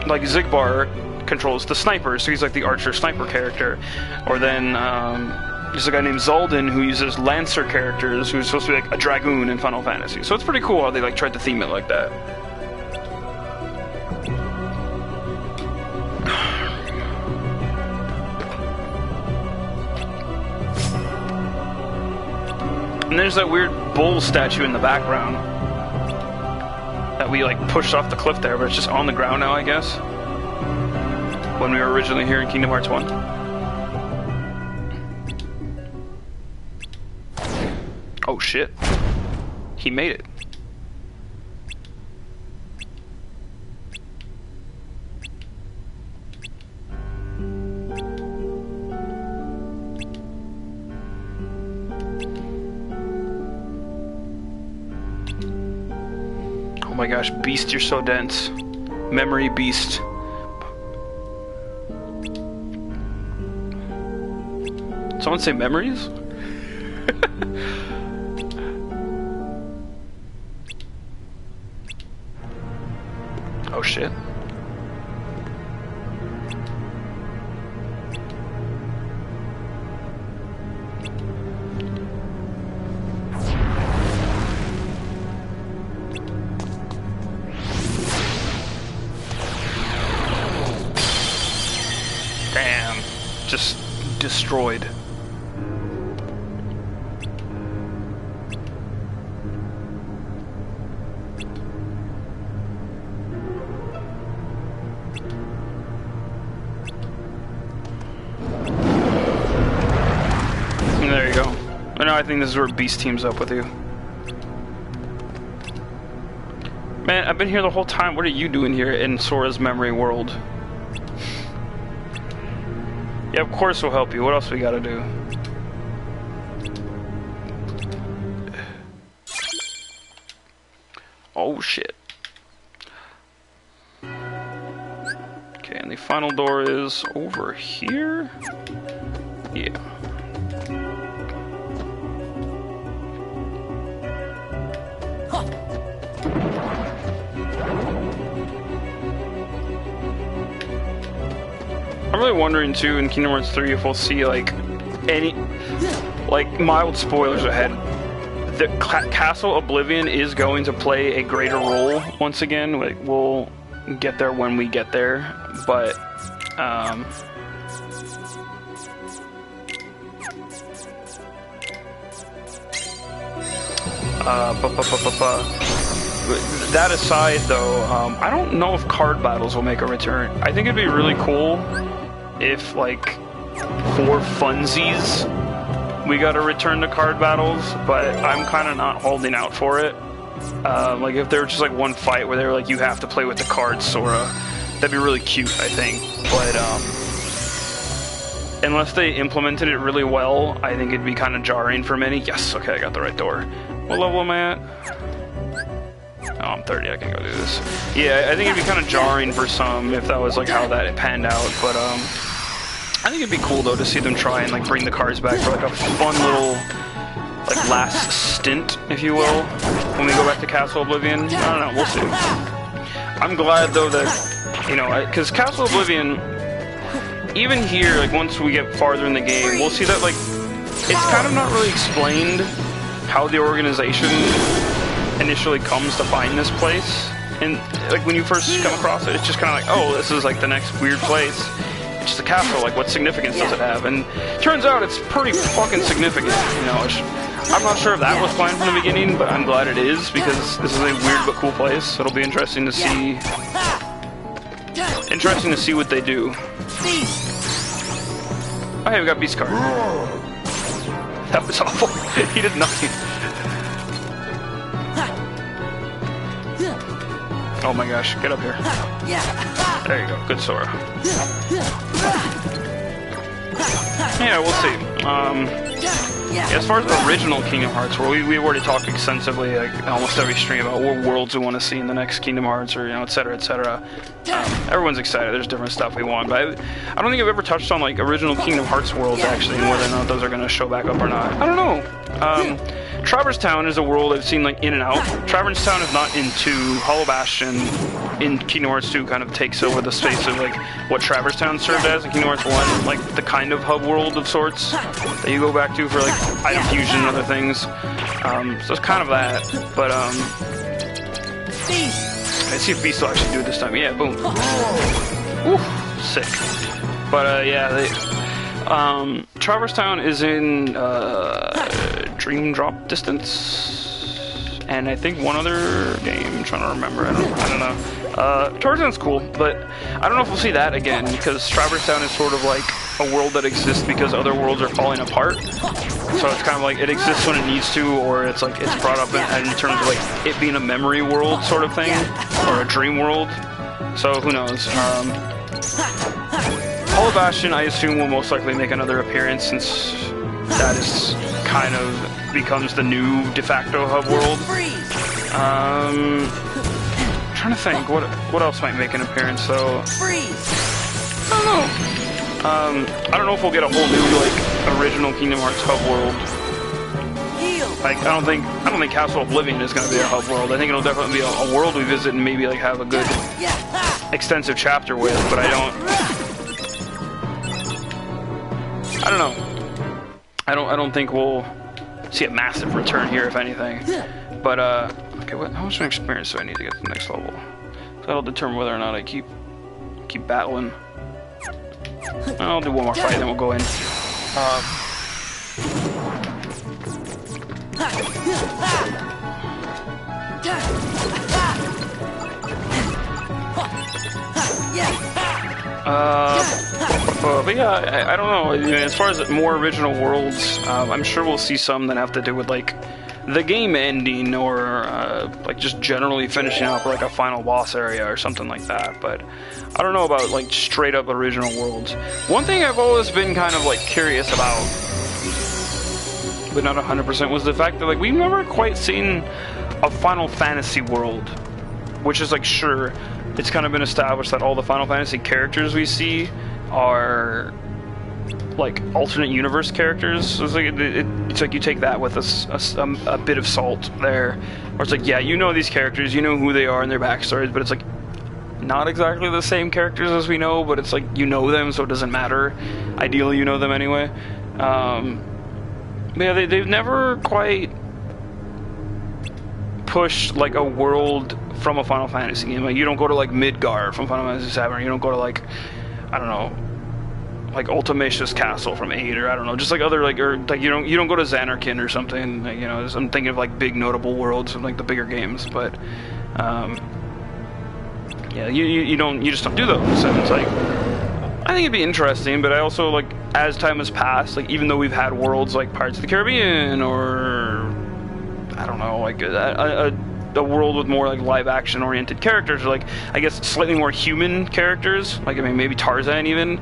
Speaker 1: Like Zigbar controls the sniper, so he's like the archer sniper character. Or then there's a guy named Zaldin who uses lancer characters, who's supposed to be like a dragoon in Final Fantasy. So it's pretty cool how they like tried to theme it like that. And there's that weird bull statue in the background that we like pushed off the cliff there, but it's just on the ground now, I guess. When we were originally here in Kingdom Hearts 1. Oh shit. He made it. Oh my gosh, Beast, you're so dense. Memory Beast. Someone say memories? Oh shit. Damn. Just destroyed. There you go. I know, I think this is where Beast teams up with you. Man, I've been here the whole time. What are you doing here in Sora's memory world? Yeah, of course we'll help you. What else we gotta do? Oh shit. Okay, and the final door is over here? Yeah. I'm really wondering too in Kingdom Hearts 3 if we'll see like any mild spoilers ahead. The Castle Oblivion is going to play a greater role once again. Like, we'll get there when we get there, but that aside though, I don't know if card battles will make a return. I think it'd be really cool if, like, for funsies we got to return to card battles, but I'm kind of not holding out for it. Like if there were just like one fight where they were like, you have to play with the cards, Sora, that'd be really cute, I think. But unless they implemented it really well, I think it'd be kind of jarring for many. Yes, okay, I got the right door. What level am I at? Oh, I'm 30, I can go do this. Yeah, I think it'd be kind of jarring for some if that was like how that panned out, but I think it'd be cool though to see them try and like bring the cards back for like a fun little like last stint, if you will, when we go back to Castle Oblivion. I don't know, we'll see. I'm glad though that, you know, because Castle Oblivion, even here, like once we get farther in the game, we'll see that like it's kind of not really explained how the organization initially comes to find this place. And like when you first come across it, it's just kind of like, oh, this is like the next weird place. It's just a castle, like what significance does it have? And turns out it's pretty fucking significant, you know. I'm not sure if that was planned from the beginning, but I'm glad it is, because this is a weird but cool place. It'll be interesting to see. Interesting to see what they do. Oh, hey, we got Beast card. That was awful. He did nothing. Oh my gosh, get up here. There you go, good Sora. Yeah, we'll see. As far as the original Kingdom Hearts world, we've already talked extensively, like almost every stream, about what worlds we want to see in the next Kingdom Hearts, or, you know, etc., etc. Everyone's excited, there's different stuff we want, but I don't think I've ever touched on like original Kingdom Hearts worlds actually, and whether or not those are going to show back up or not. I don't know. Traverse Town is a world I've seen like in and out. Traverse Town is not in 2. Hollow Bastion in Kingdom Hearts 2 kind of takes over the space of like what Traverse Town served as in Kingdom Hearts 1, like the kind of hub world of sorts that you go back to for like item fusion and other things. So it's kind of that, but I see if Beast will actually do it this time. Yeah, boom. Woo, sick. But yeah, Traverse Town is in Dream Drop Distance, and I think one other game. I'm trying to remember. I don't know. Traverse Town's cool, but I don't know if we'll see that again, because Traverse Town is sort of like a world that exists because other worlds are falling apart. So it's kind of like it exists when it needs to, or it's like it's brought up in terms of like it being a memory world sort of thing, or a dream world. So who knows? Hollow Bastion, I assume, will most likely make another appearance, since that is kind of becomes the new de facto hub world. I'm trying to think what else might make an appearance though. I don't know. I don't know if we'll get a whole new like original Kingdom Hearts hub world. Like I don't think Castle Oblivion is going to be a hub world. I think it'll definitely be a world we visit and maybe like have a good extensive chapter with. But I don't know. I don't think we'll see a massive return here, if anything. But okay, how much experience do I need to get to the next level? So that'll determine whether or not I keep battling. I'll do one more fight, then we'll go in. But yeah, I don't know. As far as more original worlds, I'm sure we'll see some that have to do with like the game ending, or like just generally finishing up like a final boss area or something like that. But I don't know about like straight up original worlds. One thing I've always been kind of like curious about, but not 100%, was the fact that like we've never quite seen a Final Fantasy world, which is like, sure, it's kind of been established that all the Final Fantasy characters we see are like alternate universe characters. So it's like you take that with a bit of salt there, or it's like, yeah, you know these characters, you know who they are and their backstories, but it's like not exactly the same characters as we know, but it's like you know them, so it doesn't matter. Ideally, you know them anyway. But yeah, they've never quite pushed like a world from a Final Fantasy game. Like you don't go to like Midgar from Final Fantasy VII, or you don't go to like, I don't know, like Ultimatia's Castle from 8, or I don't know, just like other like, or like you don't go to Xanarkand or something. Like, you know, I'm thinking of like big notable worlds from like the bigger games, but yeah, you just don't do those. So it's like, I think it'd be interesting, but I also like, as time has passed, like even though we've had worlds like Pirates of the Caribbean, or I don't know, like a world with more like live action oriented characters, or like I guess slightly more human characters, like I mean maybe Tarzan even.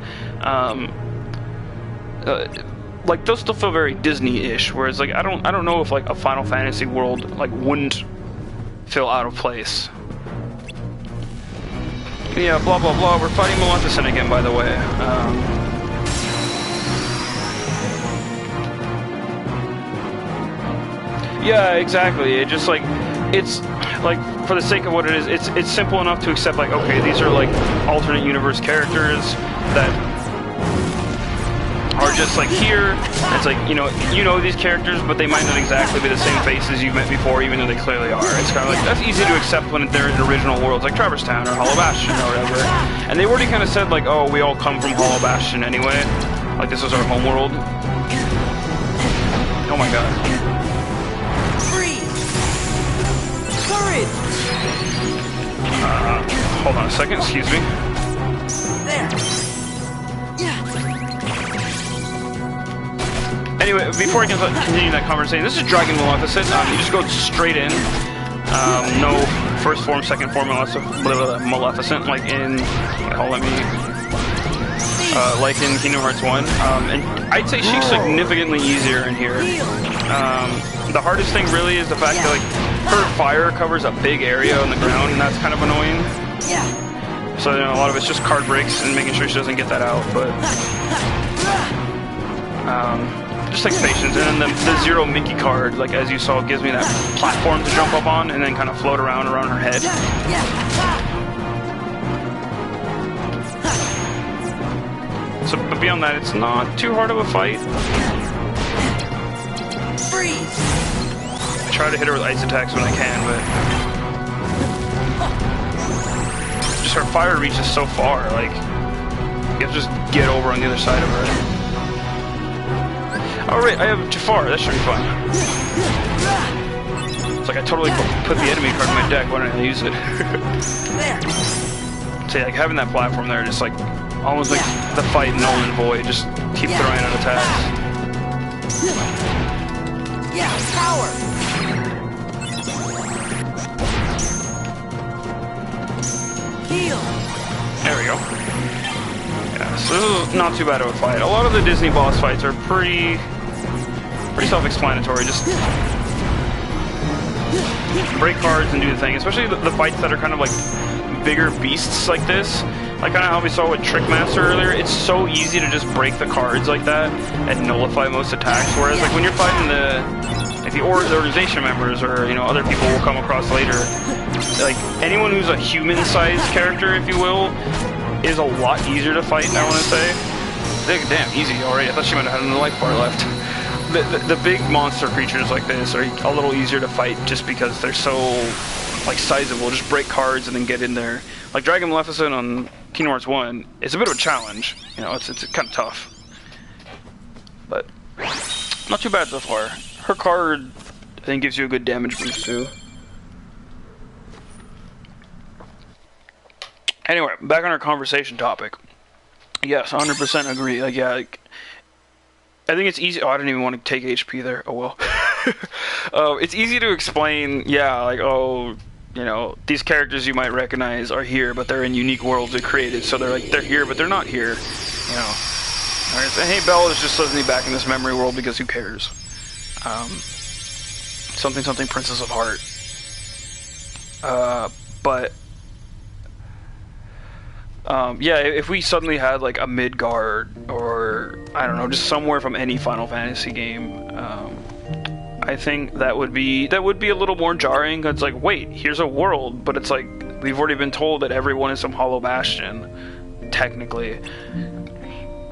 Speaker 1: Like those still feel very Disney-ish, whereas like I don't know if like a Final Fantasy world like wouldn't feel out of place. Yeah, blah blah blah. We're fighting Maleficent again, by the way. Yeah, exactly. It just like it's like for the sake of what it is, it's simple enough to accept like okay, these are like alternate universe characters that are just like here. It's like you know these characters, but they might not exactly be the same faces you've met before, even though they clearly are. It's kind of like that's easy to accept when they're in original worlds like Traverse Town or Hollow Bastion or whatever. And they already kind of said like, oh, we all come from Hollow Bastion anyway. Like this is our home world. Oh my god.
Speaker 8: Freeze! Courage!
Speaker 1: Hold on a second. Excuse me.
Speaker 8: There. Yeah.
Speaker 1: Anyway, before I can continue that conversation, this is Dragon Maleficent. You just go straight in. No first form, second form, Maleficent, like in, like in Kingdom Hearts 1. And I'd say she's significantly easier in here. The hardest thing really is the fact that like her fire covers a big area on the ground, and that's kind of annoying.
Speaker 8: Yeah.
Speaker 1: So a lot of it's just card breaks and making sure she doesn't get that out, but just like patience. And then the Zero Mickey card, like as you saw, gives me that platform to jump up on and then kind of float around her head. So, but beyond that, it's not too hard of a fight.
Speaker 8: Freeze!
Speaker 1: I try to hit her with ice attacks when I can, but just her fire reaches so far, like you have to just get over on the other side of her. Alright, I have Jafar, that should be fun. It's like I totally put the enemy card in my deck, why don't I use it? See, like having that platform there, just like almost like the fight null and void, just keep throwing out attacks.
Speaker 8: Yeah, power! Heal!
Speaker 1: There we go. Yeah, so this is not too bad of a fight. A lot of the Disney boss fights are pretty self-explanatory. Just break cards and do the thing. Especially the fights that are kind of like bigger beasts like this. Like kind of how we saw with Trickmaster earlier. It's so easy to just break the cards like that and nullify most attacks. Whereas like when you're fighting the organization members or other people we'll come across later, like anyone who's a human-sized character, if you will, is a lot easier to fight. I want to say. Damn, easy already. I thought she might have had another life bar left. The big monster creatures like this are a little easier to fight just because they're so like sizable. Just break cards and then get in there. Like Dragon Maleficent on Kingdom Hearts 1 is a bit of a challenge. It's kind of tough, but not too bad so far. Her card, I think, gives you a good damage boost too. Anyway, back on our conversation topic. Yes, 100% agree. Like, yeah, like, I think it's easy. Oh, I didn't even want to take HP there. Oh well. It's easy to explain. Yeah, like these characters you might recognize are here, but they're in unique worlds they created. So they're here, but they're not here. Alright, so, hey, Belle is just suddenly back in this memory world because who cares? Something Princess of Heart. But yeah, if we suddenly had like a Midgard or I don't know, just somewhere from any Final Fantasy game, I think that would be a little more jarring. It's like, wait, here's a world, but it's like we've already been told that everyone is from Hollow Bastion, technically.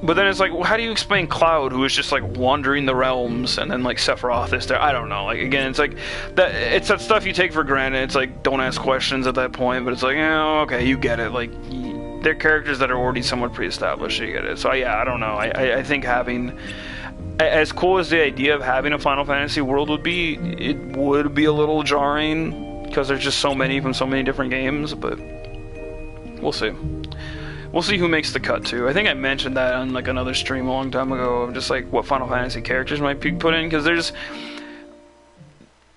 Speaker 1: But then it's like, well, how do you explain Cloud, who is just like wandering the realms, and then like Sephiroth is there? I don't know. Like again, it's like that. It's that stuff you take for granted. It's like don't ask questions at that point. But it's like, okay, you get it. Like they're characters that are already somewhat pre-established. You get it. So yeah, I don't know. I think having, as cool as the idea of having a Final Fantasy world would be, it would be a little jarring because there's just so many from so many different games. But we'll see. We'll see who makes the cut too. I think I mentioned that on like another stream a long time ago of just like what Final Fantasy characters might be put in, because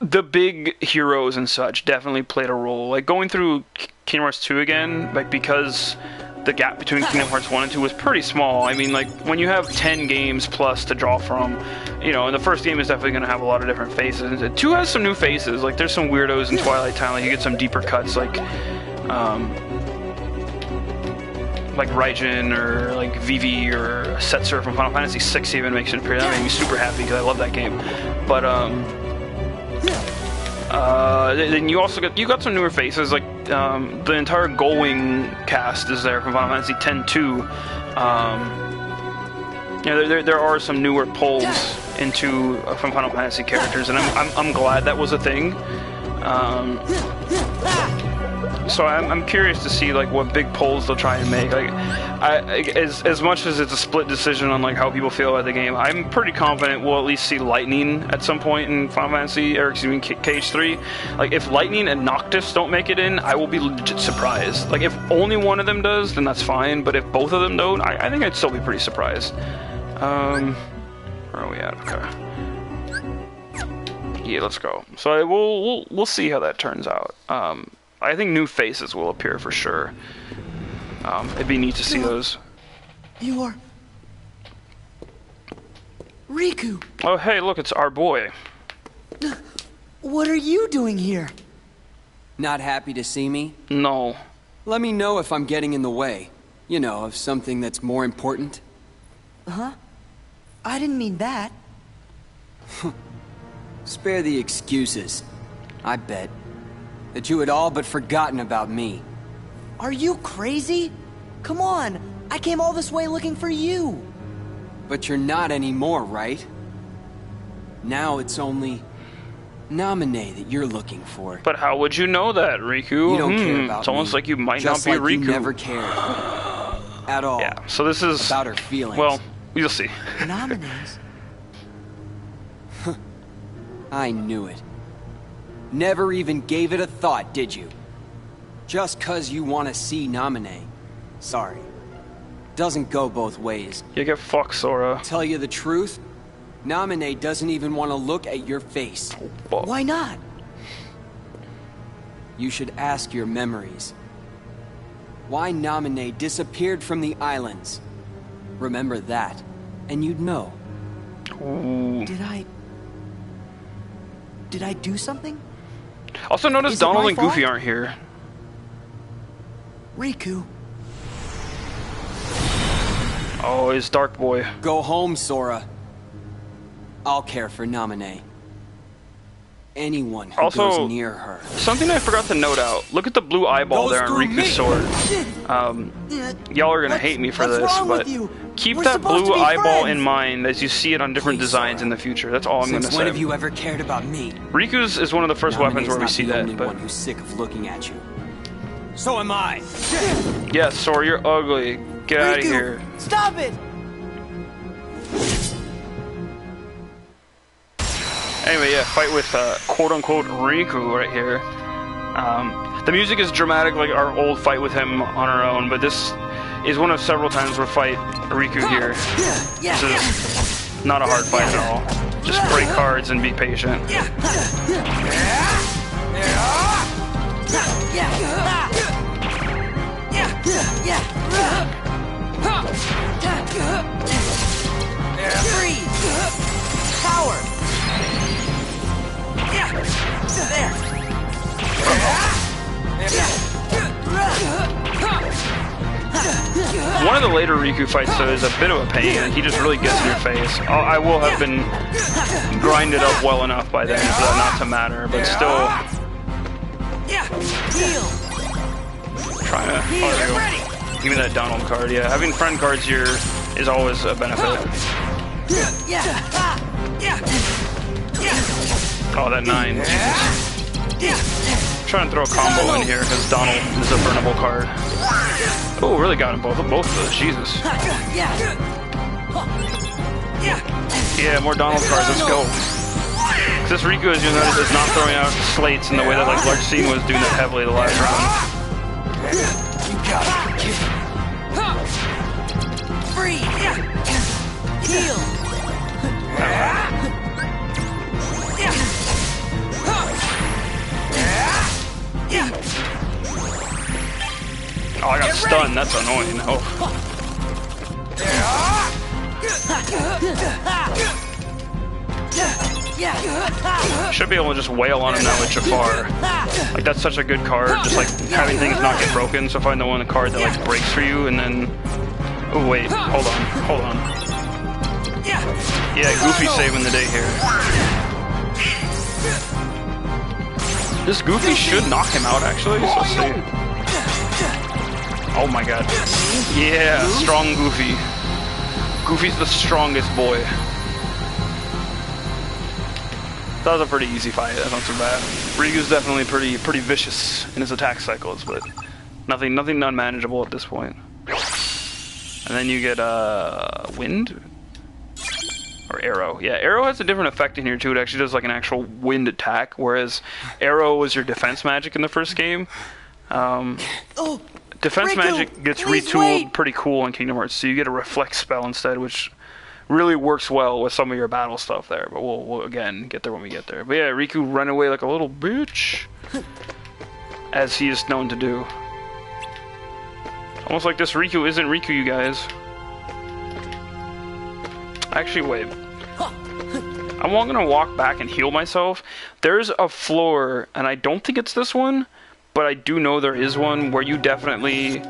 Speaker 1: the big heroes and such definitely played a role. Like going through Kingdom Hearts 2 again, like because the gap between Kingdom Hearts 1 and 2 was pretty small. I mean, like when you have 10 games plus to draw from, you know, and the first game is definitely going to have a lot of different faces. 2 has some new faces. Like there's some weirdos in Twilight Town. Like you get some deeper cuts, like Raijin or like Vivi or Setzer from Final Fantasy VI even makes an appearance. That made me super happy because I love that game. But then you also got some newer faces, like the entire Gullwing cast is there from Final Fantasy X-2. There are some newer pulls into from Final Fantasy characters, and I'm glad that was a thing. So I'm curious to see like what big pulls they'll try and make. Like, as much as it's a split decision on like how people feel about the game, I'm pretty confident we'll at least see Lightning at some point in Final Fantasy, or excuse me, KH3. Like if Lightning and Noctis don't make it in, I will be legit surprised. Like if only one of them does, then that's fine. But if both of them don't, I think I'd still be pretty surprised. Where are we at? Okay. Yeah, let's go. So we'll see how that turns out. I think new faces will appear for sure. It'd be neat to see those.
Speaker 8: You are... Riku!
Speaker 1: Oh, hey, look, it's our boy.
Speaker 8: What are you doing here?
Speaker 9: Not happy to see me?
Speaker 1: No.
Speaker 9: Let me know if I'm getting in the way. You know, of something that's more important.
Speaker 8: Huh? I didn't mean that.
Speaker 9: Spare the excuses. I bet that you had all but forgotten about me.
Speaker 8: Are you crazy? Come on, I came all this way looking for you.
Speaker 9: But you're not anymore, right? Now it's only Naminé that you're looking for.
Speaker 1: But how would you know that, Riku?
Speaker 9: You don't care about
Speaker 1: It's almost
Speaker 9: me,
Speaker 1: like you might
Speaker 9: just
Speaker 1: not be
Speaker 9: like
Speaker 1: Riku.
Speaker 9: You never cared at all.
Speaker 1: Yeah, so this is
Speaker 9: about her feelings.
Speaker 1: Well, you'll see.
Speaker 8: Naminé's?
Speaker 9: I knew it. Never even gave it a thought, did you? Just 'cause you want to see Naminé. Sorry. Doesn't go both ways.
Speaker 1: You get fucked, Sora.
Speaker 9: Tell you the truth, Naminé doesn't even want to look at your face.
Speaker 8: Why not?
Speaker 9: You should ask your memories. Why Naminé disappeared from the islands. Remember that, and you'd know.
Speaker 1: Ooh.
Speaker 8: Did I do something?
Speaker 1: Also notice Donald and Goofy
Speaker 8: fault?
Speaker 1: aren't here.
Speaker 8: Riku.
Speaker 1: Oh, it's Dark Boy.
Speaker 9: Go home, Sora. I'll care for Naminé. Anyone who
Speaker 1: Also,
Speaker 9: goes near her.
Speaker 1: Something I forgot to note out. Look at the blue eyeball
Speaker 9: Goes
Speaker 1: there on
Speaker 9: through me.
Speaker 1: Riku's sword. Y'all are gonna hate me for
Speaker 8: what's
Speaker 1: this,
Speaker 8: wrong
Speaker 1: but
Speaker 8: with you?
Speaker 1: keep
Speaker 8: We're
Speaker 1: that
Speaker 8: supposed
Speaker 1: blue
Speaker 8: to be
Speaker 1: eyeball
Speaker 8: friends.
Speaker 1: in mind as you see it on different
Speaker 9: Please,
Speaker 1: designs
Speaker 9: Sora.
Speaker 1: in the future. That's all I'm
Speaker 9: Since
Speaker 1: gonna
Speaker 9: when
Speaker 1: say.
Speaker 9: have you ever cared about me?
Speaker 1: Riku's is one of the first weapons where we
Speaker 9: not
Speaker 1: see
Speaker 9: the
Speaker 1: that.
Speaker 9: only
Speaker 1: But
Speaker 9: one who's sick of looking at you. So am I.
Speaker 1: yes, Sora, you're ugly. Get out of
Speaker 8: Riku,
Speaker 1: here.
Speaker 8: Stop it!
Speaker 1: Anyway, yeah, fight with quote-unquote Riku right here. The music is dramatic like our old fight with him on our own, but this is one of several times we'll fight Riku here. This is not a hard fight at all. Just break cards and be patient.
Speaker 8: Freeze! Power! There!
Speaker 1: One of the later Riku fights, though, is a bit of a pain. He just really gets in your face. I will have been grinded up well enough by then for that not to matter, but still. Trying to. Oh, there you go. Give me that Donald card. Yeah, having friend cards here is always a benefit. Oh, that 9. Jesus. I'm trying to throw a combo in here because Donald is a burnable card. Oh, really got him both of those. Jesus. Yeah, more Donald cards. Let's go. This Riku, as you notice, is not throwing out slates in the way that like Larxene was doing that heavily the last round.
Speaker 8: Free! Heal!
Speaker 1: stunned. That's annoying. Oh. Should be able to just wail on him now with Jafar. Like, that's such a good card. Just like having things not get broken. So find the one card that like breaks for you, and then. Oh wait, hold on. Yeah, Goofy saving the day here. This Goofy should knock him out, actually. So let's see. Oh my god. Yeah, strong Goofy. Goofy's the strongest boy. That was a pretty easy fight. That's not too bad. Riku's definitely pretty vicious in his attack cycles, but nothing unmanageable at this point. And then you get wind or arrow. Yeah, arrow has a different effect in here too. It actually does like an actual wind attack, whereas arrow was your defense magic in the first game. Defense
Speaker 8: Riku,
Speaker 1: magic gets
Speaker 8: please
Speaker 1: retooled
Speaker 8: wait.
Speaker 1: pretty cool in Kingdom Hearts, so you get a reflect spell instead, which really works well with some of your battle stuff there. But we'll again get there when we get there. But yeah, Riku ran away like a little bitch, as he is known to do. Almost like this Riku isn't Riku, you guys. Actually, wait. I'm gonna walk back and heal myself. There's a floor, and I don't think it's this one, but I do know there is one where you definitely,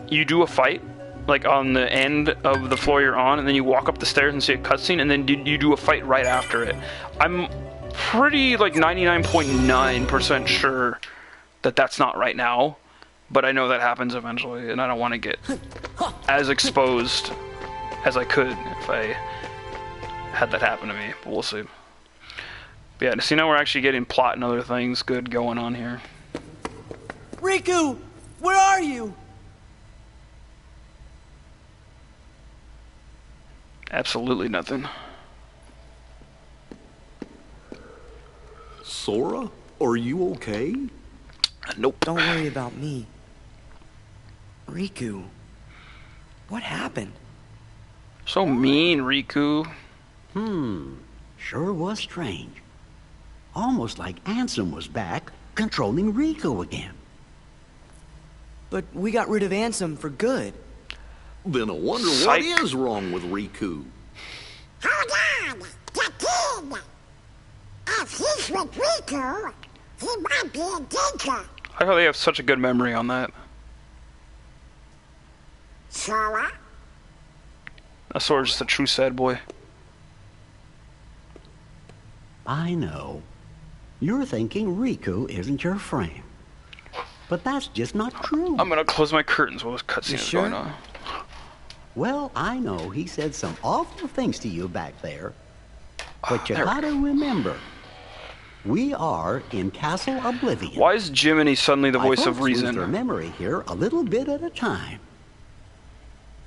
Speaker 1: you do a fight, like on the end of the floor you're on, and then you walk up the stairs and see a cutscene, and then you do a fight right after it. I'm pretty, like, 99.9% sure that that's not right now, but I know that happens eventually, and I don't want to get as exposed as I could if I had that happen to me, but we'll see. But yeah, see, now we're actually getting plot and other things good going on here.
Speaker 8: Riku, where are you?
Speaker 1: Absolutely nothing.
Speaker 4: Sora, are you okay?
Speaker 1: Nope.
Speaker 3: Don't worry about me. Riku, what happened?
Speaker 1: So mean, Riku.
Speaker 10: Sure was strange. Almost like Ansem was back, controlling Riku again.
Speaker 3: But we got rid of Ansem for good.
Speaker 4: Then I wonder
Speaker 1: Psych.
Speaker 4: what is wrong with Riku.
Speaker 2: Hold on! The kid! If he's with Riku, he might be in danger.
Speaker 1: I thought they have such a good memory on that.
Speaker 2: Sora?
Speaker 1: That Sora's just a true sad boy.
Speaker 10: I know. You're thinking Riku isn't your friend. But that's just not true.
Speaker 1: I'm gonna close my curtains while this cutscene is
Speaker 3: sure?
Speaker 1: going on.
Speaker 10: Well, I know he said some awful things to you back there. But you
Speaker 1: There we
Speaker 10: gotta remember, we are in Castle Oblivion.
Speaker 1: Why is Jiminy suddenly the voice of
Speaker 10: folks lose their
Speaker 1: reason?
Speaker 10: memory here a little bit at a time.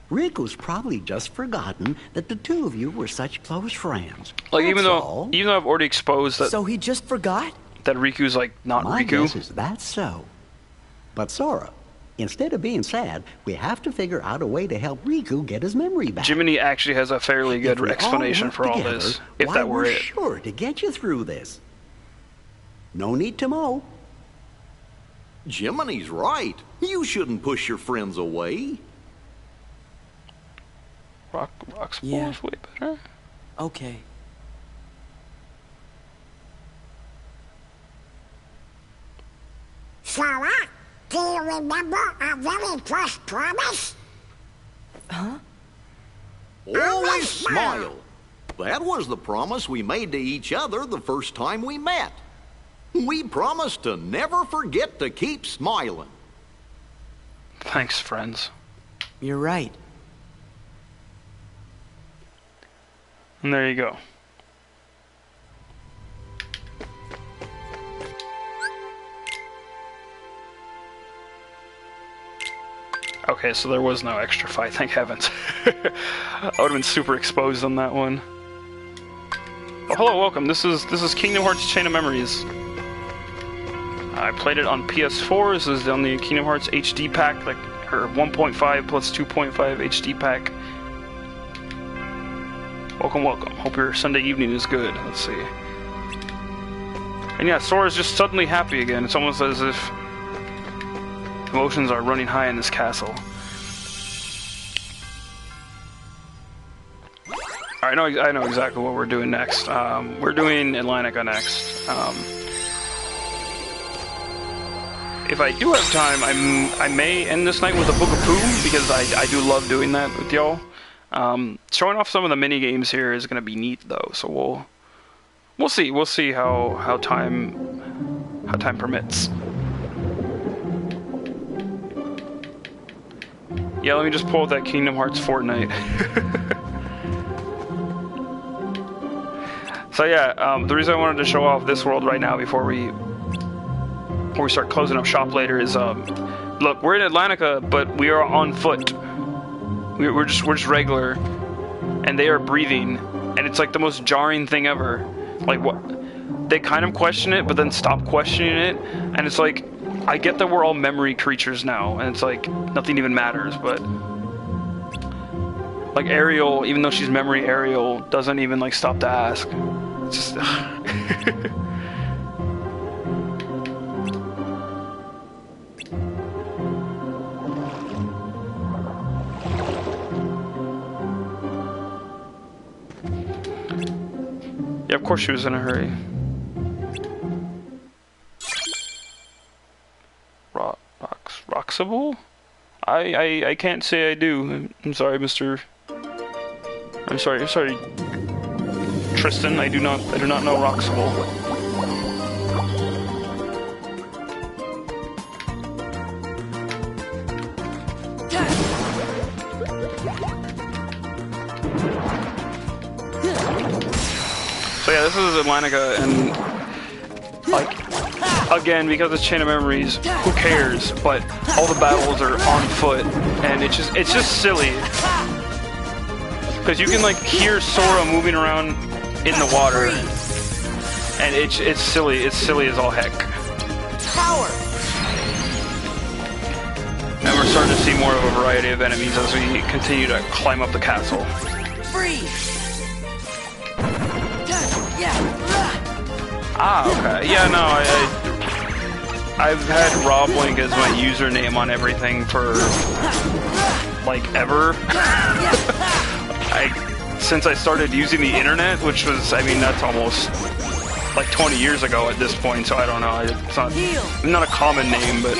Speaker 10: Riku's probably just forgotten that the two of you were such close friends.
Speaker 1: Like, even
Speaker 10: That's
Speaker 1: though
Speaker 10: all.
Speaker 1: I've already exposed that
Speaker 3: So he just forgot?
Speaker 1: that Riku's like not
Speaker 10: My
Speaker 1: Riku.
Speaker 10: guess is that's so. But Sora, instead of being sad, we have to figure out a way to help Riku get his memory back.
Speaker 1: Jiminy actually has a fairly good
Speaker 10: If we all
Speaker 1: explanation
Speaker 10: work
Speaker 1: for all
Speaker 10: together,
Speaker 1: this, if
Speaker 10: why,
Speaker 1: that were
Speaker 10: we're
Speaker 1: it.
Speaker 10: sure to get you through this. No need to mow.
Speaker 4: Jiminy's right. You shouldn't push your friends away.
Speaker 1: Rock's
Speaker 3: Yeah.
Speaker 1: way better.
Speaker 3: Okay.
Speaker 2: Sora, do you remember our very first promise?
Speaker 4: Always smile. That was the promise we made to each other the first time we met. We promised to never forget to keep smiling.
Speaker 1: Thanks, friends.
Speaker 3: You're right.
Speaker 1: And there you go. Okay, so there was no extra fight, thank heavens. I would have been super exposed on that one. Oh, hello, welcome. This is Kingdom Hearts Chain of Memories. I played it on PS4. This is on the Kingdom Hearts HD pack, like her 1.5 plus 2.5 HD pack. Welcome, welcome. Hope your Sunday evening is good. Let's see. And yeah, Sora's just suddenly happy again. It's almost as if Emotions are running high in this castle. I know exactly what we're doing next. We're doing Atlantica next. If I do have time, I may end this night with a Book of Pooh, because I do love doing that with y'all. Showing off some of the mini games here is gonna be neat though, so we'll see how time permits. Yeah, let me just pull out that Kingdom Hearts Fortnite. So yeah, the reason I wanted to show off this world right now before we start closing up shop later is, look, we're in Atlantica, but we are on foot. We're just regular, and they are breathing, and it's like the most jarring thing ever. Like, what? They kind of question it, but then stop questioning it, and it's like, I get that we're all memory creatures now, and it's like nothing even matters, but like Ariel, even though she's memory Ariel, doesn't even like stop to ask. It's just yeah, of course she was in a hurry. Roxable? I can't say I do. I'm sorry, Mr. I'm sorry, Tristan. I do not know Roxable. So yeah, this is Atlantica, and like, again, because it's Chain of Memories, who cares? But all the battles are on foot, and it's just silly. Because you can like hear Sora moving around in the water, and it's silly. It's silly as all heck.
Speaker 8: Power.
Speaker 1: And we're starting to see more of a variety of enemies as we continue to climb up the castle.
Speaker 8: Freeze.
Speaker 1: Ah, okay. Yeah, no, I've had Rob Link as my username on everything for like ever. Since I started using the internet, which was, I mean, that's almost like 20 years ago at this point, so I don't know. It's not a common name, but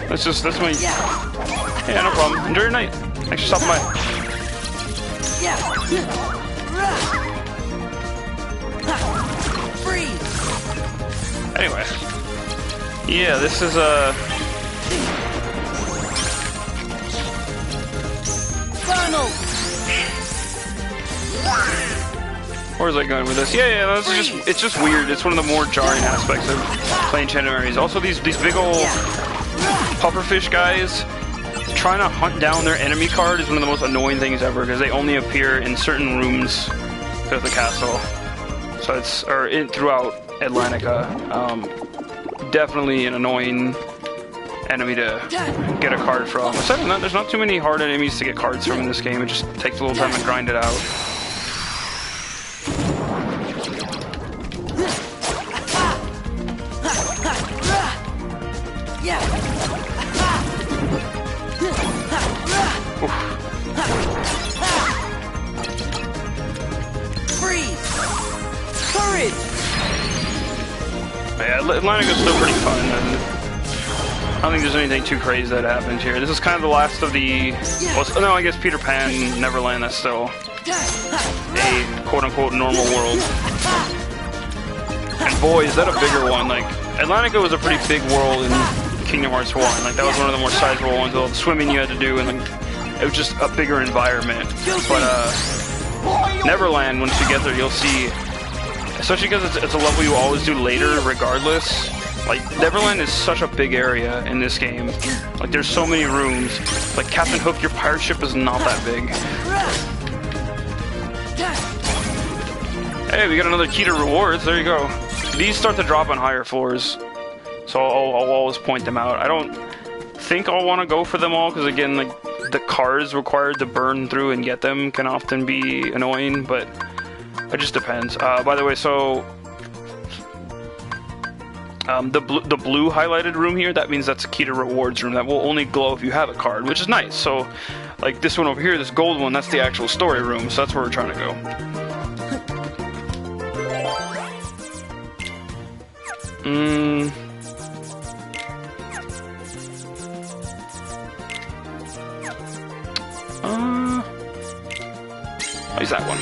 Speaker 1: that's my. Yeah, no problem. Enjoy your night. Thanks for stopping by. Anyway, yeah, this is where's I going with this? Yeah, it's just weird. It's one of the more jarring aspects of playing Chain of Memories. Also, these big old pufferfish guys trying to hunt down their enemy card is one of the most annoying things ever, because they only appear in certain rooms of the castle. So it's throughout Atlantica. Definitely an annoying enemy to get a card from. Aside from that, there's not too many hard enemies to get cards from in this game. It just takes a little time to grind it out. Yeah, Atlantica's still pretty fun, and I don't think there's anything too crazy that happens here. This is kind of the last of the... Well, no, I guess Peter Pan, Neverland, that's still a quote-unquote normal world. And boy, is that a bigger one. Like, Atlantica was a pretty big world in Kingdom Hearts 1. Like, that was one of the more sizable ones with all the swimming you had to do, and like, it was just a bigger environment. But, Neverland, once you get there, you'll see... Especially because it's a level you always do later, regardless. Like, Neverland is such a big area in this game. Like, there's so many rooms. Like, Captain Hook, your pirate ship is not that big. Hey, we got another key to rewards. There you go. These start to drop on higher floors, so I'll always point them out. I don't think I'll want to go for them all, because again, like, the cards required to burn through and get them can often be annoying, but... It just depends. By the way, so The blue highlighted room here, that means that's a key to rewards room that will only glow if you have a card, which is nice. So, like this one over here, this gold one, that's the actual story room, so that's where we're trying to go. I'll use that one.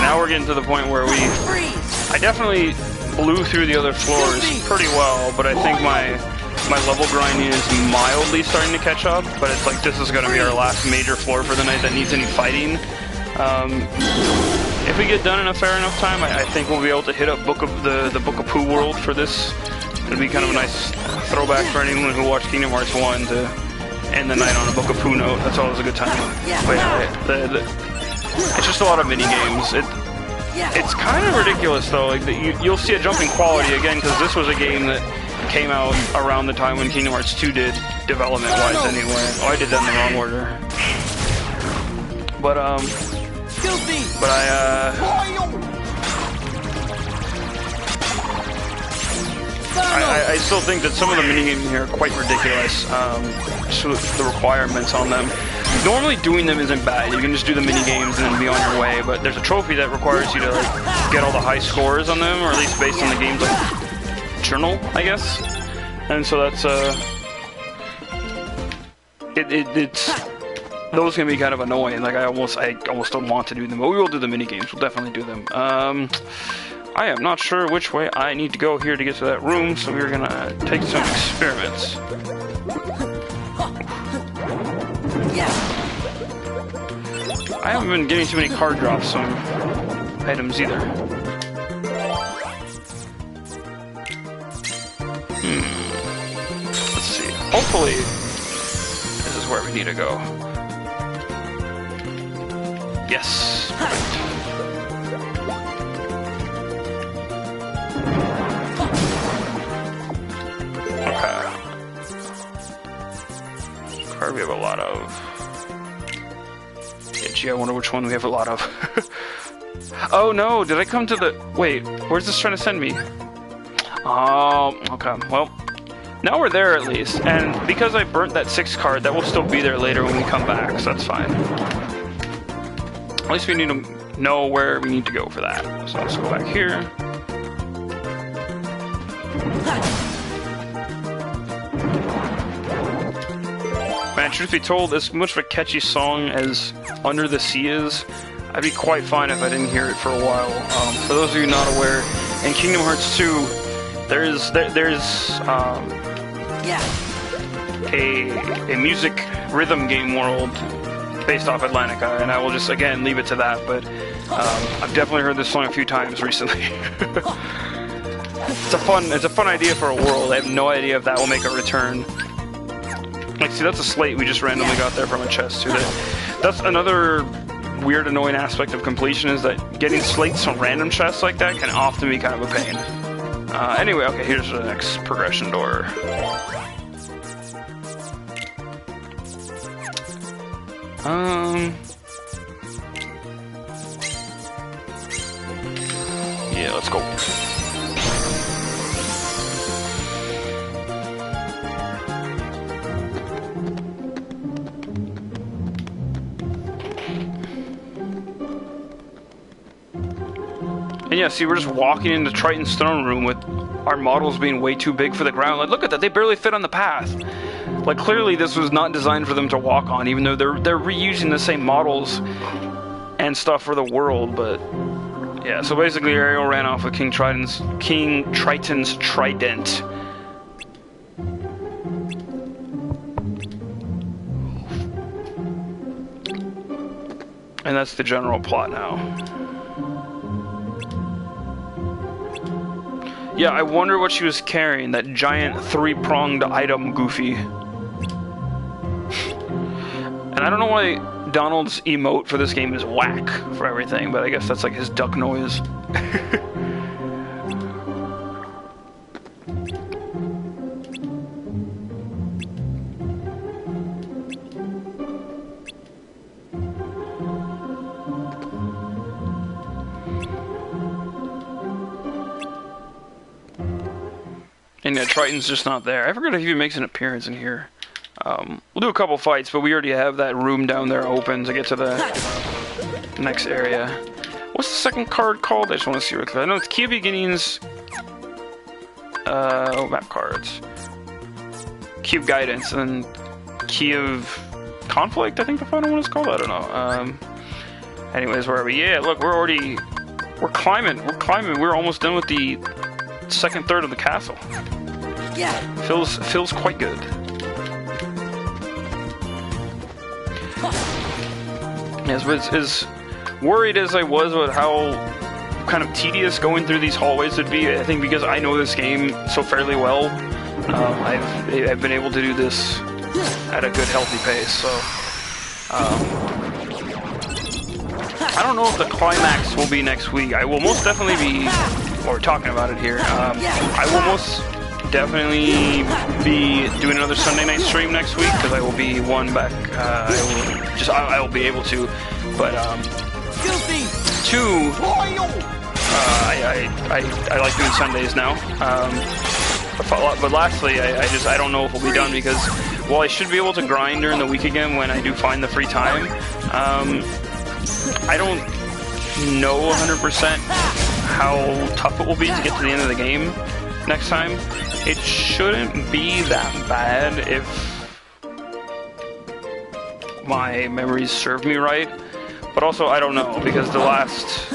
Speaker 1: Now we're getting to the point where I definitely blew through the other floors pretty well, but I think my level grinding is mildly starting to catch up, but it's like this is going to be our last major floor for the night that needs any fighting. If we get done in a fair enough time, I think we'll be able to hit up the Book of Pooh world for this. It'll be kind of a nice throwback for anyone who watched Kingdom Hearts 1 to end the night on a Book of Pooh note. That's always a good time. But yeah, it's just a lot of mini games. It's kind of ridiculous though. Like you'll see a jump in quality again because this was a game that came out around the time when Kingdom Hearts 2 did, development-wise anyway. Oh, I did that in the wrong order. But I still think that some of the minigames here are quite ridiculous. Just the requirements on them. Normally doing them isn't bad. You can just do the minigames and then be on your way, but there's a trophy that requires you to like get all the high scores on them, or at least based on the game's like journal, I guess. And so that's it's those can be kind of annoying. Like I almost don't want to do them, but we will do the minigames. We'll definitely do them. I am not sure which way I need to go here to get to that room, so we're gonna take some experiments. I haven't been getting too many card drops on items either. Let's see. Hopefully, this is where we need to go. Yes. Okay. Card we have a lot of. Gee, I wonder which one we have a lot of. Oh no, did I come to the... Wait, where's this trying to send me? Oh, okay, well, now we're there at least. And because I burnt that 6th card, that will still be there later when we come back, so that's fine. At least we need to know where we need to go for that. So let's go back here. Man, truth be told, as much of a catchy song as Under the Sea is, I'd be quite fine if I didn't hear it for a while. For those of you not aware, in Kingdom Hearts 2, there's a music rhythm game world based off Atlantica, and I will just again leave it to that. But I've definitely heard this song a few times recently. It's a fun idea for a world. I have no idea if that will make a return. Like, see, that's a slate we just randomly got there from a chest, too. That's another weird, annoying aspect of completion, is that getting slates from random chests like that can often be kind of a pain. Anyway, okay, here's the next progression door. Yeah, let's go. And yeah, see, we're just walking into Triton's throne room with our models being way too big for the ground. Like, look at that, they barely fit on the path. Like, clearly this was not designed for them to walk on, even though they're reusing the same models and stuff for the world. But yeah, so basically Ariel ran off with King Triton's trident. And that's the general plot now. Yeah, I wonder what she was carrying, that giant 3-pronged item Goofy. And I don't know why Donald's emote for this game is whack for everything, but I guess that's like his duck noise. And yeah, Triton's just not there. I forgot if he even makes an appearance in here. We'll do a couple fights, but we already have that room down there open to get to the next area. What's the second card called? I just want to see what I know it's Key of Beginnings. Map cards. Key of Guidance, and then Key of Conflict, I think the final one is called? I don't know. Anyways, where are we? Yeah, look, we're climbing. We're almost done with the second third of the castle.
Speaker 8: Yeah.
Speaker 1: Feels quite good. As worried as I was about how kind of tedious going through these hallways would be, I think because I know this game so fairly well, I've been able to do this at a good, healthy pace. So I don't know if the climax will be next week. I will most definitely be, or talking about it here. I will most definitely be doing another Sunday night stream next week because I will be back. I will be able to, but two. I like doing Sundays now. But lastly, I don't know if we'll be done because while I should be able to grind during the week again when I do find the free time, I don't know 100% how tough it will be to get to the end of the game next time. It shouldn't be that bad if my memories serve me right, but also I don't know because the last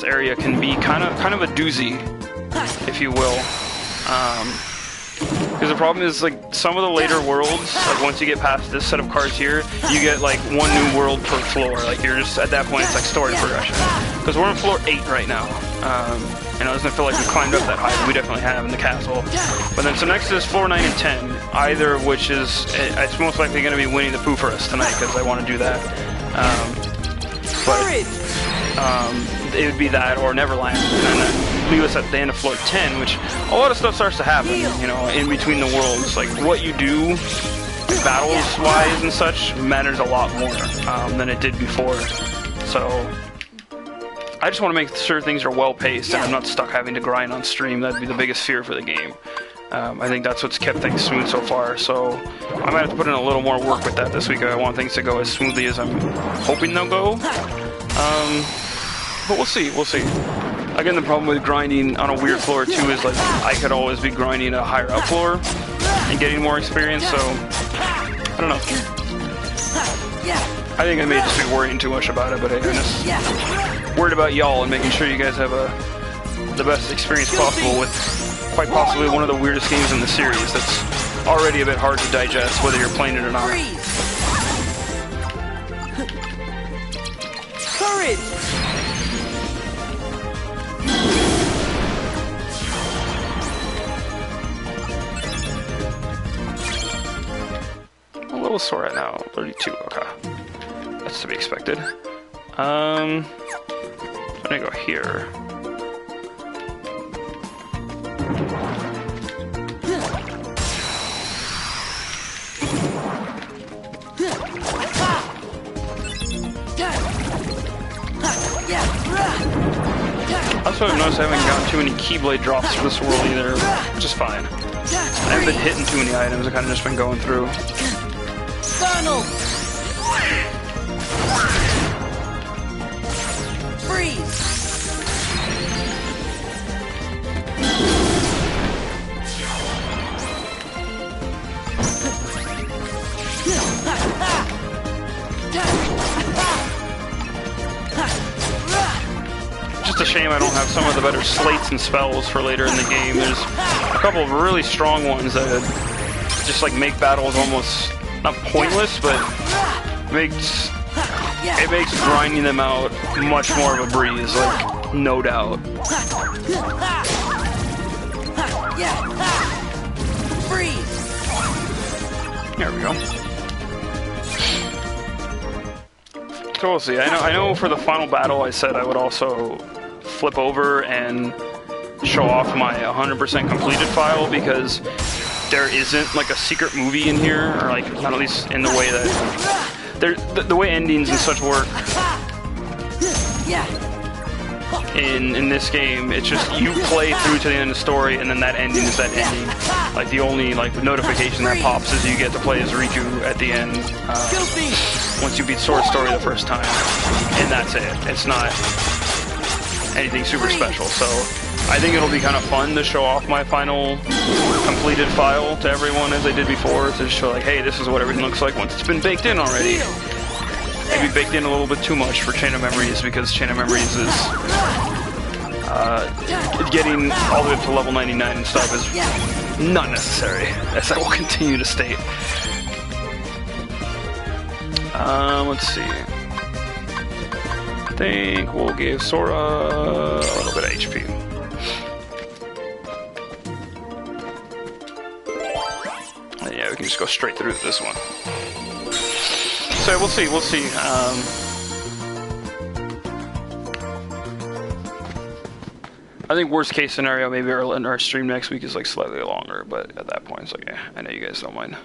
Speaker 1: area can be kind of a doozy, if you will. Because the problem is, like, some of the later worlds, like, once you get past this set of cards here, you get, like, one new world per floor. Like, you're just, at that point, it's like story progression. Because we're on floor 8 right now. And it doesn't feel like we climbed up that high, but we definitely have in the castle. But then, so next is floor 9 and 10, either of which is, it's most likely going to be Winnie the Pooh for us tonight, because I want to do that. It would be that or Neverland, and then leave us at the end of floor 10, which a lot of stuff starts to happen, you know, in between the worlds. Like, what you do, like, battles-wise and such, matters a lot more than it did before. So, I just want to make sure things are well-paced and I'm not stuck having to grind on stream. That'd be the biggest fear for the game. I think that's what's kept things smooth so far, so I might have to put in a little more work with that this week. I want things to go as smoothly as I'm hoping they'll go. But we'll see. Again, the problem with grinding on a weird floor too is, like, I could always be grinding a higher up floor and getting more experience, so I don't know. I think I may just be worrying too much about it, but I'm just worried about y'all and making sure you guys have the best experience possible with quite possibly one of the weirdest games in the series that's already a bit hard to digest, whether you're playing it or not.
Speaker 8: Courage!
Speaker 1: What level is Sora now? 32, okay. That's to be expected. I'm gonna go here. Also, I've noticed I haven't gotten too many Keyblade drops for this world either, which is fine. I haven't been hitting too many items, I've kind of just been going through.
Speaker 8: Donald! Freeze!
Speaker 1: Just a shame I don't have some of the better slates and spells for later in the game. There's a couple of really strong ones that just, like, make battles almost not pointless, but it makes grinding them out much more of a breeze, like, no doubt. There we go. So we'll see. I know for the final battle I said I would also flip over and show off my 100% completed file, because there isn't like a secret movie in here, or like not at least in the way that the way endings and such work in this game. It's just you play through to the end of the story, and then that ending is that ending. Like the only like notification that pops is you get to play as Riku at the end once you beat Sora's story the first time, and that's it. It's not anything super special. So I think it'll be kind of fun to show off my final completed file to everyone as I did before, to show like, hey, this is what everything looks like once it's been baked in already. Maybe baked in a little bit too much for Chain of Memories, because Chain of Memories is getting all the way up to level 99 and stuff is not necessary, as I will continue to state. Let's see. I think we'll give Sora a little bit of HP. And yeah, we can just go straight through this one. So we'll see. I think worst case scenario, maybe our stream next week is like slightly longer, but at that point it's like, I know you guys don't mind.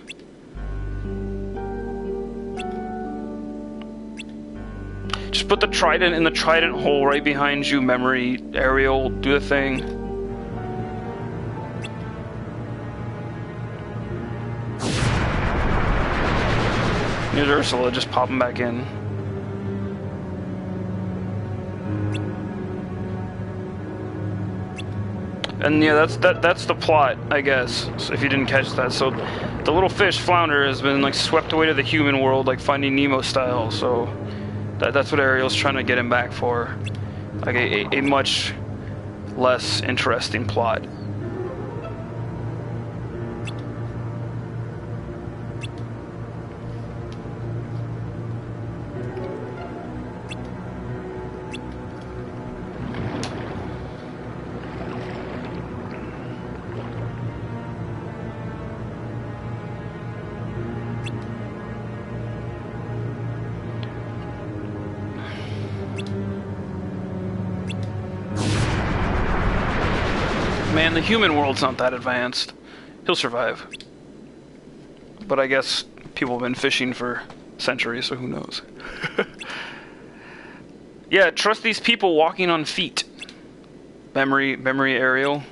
Speaker 1: Just put the trident in the trident hole right behind you, memory, Ariel, do the thing. Here's Ursula, just popping back in. And yeah, that's the plot, I guess, so if you didn't catch that. So the little fish, Flounder, has been like swept away to the human world, like Finding Nemo style, so that's what Ariel's trying to get him back for. Like a much less interesting plot. Man, the human world's not that advanced. He'll survive. But I guess people have been fishing for centuries, so who knows? Yeah, trust these people walking on feet. Memory Ariel.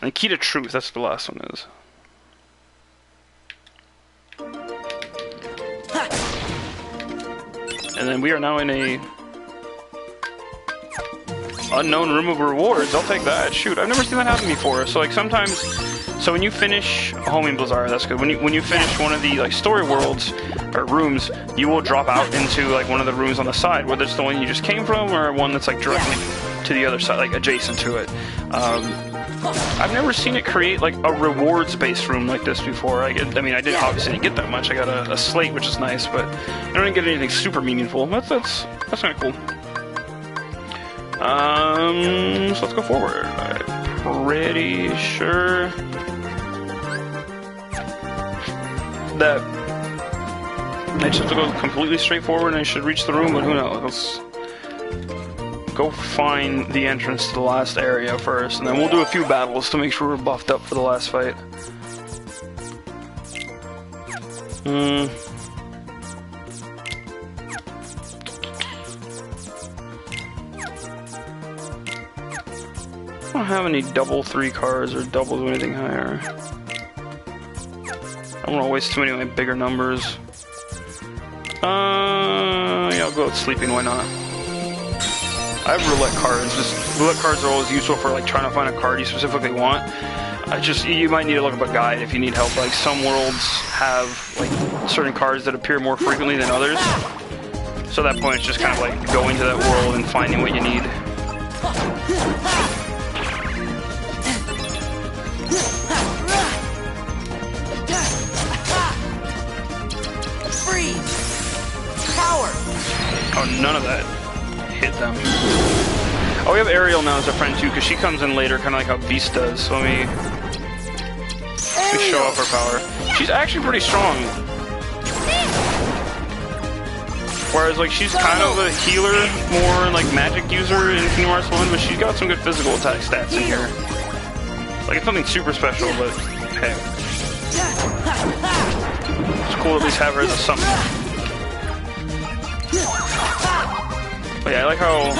Speaker 1: And Key to Truth, that's what the last one is. And then we are now in a unknown room of rewards. I'll take that. Shoot, I've never seen that happen before. So like sometimes, so when you finish Homing Blizzard, that's good. When you finish one of the like story worlds or rooms, you will drop out into like one of the rooms on the side, whether it's the one you just came from or one that's like directly to the other side, like adjacent to it. I've never seen it create like a rewards-based room like this before. I mean, I did obviously didn't get that much. I got a slate, which is nice, but I didn't get anything super meaningful. That's kind of cool. So let's go forward. I'm pretty sure that I just have to go completely straight forward and I should reach the room, but who knows? Let's go find the entrance to the last area first, and then we'll do a few battles to make sure we're buffed up for the last fight. I don't have any double 3 cards or doubles or anything higher. I don't want to waste too many of my bigger numbers. Yeah, I'll go with sleeping, why not? I have roulette cards. Just roulette cards are always useful for like trying to find a card you specifically want. You might need to look up a guide if you need help. Like some worlds have like certain cards that appear more frequently than others. So at that point it's just kind of like going to that world and finding what you need.
Speaker 8: Freeze!
Speaker 1: Ariel now as a friend too, because she comes in later, kind of like how Beast does. So let me show off her power. She's actually pretty strong. Whereas like she's kind of a healer, more like magic user in Kingdom Hearts 1, but she's got some good physical attack stats in here. Like it's nothing super special, but hey. It's cool to at least have her as a summon. But yeah, I like how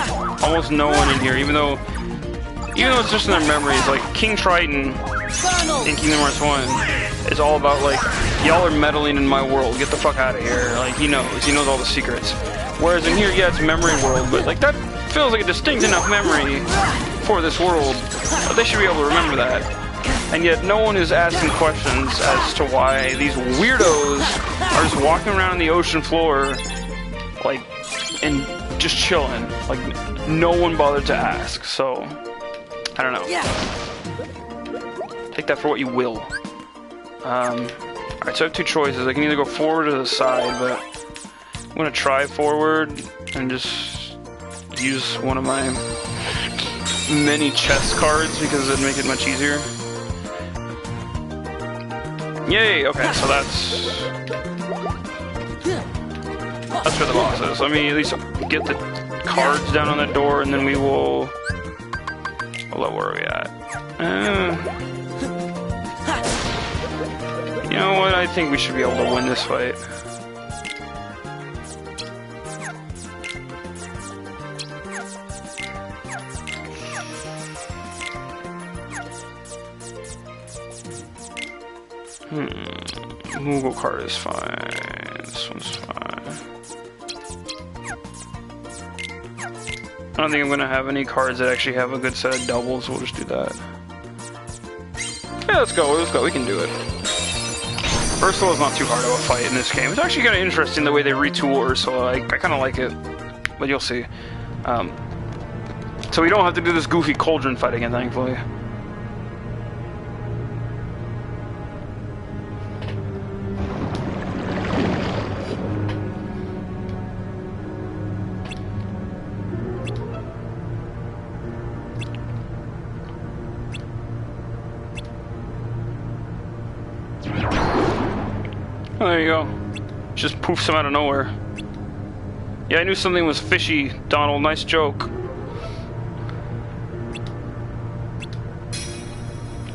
Speaker 1: almost no one in here, even though it's just in their memories, like King Triton in Kingdom Hearts 1 is all about like, y'all are meddling in my world, get the fuck out of here. Like he knows all the secrets. Whereas in here, yeah, it's memory world, but like that feels like a distinct enough memory for this world that they should be able to remember that. And yet no one is asking questions as to why these weirdos are just walking around the ocean floor like and just chilling. Like no one bothered to ask. So I don't know. Take that for what you will. Alright, so I have two choices. I can either go forward or to the side, but I'm gonna try forward and just use one of my many chest cards because it'd make it much easier. Yay! Okay, so that's where the boss is. Let me at least get the cards down on the door, and then we will. Hold on, where are we at? You know what? I think we should be able to win this fight. Moogle card is fine. This one's fine. I don't think I'm gonna have any cards that actually have a good set of doubles. We'll just do that. Yeah, let's go. We can do it. Ursula's not too hard of a fight in this game. It's actually kind of interesting the way they retool Ursula. I kind of like it, but you'll see. So we don't have to do this goofy cauldron fight again, thankfully. Oh, there you go. Just poofs him out of nowhere. Yeah, I knew something was fishy, Donald. Nice joke.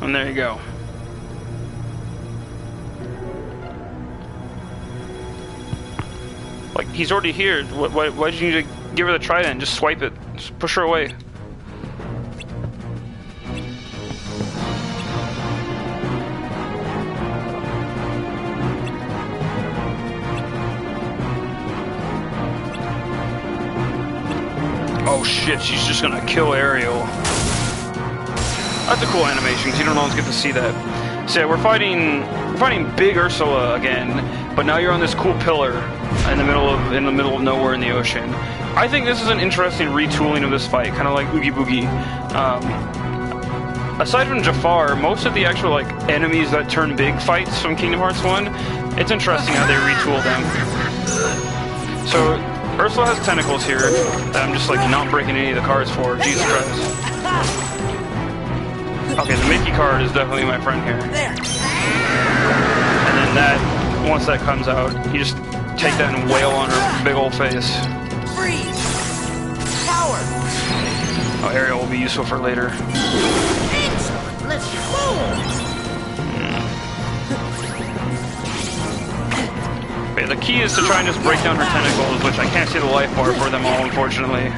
Speaker 1: And there you go. Like, he's already here. Why did you need to give her the trident? Just swipe it. Just push her away. Oh shit, she's just gonna kill Ariel. That's a cool animation, because you don't always get to see that. So yeah, we're fighting big Ursula again, but now you're on this cool pillar in the middle of nowhere in the ocean. I think this is an interesting retooling of this fight, kind of like Oogie Boogie. Aside from Jafar, most of the actual like enemies that turn big fights from Kingdom Hearts 1, it's interesting how they retool them. So Ursula has tentacles here that I'm just like not breaking any of the cards for. Jesus Christ. Okay, the Mickey card is definitely my friend here. And then that, once that comes out, you just take that and wail on her big old face.
Speaker 8: Freeze! Power!
Speaker 1: Oh, Ariel will be useful for later.
Speaker 2: Let's go!
Speaker 1: Okay, the key is to try and just break down her tentacles, which I can't see the life bar for them all, unfortunately.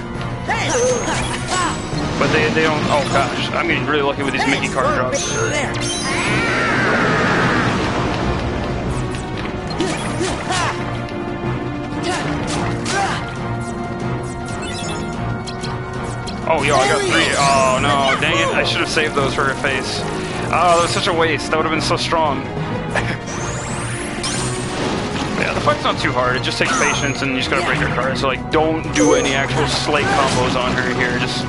Speaker 1: But they don't. Oh gosh, I'm getting really lucky with these Mickey card drops. Oh, yo, I got 3. Oh no, dang it! I should have saved those for her face. Oh, that was such a waste. That would have been so strong. Yeah, the fight's not too hard. It just takes patience, and you just gotta break your cards. So like, don't do any actual slate combos on her here. Just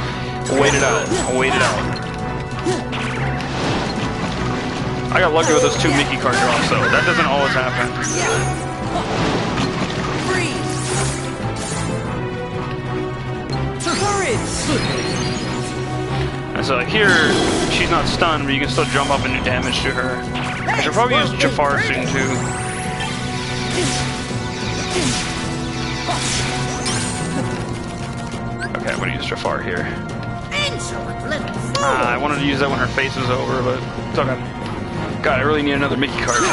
Speaker 1: wait it out. Wait it out. I got lucky with those 2 Mickey card drops, though. That doesn't always happen.
Speaker 8: Freeze! Courage!
Speaker 1: And so like here, she's not stunned, but you can still jump up and do damage to her. I should probably use Jafar soon too. Okay, I'm gonna use Jafar here. I wanted to use that when her face was over, but it's okay. God, I really need another Mickey card.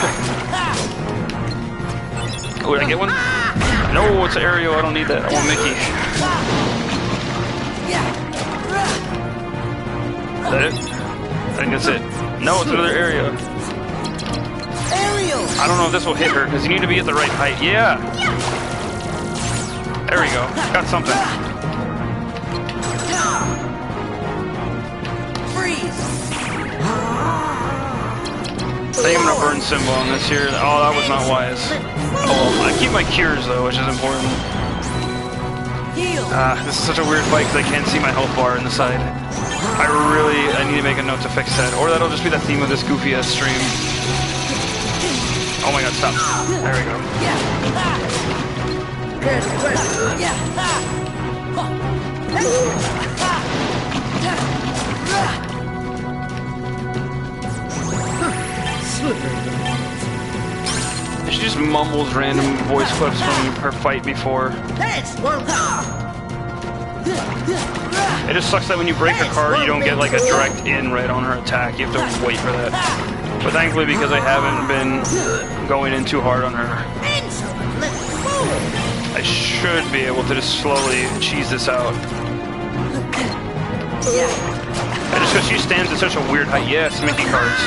Speaker 1: Oh, did I get one? No, it's Ariel. I don't need that. I want Mickey. Is that it? I think that's it. No, it's another area.
Speaker 8: Ariel!
Speaker 1: I don't know if this will hit her, because you need to be at the right height. Yeah! There we go. Got something.
Speaker 8: Freeze!
Speaker 1: I think I'm gonna burn Symbol on this here. Oh, that was not wise. Oh, well, I keep my cures, though, which is important. This is such a weird fight, because I can't see my health bar in the side. I need to make a note to fix that. Or that'll just be the theme of this goofy-ass stream. Oh my god, stop. There we go. She just mumbles random voice clips from her fight before. It just sucks that when you break her card, you don't get like a direct in right on her attack. You have to wait for that. But thankfully, because I haven't been going in too hard on her, I should be able to just slowly cheese this out. And just because she stands at such a weird height. Yes, Mickey cards.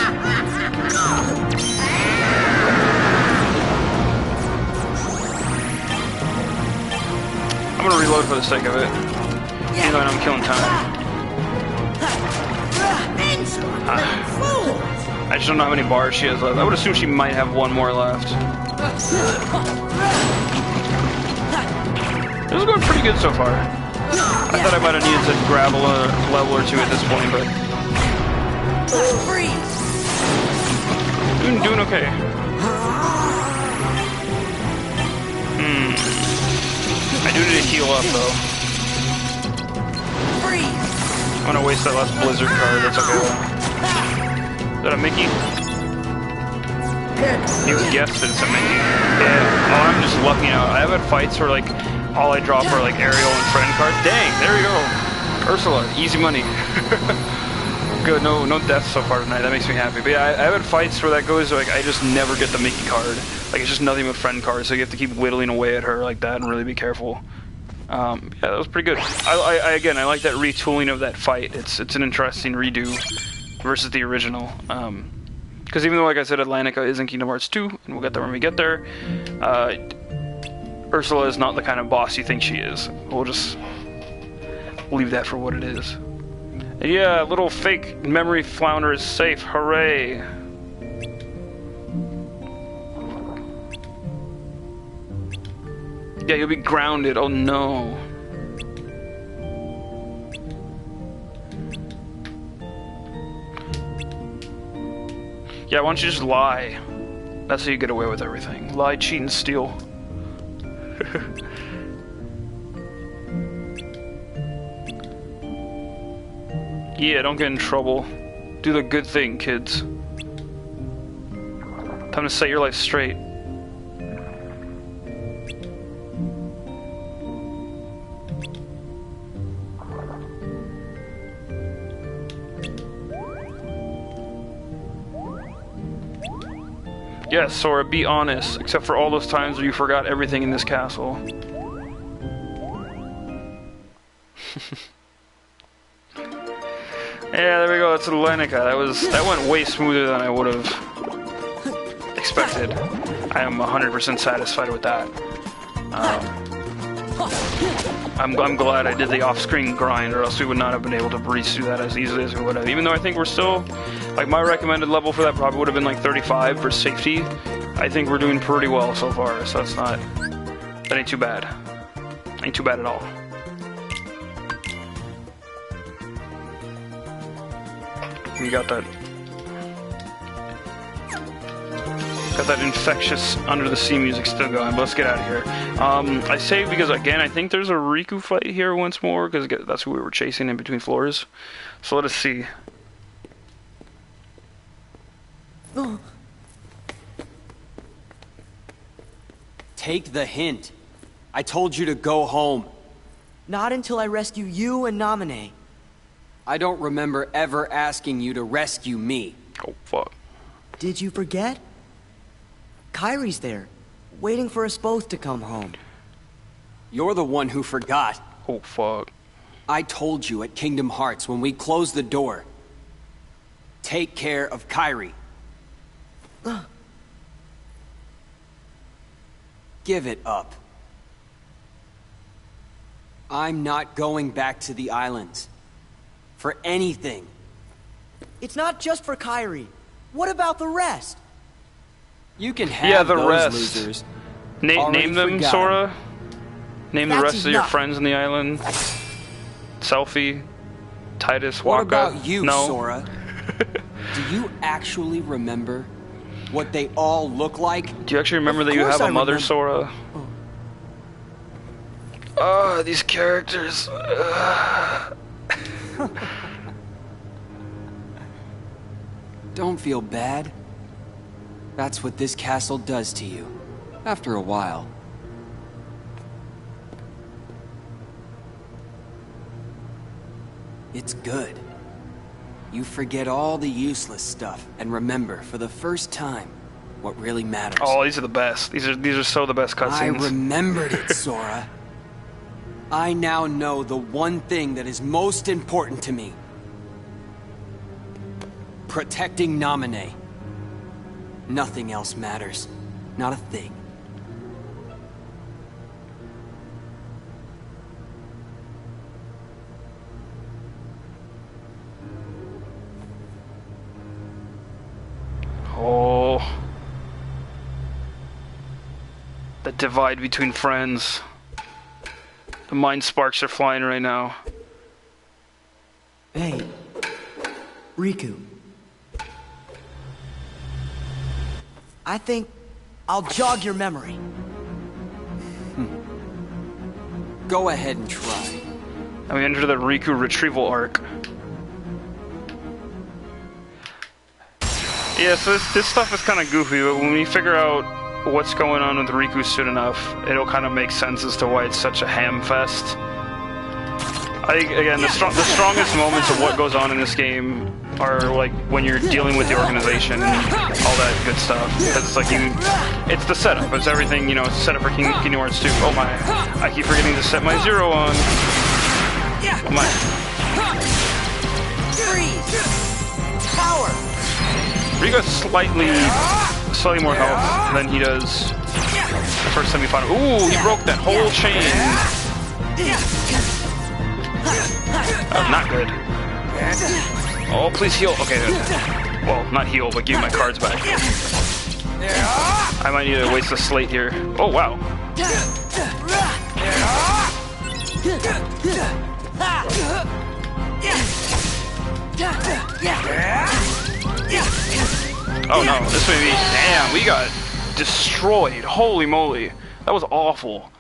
Speaker 1: I'm gonna reload for the sake of it. Even though I'm killing time. I just don't know how many bars she has left. I would assume she might have one more left. This is going pretty good so far. I thought I might have needed to grab a level or two at this point, but... Doing okay. I do need to heal up, though. I'm gonna waste that last Blizzard card, that's okay. Is that a Mickey? You guessed it, it's a Mickey. Yeah, oh, I'm just lucking out. I have had fights where, like, all I drop are, like, Ariel and friend cards. Dang, there we go. Ursula, easy money. Good, no deaths so far tonight, that makes me happy. But yeah, I've had fights where that goes, like, I just never get the Mickey card. Like, it's just nothing but friend cards, so you have to keep whittling away at her like that and really be careful. Yeah, that was pretty good. Again, I like that retooling of that fight. It's an interesting redo versus the original. Because even though, like I said, Atlantica is in Kingdom Hearts 2, and we'll get there when we get there, Ursula is not the kind of boss you think she is. We'll just leave that for what it is. And yeah, little fake memory flounder is safe. Hooray! Yeah, you'll be grounded. Oh no. Yeah, why don't you just lie? That's how you get away with everything. Lie, cheat, and steal. Yeah, don't get in trouble. Do the good thing, kids. Time to set your life straight. Yes, Sora, be honest, except for all those times where you forgot everything in this castle. Yeah, there we go, that's Atlantica. That went way smoother than I would have expected. I am 100% satisfied with that. I'm glad I did the off-screen grind, or else we would not have been able to breeze through that as easily as we would have. Even though I think we're still, like, my recommended level for that probably would have been like 35 for safety. I think we're doing pretty well so far, so that ain't too bad. Ain't too bad at all. You got that. Got that infectious under the sea music still going, but let's get out of here. I say because, again, I think there's a Riku fight here once more, because that's who we were chasing in between floors. So let us see.
Speaker 9: Take the hint. I told you to go home.
Speaker 8: Not until I rescue you and Namine.
Speaker 9: I don't remember ever asking you to rescue me.
Speaker 1: Oh, fuck.
Speaker 8: Did you forget? Kyrie's there, waiting for us both to come home.
Speaker 9: You're the one who forgot.
Speaker 1: Oh, fuck.
Speaker 9: I told you at Kingdom Hearts when we closed the door. Take care of Kyrie. Give it up. I'm not going back to the islands. For anything.
Speaker 8: It's not just for Kyrie. What about the rest?
Speaker 9: You can have
Speaker 1: the
Speaker 9: those
Speaker 1: rest.
Speaker 9: losers.
Speaker 1: Name them,
Speaker 9: forgotten.
Speaker 1: Sora. Name the
Speaker 8: That's
Speaker 1: rest of your
Speaker 8: enough.
Speaker 1: friends on the island. Selfie. Titus,
Speaker 9: What
Speaker 1: Waka.
Speaker 9: about you,
Speaker 1: no.
Speaker 9: Sora? Do you actually remember what they all look like?
Speaker 1: Do you actually remember that you
Speaker 8: course
Speaker 1: have a
Speaker 8: I
Speaker 1: mother,
Speaker 8: remember.
Speaker 1: Sora? Oh, these characters.
Speaker 9: Don't feel bad. That's what this castle does to you. After a while. It's good. You forget all the useless stuff and remember for the first time what really matters.
Speaker 1: Oh, these are the best. These are so the best
Speaker 9: I
Speaker 1: cutscenes.
Speaker 9: remembered it, Sora. I now know the one thing that is most important to me. Protecting Namine. Nothing else matters. Not a thing.
Speaker 1: Oh. The divide between friends. The mind sparks are flying right now.
Speaker 8: Hey, Riku. I think I'll jog your memory.
Speaker 9: Go ahead and try.
Speaker 1: And we enter the Riku retrieval arc. Yeah, so this stuff is kind of goofy, but when we figure out what's going on with Riku soon enough, it'll kind of make sense as to why it's such a ham fest. I think, again, the strongest moments of what goes on in this game are like when you're dealing with the organization and all that good stuff. Because it's like it's the setup. It's everything, you know, it's set up for Kingdom Hearts 2. Oh my, I keep forgetting to set my zero on. Oh my.
Speaker 8: Freeze! Power!
Speaker 1: Riku has slightly more health than he does the first time we fought him. Ooh, he broke that whole chain. That was not good. Oh, please heal. Okay. Well, not heal, but give me my cards back. I might need to waste a slate here. Oh, wow. Oh no, this may be... Damn, we got destroyed. Holy moly. That was awful.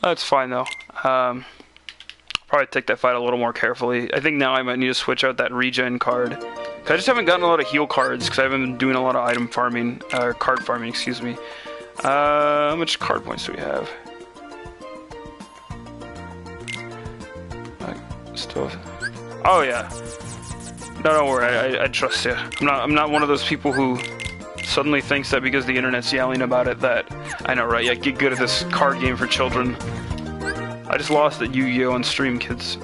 Speaker 1: That's fine though. Probably take that fight a little more carefully. I think now I might need to switch out that regen card. I just haven't gotten a lot of heal cards because I haven't been doing a lot of item farming, card farming, excuse me. How much card points do we have? Still... Oh yeah. No, don't worry. I trust you. I'm not one of those people who suddenly thinks that because the internet's yelling about it that I know, right? Yeah, get good at this card game for children. I just lost at Yu-Gi-Oh! On stream, kids.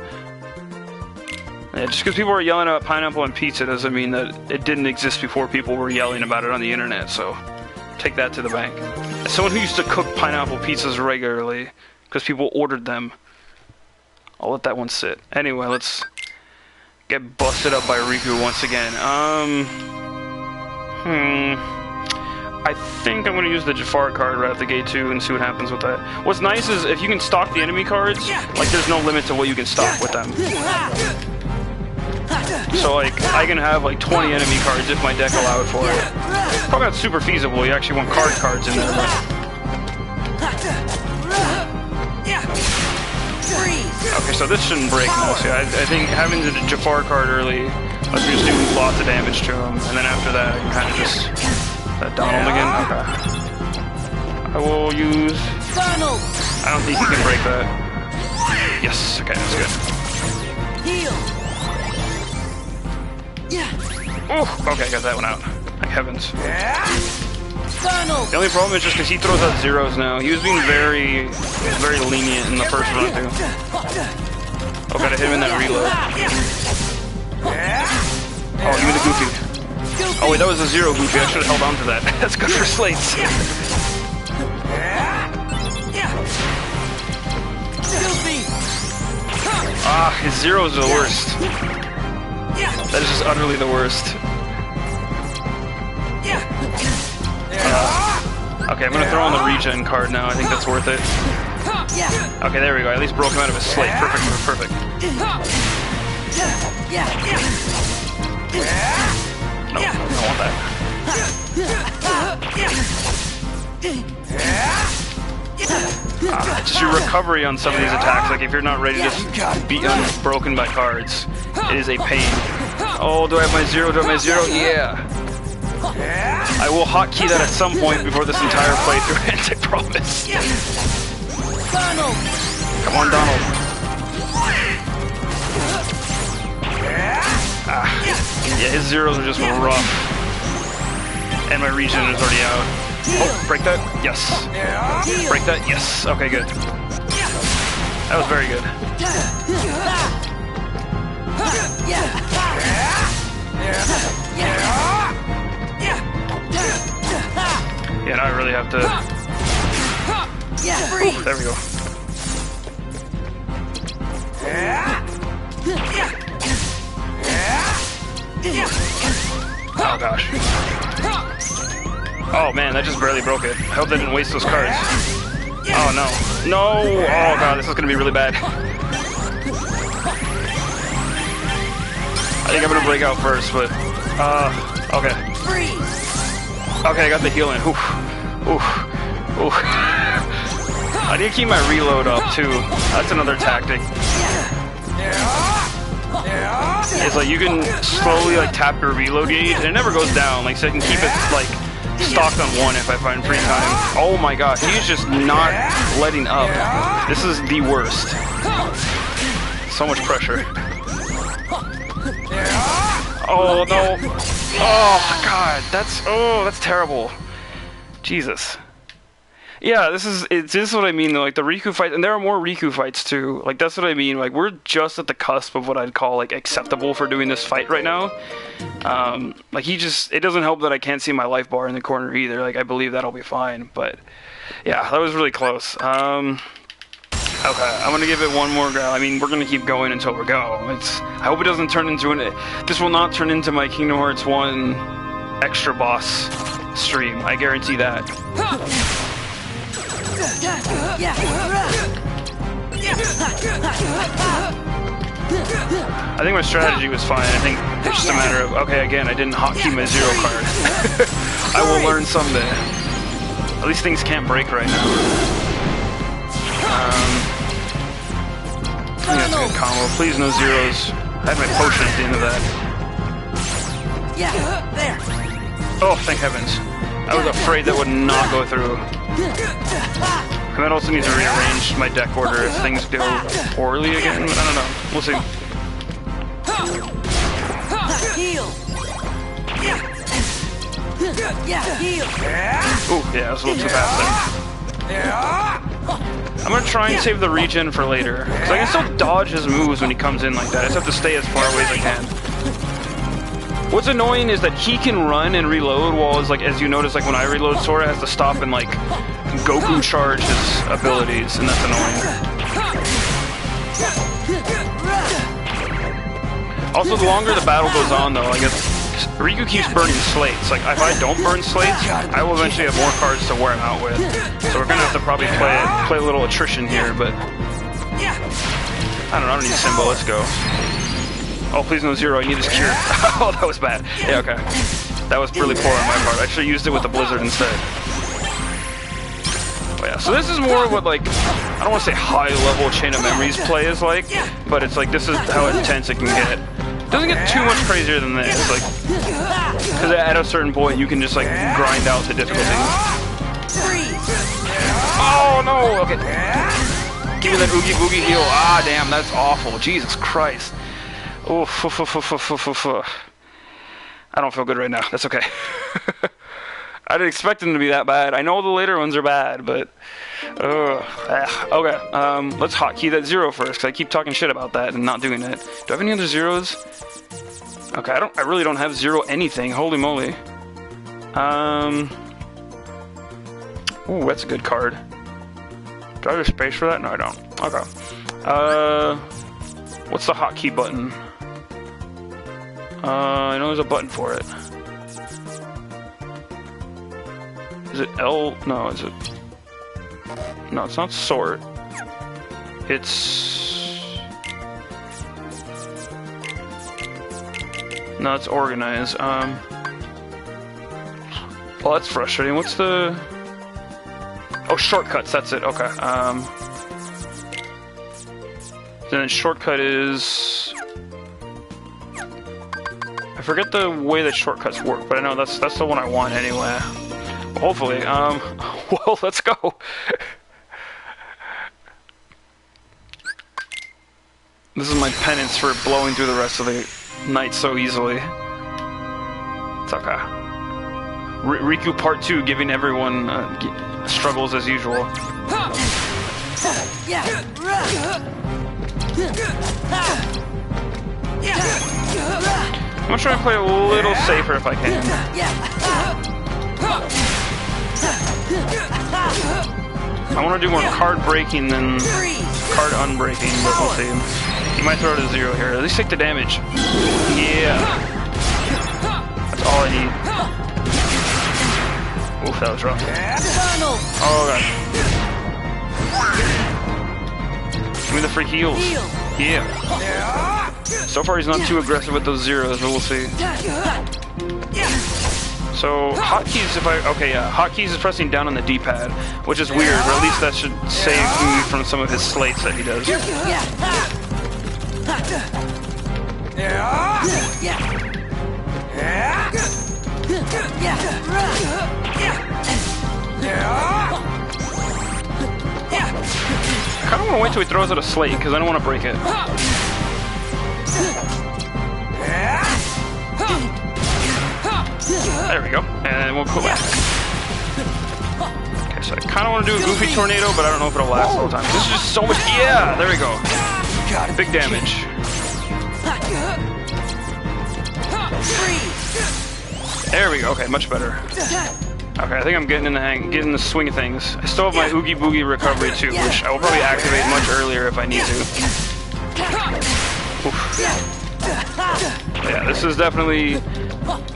Speaker 1: Yeah, just because people are yelling about pineapple and pizza doesn't mean that it didn't exist before people were yelling about it on the internet, so take that to the bank. As someone who used to cook pineapple pizzas regularly because people ordered them, I'll let that one sit. Anyway, let's get busted up by Riku once again. I think I'm gonna use the Jafar card right at the gate too and see what happens with that. What's nice is if you can stock the enemy cards, like there's no limit to what you can stock with them. So like I can have like 20 enemy cards if my deck allowed for it. Probably not super feasible. You actually want cards in there. But... Okay, so this shouldn't break mostly. I think having the Jafar card early lets me just do lots of damage to him, and then after that I can kind of just Donald again. Okay. I will use. I don't think he can break that. Yes. Okay, that's good. Oh, okay, got that one out. Thank heavens. The only problem is just because he throws out zeros now. He was being very lenient in the first run too. Oh, gotta hit him in that reload. Oh, give me the Goofy. Oh wait, that was a zero Goofy. I should have held on to that. That's good for slates. Ah, his zeros are the worst. That is just utterly the worst. Okay, I'm gonna throw on the regen card now. I think that's worth it. Okay, there we go. I at least broke him out of his slate. Perfect. No, I don't want that. Just your recovery on some of these attacks. Like if you're not ready to be unbroken by cards, it is a pain. Oh, do I have my zero? Yeah. I will hotkey that at some point before this entire playthrough ends, I promise. Come on, Donald. Yeah, his zeros are just rough. And my regen is already out. Oh, break that? Yes. Break that? Yes. Okay, good. That was very good. Yeah, now I really have to... Ooh, there we go. Oh gosh. Oh man, that just barely broke it. I hope they didn't waste those cards. Oh no. No! Oh god, this is gonna be really bad. I think I'm gonna break out first, but... okay. Okay, I got the heal in. Oof. I need to keep my reload up too. That's another tactic. It's like you can slowly like tap your reload gauge and it never goes down. Like so I can keep it like stocked on 1 if I find free time. Oh my gosh, he's just not letting up. This is the worst. So much pressure. Oh no. Oh god, that's terrible. Jesus. Yeah, this is what I mean though, like the Riku fight, and there are more Riku fights too. Like that's what I mean. Like we're just at the cusp of what I'd call like acceptable for doing this fight right now. Like it doesn't help that I can't see my life bar in the corner either. Like I believe that'll be fine, but yeah, that was really close. Okay, I'm gonna give it one more go. I mean, we're gonna keep going until we go. I hope it doesn't turn into this will not turn into my Kingdom Hearts 1 extra boss stream. I guarantee that. I think my strategy was fine. I think it's just a matter of, okay, again, I didn't hotkey my zero card. I will learn someday. At least things can't break right now. I think that's a good combo. Please no zeros. I had my potion at the end of that. Oh, thank heavens. I was afraid that would not go through. I might also need to rearrange my deck order if things go poorly again. I don't know. We'll see. Ooh, yeah, I was a little too fast there. I'm gonna try and save the regen for later, because I can still dodge his moves when he comes in like that. I just have to stay as far away as I can. What's annoying is that he can run and reload, while as you notice, like when I reload, Sora has to stop and like Goku charge his abilities, and that's annoying. Also, the longer the battle goes on, though, I guess Riku keeps burning slates. Like if I don't burn slates, I will eventually have more cards to wear him out with. So we're gonna have to probably play a little attrition here, but I don't know. I don't need Simba. Let's go. Oh, please no zero. I need this cure. Oh, that was bad. Yeah, okay. That was really poor on my part. I should have used it with the blizzard instead. Oh, yeah. So this is more of what, like, I don't want to say high-level Chain of Memories play is like, but it's like this is how intense it can get. It doesn't get too much crazier than this, like, because at a certain point you can just like grind out the difficulty. Oh no! Okay. Give me that oogie boogie heal. Ah, damn, that's awful. Jesus Christ. Oh, I don't feel good right now. That's okay. I didn't expect them to be that bad. I know the later ones are bad, but okay. Let's hotkey that zero first, because I keep talking shit about that and not doing it. Do I have any other zeros? Okay, I really don't have zero anything. Holy moly. Ooh, that's a good card. Do I have a space for that? No, I don't. Okay. What's the hotkey button? I know there's a button for it. Is it L? No, is it? No, it's not sort. It's... No, it's organize. Well, that's frustrating. What's the... Oh, shortcuts, that's it. Okay. Then shortcut is... I forget the way that shortcuts work, but I know that's the one I want anyway. Hopefully. Well, let's go. This is my penance for blowing through the rest of the night so easily. It's okay. Riku Part 2, giving everyone struggles as usual. I'm gonna try and play a little safer if I can. I want to do more card breaking than card unbreaking, but we'll see. You might throw it a zero here. At least take the damage. Yeah. That's all I need. Oof, that was rough. Oh god. Give me the free heals. Yeah. So far he's not too aggressive with those zeros, but we'll see. So, hotkeys, hotkeys is pressing down on the D-pad, which is weird, but at least that should save me from some of his slates that he does. I kinda wanna wait till he throws out a slate, because I don't wanna break it. There we go, and we'll go back. Okay, so I kind of want to do a goofy tornado, but I don't know if it'll last all the time. This is just so much. Yeah, there we go. Big damage. There we go. Okay, much better. Okay, I think I'm getting in the swing of things. I still have my Oogie Boogie recovery too, which I will probably activate much earlier if I need to. Oof. Yeah, this is definitely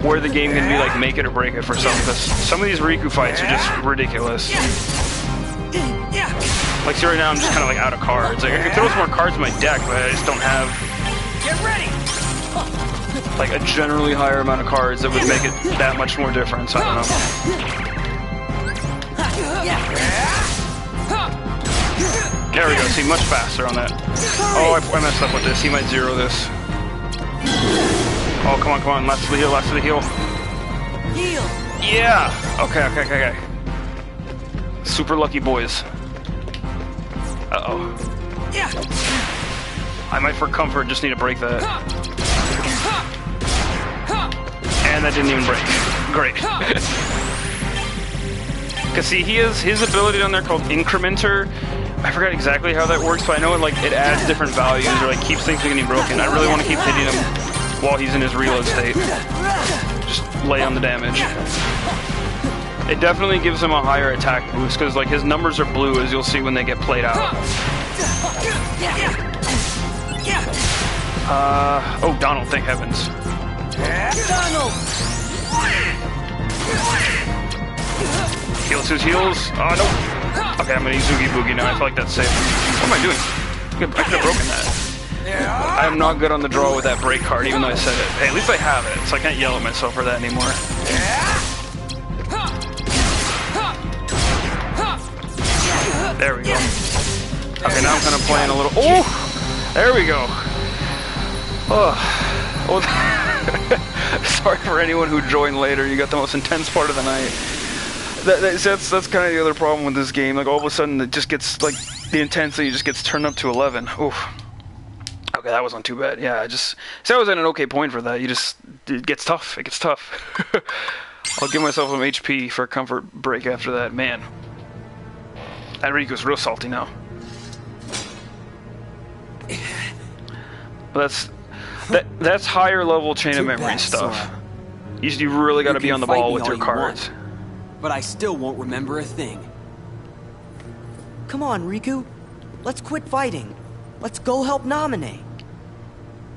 Speaker 1: where the game can be like make it or break it for some, because some of these Riku fights are just ridiculous. Like, see, right now I'm just kind of like out of cards. Like, I could throw some more cards in my deck, but I just don't have like a generally higher amount of cards that would make it that much more difference. I don't know. There we go. See, much faster on that. Oh, I messed up with this. He might zero this. Oh, come on. Last to the heal. Heal. Yeah. Okay. Super lucky boys. Uh-oh. I might, for comfort, just need to break that. And that didn't even break. Great. Because see, he has his ability down there called Incrementer. I forgot exactly how that works, but I know it adds different values or like keeps things from getting broken. I really want to keep hitting him while he's in his reload state. Just lay on the damage. It definitely gives him a higher attack boost because like his numbers are blue, as you'll see when they get played out. Oh, Donald, thank heavens. Donald! Heals his heals. Oh, no. Okay, I'm gonna use Oogie Boogie now. I feel like that's safe. What am I doing? I could have broken that. I'm not good on the draw with that break card, even though I said it. Hey, at least I have it, so I can't yell at myself for that anymore. There we go. Okay, now I'm kind of playing a little... Oh! There we go. Oh. Sorry for anyone who joined later. You got the most intense part of the night. That's kind of the other problem with this game. Like, all of a sudden, it just gets, like, the intensity just gets turned up to 11. Oof. Okay, that wasn't too bad. Yeah, I was at an okay point for that. It gets tough. It gets tough. I'll give myself some HP for a comfort break after that. Man. That Riku's real salty now. But that's higher level chain of memory stuff.
Speaker 9: Sora.
Speaker 1: You really got to be on the ball with your cards.
Speaker 9: But I still won't remember a thing.
Speaker 3: Come on, Riku. Let's quit fighting. Let's go help Namine.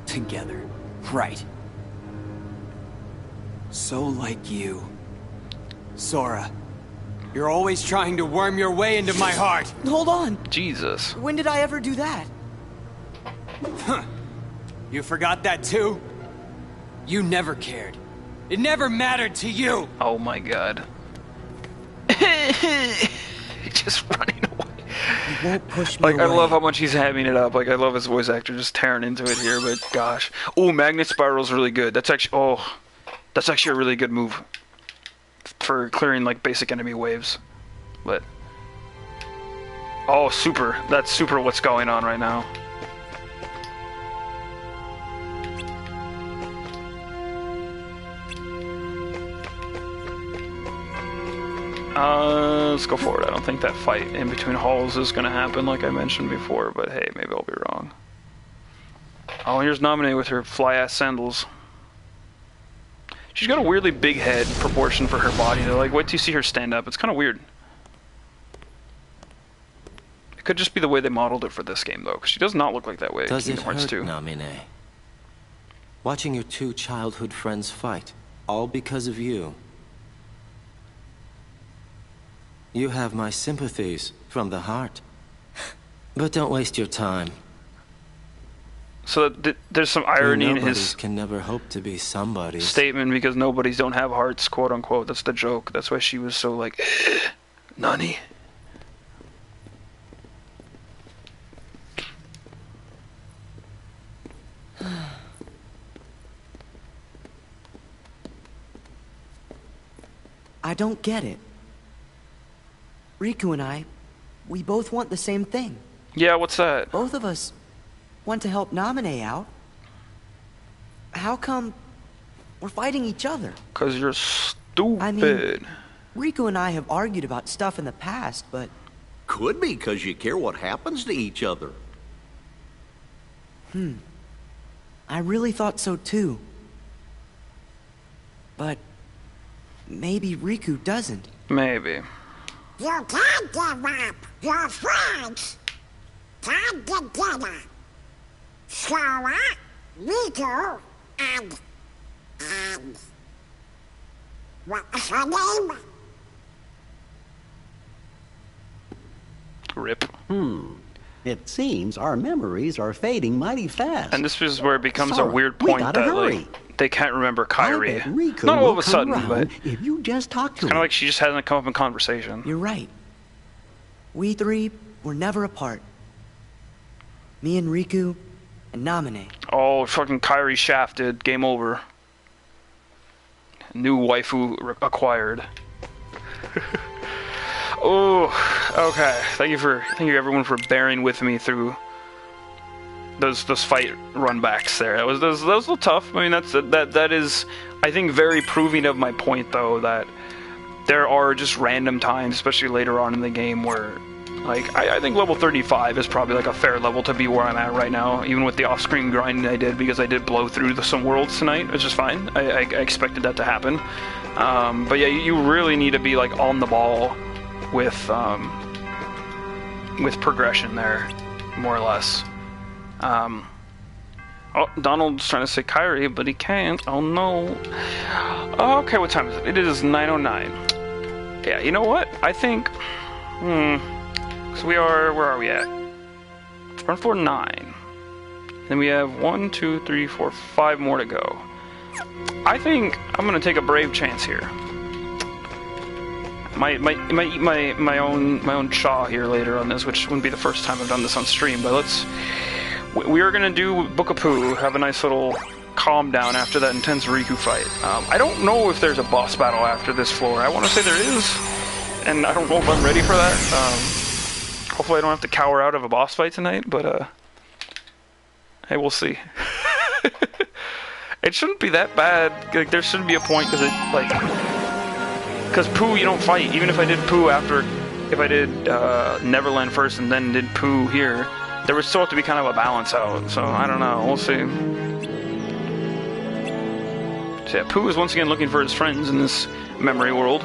Speaker 9: Together. Right. So like you. Sora. You're always trying to worm your way into my heart.
Speaker 3: Hold on.
Speaker 1: Jesus.
Speaker 3: When did I ever do that?
Speaker 9: Huh. You forgot that too? You never cared. It never mattered to you.
Speaker 1: Oh my god. Just running away.
Speaker 3: You won't push me
Speaker 1: Like,
Speaker 3: away.
Speaker 1: I love how much he's hamming it up. Like, I love his voice actor just tearing into it here, but gosh. Oh, Magnet Spiral's really good. That's actually a really good move for clearing, like, basic enemy waves. But, oh, super. That's super what's going on right now. Let's go forward. I don't think that fight in between halls is gonna happen like I mentioned before, but hey, maybe I'll be wrong. Oh, here's Namine with her fly-ass sandals. She's got a weirdly big head proportion for her body. Though. Like, wait till you see her stand up. It's kind of weird. It could just be the way they modeled it for this game, though, because she does not look like that way.
Speaker 7: Does it hurt,
Speaker 1: 2.
Speaker 7: Namine? Watching your two childhood friends fight, all because of you. You have my sympathies from the heart. But don't waste your time.
Speaker 1: So there's some irony in
Speaker 7: Nobodies
Speaker 1: his
Speaker 7: can never hope to be somebody's
Speaker 1: statement because nobodies don't have hearts, quote unquote. That's the joke. That's why she was so like, Nani?
Speaker 3: I don't get it. Riku and I, we both want the same thing.
Speaker 1: Yeah, what's that?
Speaker 3: Both of us want to help Namine out. How come we're fighting each other?
Speaker 1: 'Cause you're stupid.
Speaker 3: I mean, Riku and I have argued about stuff in the past, but...
Speaker 4: Could be 'cause you care what happens to each other.
Speaker 3: I really thought so too. But maybe Riku doesn't.
Speaker 1: Maybe.
Speaker 2: You can't give up your friends. Come together. Sora, Riku, and... what's her name?
Speaker 1: Rip.
Speaker 10: It seems our memories are fading mighty fast.
Speaker 1: And this is where it becomes
Speaker 10: Sora,
Speaker 1: a weird
Speaker 10: we
Speaker 1: point
Speaker 10: gotta
Speaker 1: that
Speaker 10: hurry.
Speaker 1: like they can't remember
Speaker 10: I
Speaker 1: Kairi.
Speaker 10: bet Riku
Speaker 1: Not all of
Speaker 10: will
Speaker 1: a sudden,
Speaker 10: come
Speaker 1: but
Speaker 10: around if you just talk to
Speaker 1: kind
Speaker 10: him.
Speaker 1: of like she just hasn't come up in conversation.
Speaker 3: You're right. We three were never apart. Me and Riku and Namine.
Speaker 1: Oh, fucking Kairi shafted. Game over. New waifu acquired. Oh, okay. Thank you everyone for bearing with me through those fight run backs there. That was a little tough. I mean, that is I think very proving of my point though that there are just random times, especially later on in the game, where like I think level 35 is probably like a fair level to be where I'm at right now, even with the off-screen grind I did because I did blow through some worlds tonight, which is fine. I expected that to happen. But yeah, you really need to be like on the ball with progression there, more or less. Oh, Donald's trying to say Kairi, but he can't. Oh no. Okay, what time is it? It is 9:09. Yeah, you know what? I think. So we are. Where are we at? Run for 9. Then we have 1, 2, 3, 4, 5 more to go. I think I'm gonna take a brave chance here. Might eat my own chaw here later on this, which wouldn't be the first time I've done this on stream. But we are gonna do Book of Pooh. Have a nice little calm down after that intense Riku fight. I don't know if there's a boss battle after this floor. I want to say there is, and I don't know if I'm ready for that. Hopefully I don't have to cower out of a boss fight tonight, but hey, we'll see. It shouldn't be that bad. Like, there shouldn't be a point, because Pooh you don't fight. Even if I did Pooh if I did Neverland first and then did Pooh here, there would still have to be kind of a balance out. So I don't know. We'll see. So yeah, Pooh is once again looking for his friends in this memory world.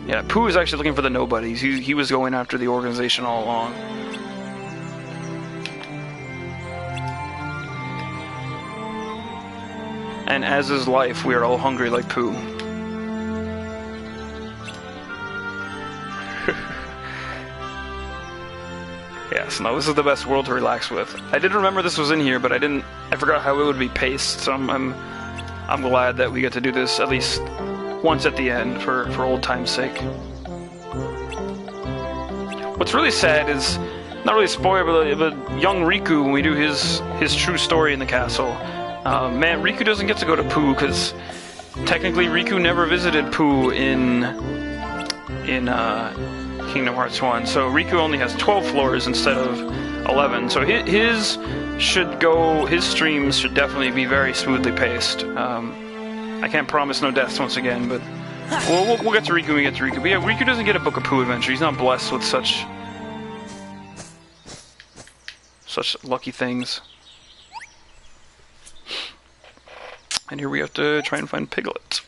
Speaker 1: Yeah, Pooh is actually looking for the nobodies. He was going after the organization all along. And as is life, we are all hungry like Pooh. Yes, no, this is the best world to relax with. I did remember this was in here, but I forgot how it would be paced, so I'm glad that we get to do this at least once at the end for old time's sake. What's really sad is, not really a spoiler, but young Riku, when we do his true story in the castle, man, Riku doesn't get to go to Pooh, because technically Riku never visited Pooh in Kingdom Hearts 1, so Riku only has 12 floors instead of 11, so his streams should definitely be very smoothly paced. I can't promise no deaths once again, but we'll get to Riku when we get to Riku. But yeah, Riku doesn't get a Book of Pooh adventure. He's not blessed with such lucky things. And here we have to try and find Piglet.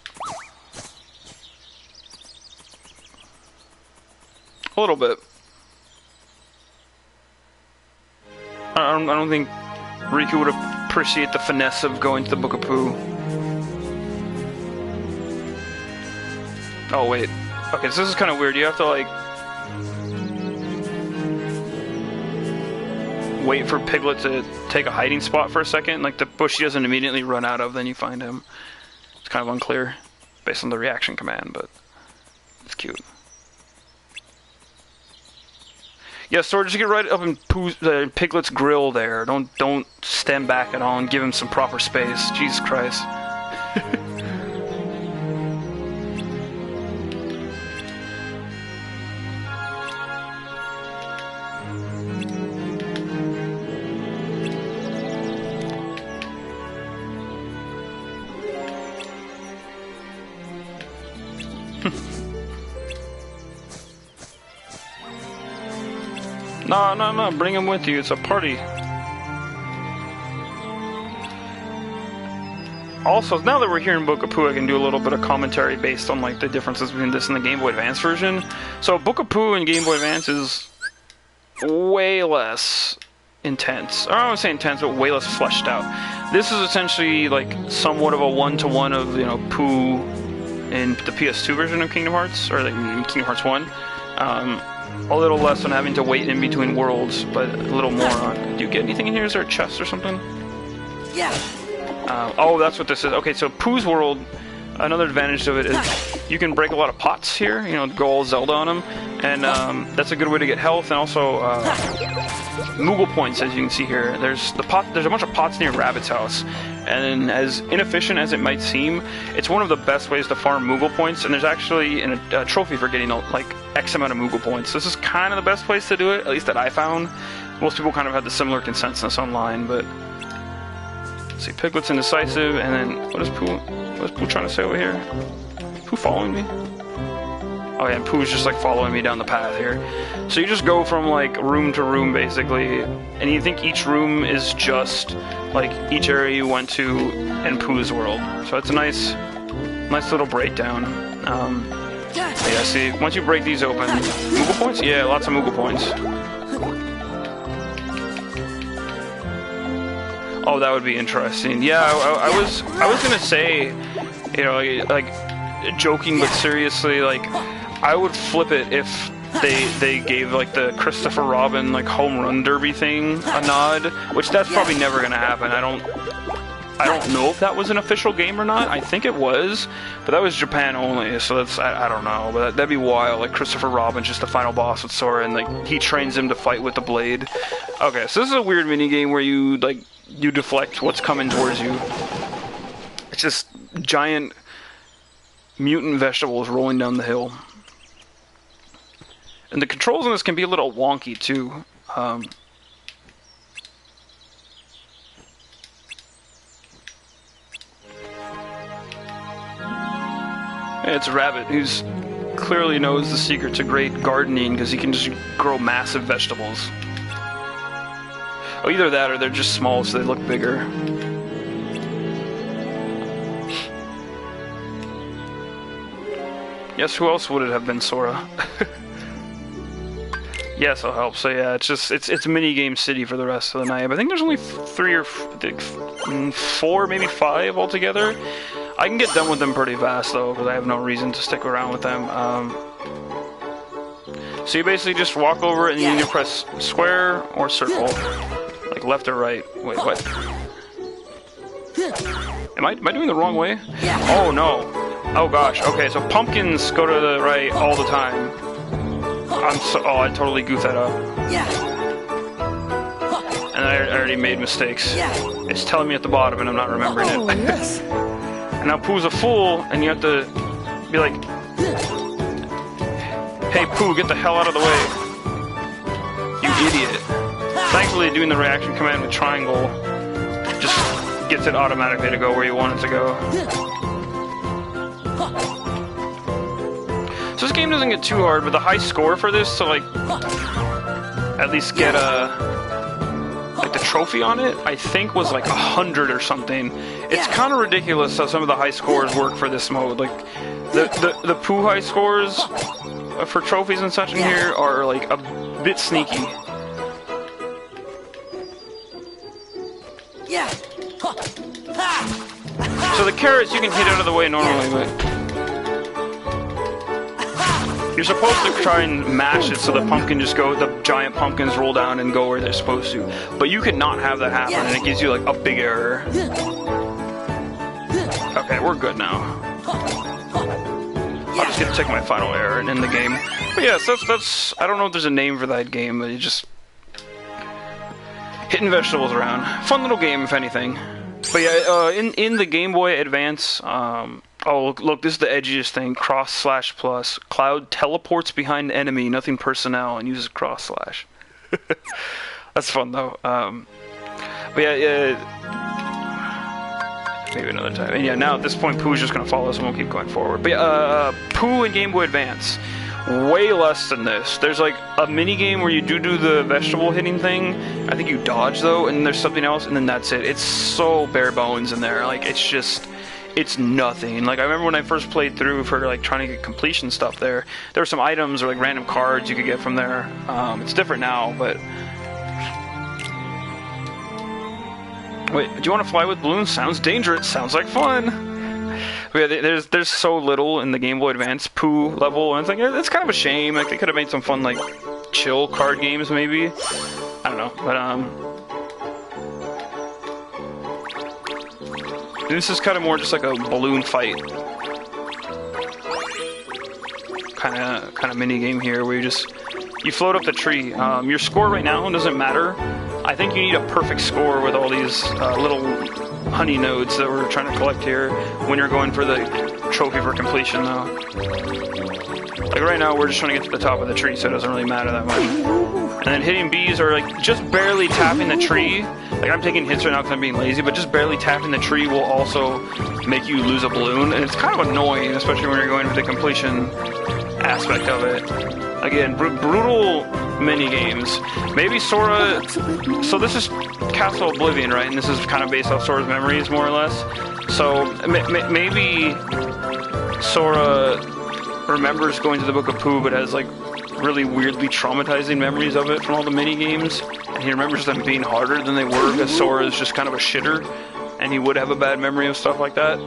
Speaker 1: A little bit. I don't think Riku would appreciate the finesse of going to the Book of Pooh. Oh wait. Okay, so this is kind of weird. You have to like wait for Piglet to take a hiding spot for a second. Like the bush he doesn't immediately run out of, then you find him. It's kind of unclear based on the reaction command, but it's cute. Yeah, Sora, just get right up in Piglet's grill there. Don't stand back at all and give him some proper space. Jesus Christ. No, bring him with you. It's a party. Also, now that we're here in Book of Pooh, I can do a little bit of commentary based on like the differences between this and the Game Boy Advance version. So Book of Pooh and Game Boy Advance is way less intense. I don't want to say intense, but way less fleshed out. This is essentially like somewhat of a one-to-one of, you know, Pooh in the PS2 version of Kingdom Hearts, or like Kingdom Hearts 1. A little less on having to wait in between worlds, but a little more on... Do you get anything in here? Is there a chest or something?
Speaker 8: Yeah.
Speaker 1: Oh, that's what this is. Okay, so Pooh's world, another advantage of it is you can break a lot of pots here, you know, go all Zelda on them, and that's a good way to get health, and also Moogle points, as you can see here. There's a bunch of pots near Rabbit's house, and as inefficient as it might seem, it's one of the best ways to farm Moogle points, and there's actually a trophy for getting like X amount of Moogle points. This is kind of the best place to do it, at least that I found. Most people kind of had the similar consensus online, but let's see, Piglet's indecisive, and then what is Pooh trying to say over here? Pooh following me? Oh yeah, and Pooh's just like following me down the path here. So you just go from like room to room basically, and you think each room is just like each area you went to in Pooh's world. So it's a nice little breakdown. Yeah, see, once you break these open, Moogle points? Yeah, lots of Moogle points. Oh, that would be interesting. Yeah, I was gonna say, you know, like joking but seriously, like I would flip it if they gave like the Christopher Robin like home run derby thing a nod, which that's probably never gonna happen. I don't know if that was an official game or not. I think it was, but that was Japan only, so that's I don't know. But that'd be wild. Like Christopher Robin's just the final boss with Sora, and like he trains him to fight with the blade. Okay, so this is a weird mini game where you deflect what's coming towards you. It's just giant mutant vegetables rolling down the hill. And the controls in this can be a little wonky too. It's a rabbit who's clearly knows the secret to great gardening because he can just grow massive vegetables. Oh, either that or they're just small so they look bigger. Yes, who else would it have been? Sora. Yes, I'll help. So yeah, it's mini game city for the rest of the night. But I think there's only 3 or 4, maybe 5 altogether. I can get done with them pretty fast though, because I have no reason to stick around with them. So you basically just walk over and you need to press square or circle, like left or right. Wait, what? Am I doing the wrong way? Oh no. Oh gosh. Okay, so pumpkins go to the right all the time. I totally goofed that up. And I already made mistakes. It's telling me at the bottom and I'm not remembering it.
Speaker 8: Yes.
Speaker 1: And now Pooh's a fool, and you have to be like, "Hey Pooh, get the hell out of the way, you idiot!" Thankfully, doing the reaction command with triangle just gets it automatically to go where you want it to go. So this game doesn't get too hard, but the high score for this to like at least get like the trophy on it, I think was like 100 or something. It's kind of ridiculous how some of the high scores work for this mode. Like the Pooh high scores for trophies and such in here are like a bit sneaky. So the carrots you can hit out of the way normally, but you're supposed to try and mash it so the giant pumpkins roll down and go where they're supposed to. But you could not have that happen, and it gives you like a big error. Okay, we're good now. I'll just get to take my final error and end the game. But yeah, so that's I don't know if there's a name for that game, but you just hitting vegetables around. Fun little game, if anything. But yeah, in the Game Boy Advance, oh, look, this is the edgiest thing. /+. Cloud teleports behind enemy, nothing personnel, and uses /. That's fun, though. But yeah, maybe another time. And yeah, now at this point, Pooh's just going to follow us, and we'll keep going forward. But yeah, Pooh and Game Boy Advance. Way less than this. There's like a mini game where you do the vegetable hitting thing. I think you dodge though, and there's something else, and then that's it. It's so bare bones in there. Like it's nothing. Like I remember when I first played through for like trying to get completion stuff there were some items or like random cards you could get from there. It's different now, but wait, do you want to fly with balloons? Sounds dangerous. Sounds like fun. But yeah, there's so little in the Game Boy Advance Pooh level, and it's like it's kind of a shame. Like they could have made some fun like chill card games maybe. I don't know, but this is kind of more just like a balloon fight kind of mini game here where you float up the tree. Your score right now doesn't matter. I think you need a perfect score with all these little honey nodes that we're trying to collect here when you're going for the trophy for completion though. Like right now we're just trying to get to the top of the tree, so it doesn't really matter that much. And then hitting bees are like just barely tapping the tree. Like I'm taking hits right now because I'm being lazy, but just barely tapping the tree will also make you lose a balloon, and it's kind of annoying, especially when you're going for the completion aspect of it. Again, brutal mini games. Maybe Sora. So this is Castle Oblivion, right? And this is kind of based off Sora's memories, more or less. So maybe Sora remembers going to the Book of Pooh, but has like really weirdly traumatizing memories of it from all the mini games, and he remembers them being harder than they were because Sora is just kind of a shitter, and he would have a bad memory of stuff like that.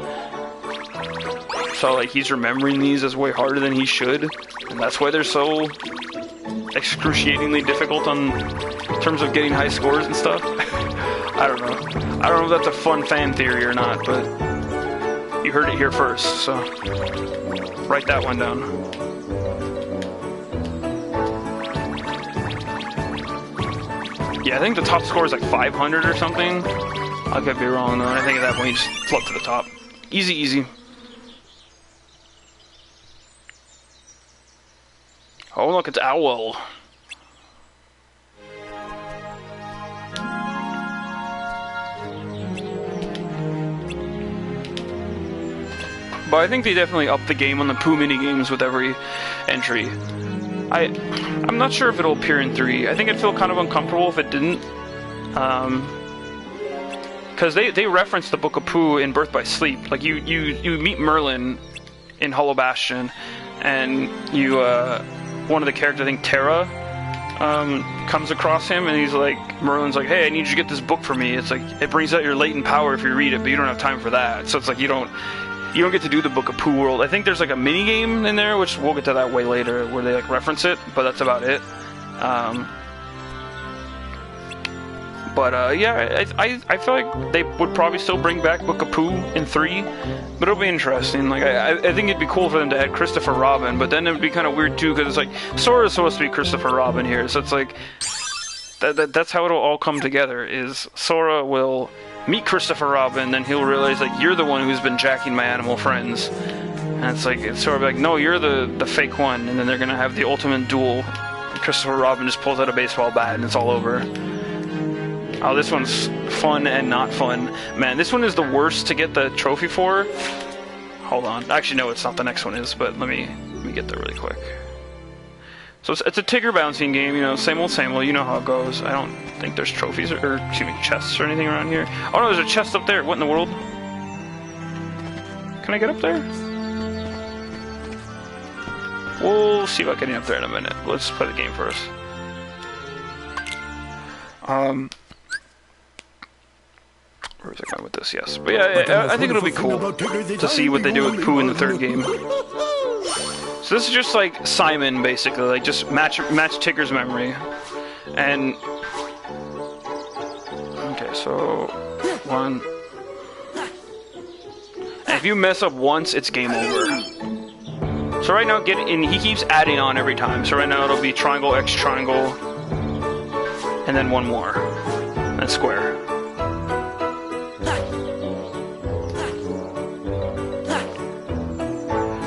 Speaker 1: So like he's remembering these as way harder than he should, and that's why they're so excruciatingly difficult in terms of getting high scores and stuff. I don't know. I don't know if that's a fun fan theory or not, but you heard it here first, so write that one down. Yeah, I think the top score is like 500 or something. I could be wrong though. I think at that point you just float to the top. Easy, easy. Oh look, it's Owl. But I think they definitely upped the game on the Pooh mini games with every entry. I'm not sure if it'll appear in 3. I think I'd feel kind of uncomfortable if it didn't. Because they reference the Book of Pooh in Birth by Sleep. Like, you meet Merlin in Hollow Bastion, and you, one of the characters, I think Terra, comes across him, and he's like, Merlin's like, hey, I need you to get this book for me. It's like, it brings out your latent power if you read it, but you don't have time for that. So it's like, you don't get to do the Book of Pooh world. I think there's like a mini game in there, which we'll get to that way later, where they like reference it, but that's about it. Yeah, I feel like they would probably still bring back Book of Pooh in 3, but it'll be interesting. Like I think it'd be cool for them to add Christopher Robin, but then it would be kind of weird too, because it's like Sora's supposed to be Christopher Robin here, so it's like that's how it'll all come together. Is Sora will meet Christopher Robin, then he'll realize like you're the one who's been jacking my animal friends, and it's like Sora will be like, no, you're the fake one, and then they're gonna have the ultimate duel. Christopher Robin just pulls out a baseball bat and it's all over. Oh, this one's fun and not fun. Man, this one is the worst to get the trophy for. Hold on. Actually, no, it's not. The next one is, but let me get there really quick. So it's a Tigger bouncing game, you know, same old, you know how it goes. I don't think there's trophies or excuse me, chests or anything around here. Oh no, there's a chest up there. What in the world? Can I get up there? We'll see about getting up there in a minute. Let's play the game first. Where's it going with this? Yes. But yeah, I think it'll be cool to see what they do with Pooh in the 3rd game. So this is just like Simon, basically. Like, just match Tigger's memory. And... okay, so... 1... and if you mess up once, it's game over. So right now, he keeps adding on every time. So right now it'll be triangle, X triangle, and then one more. And square.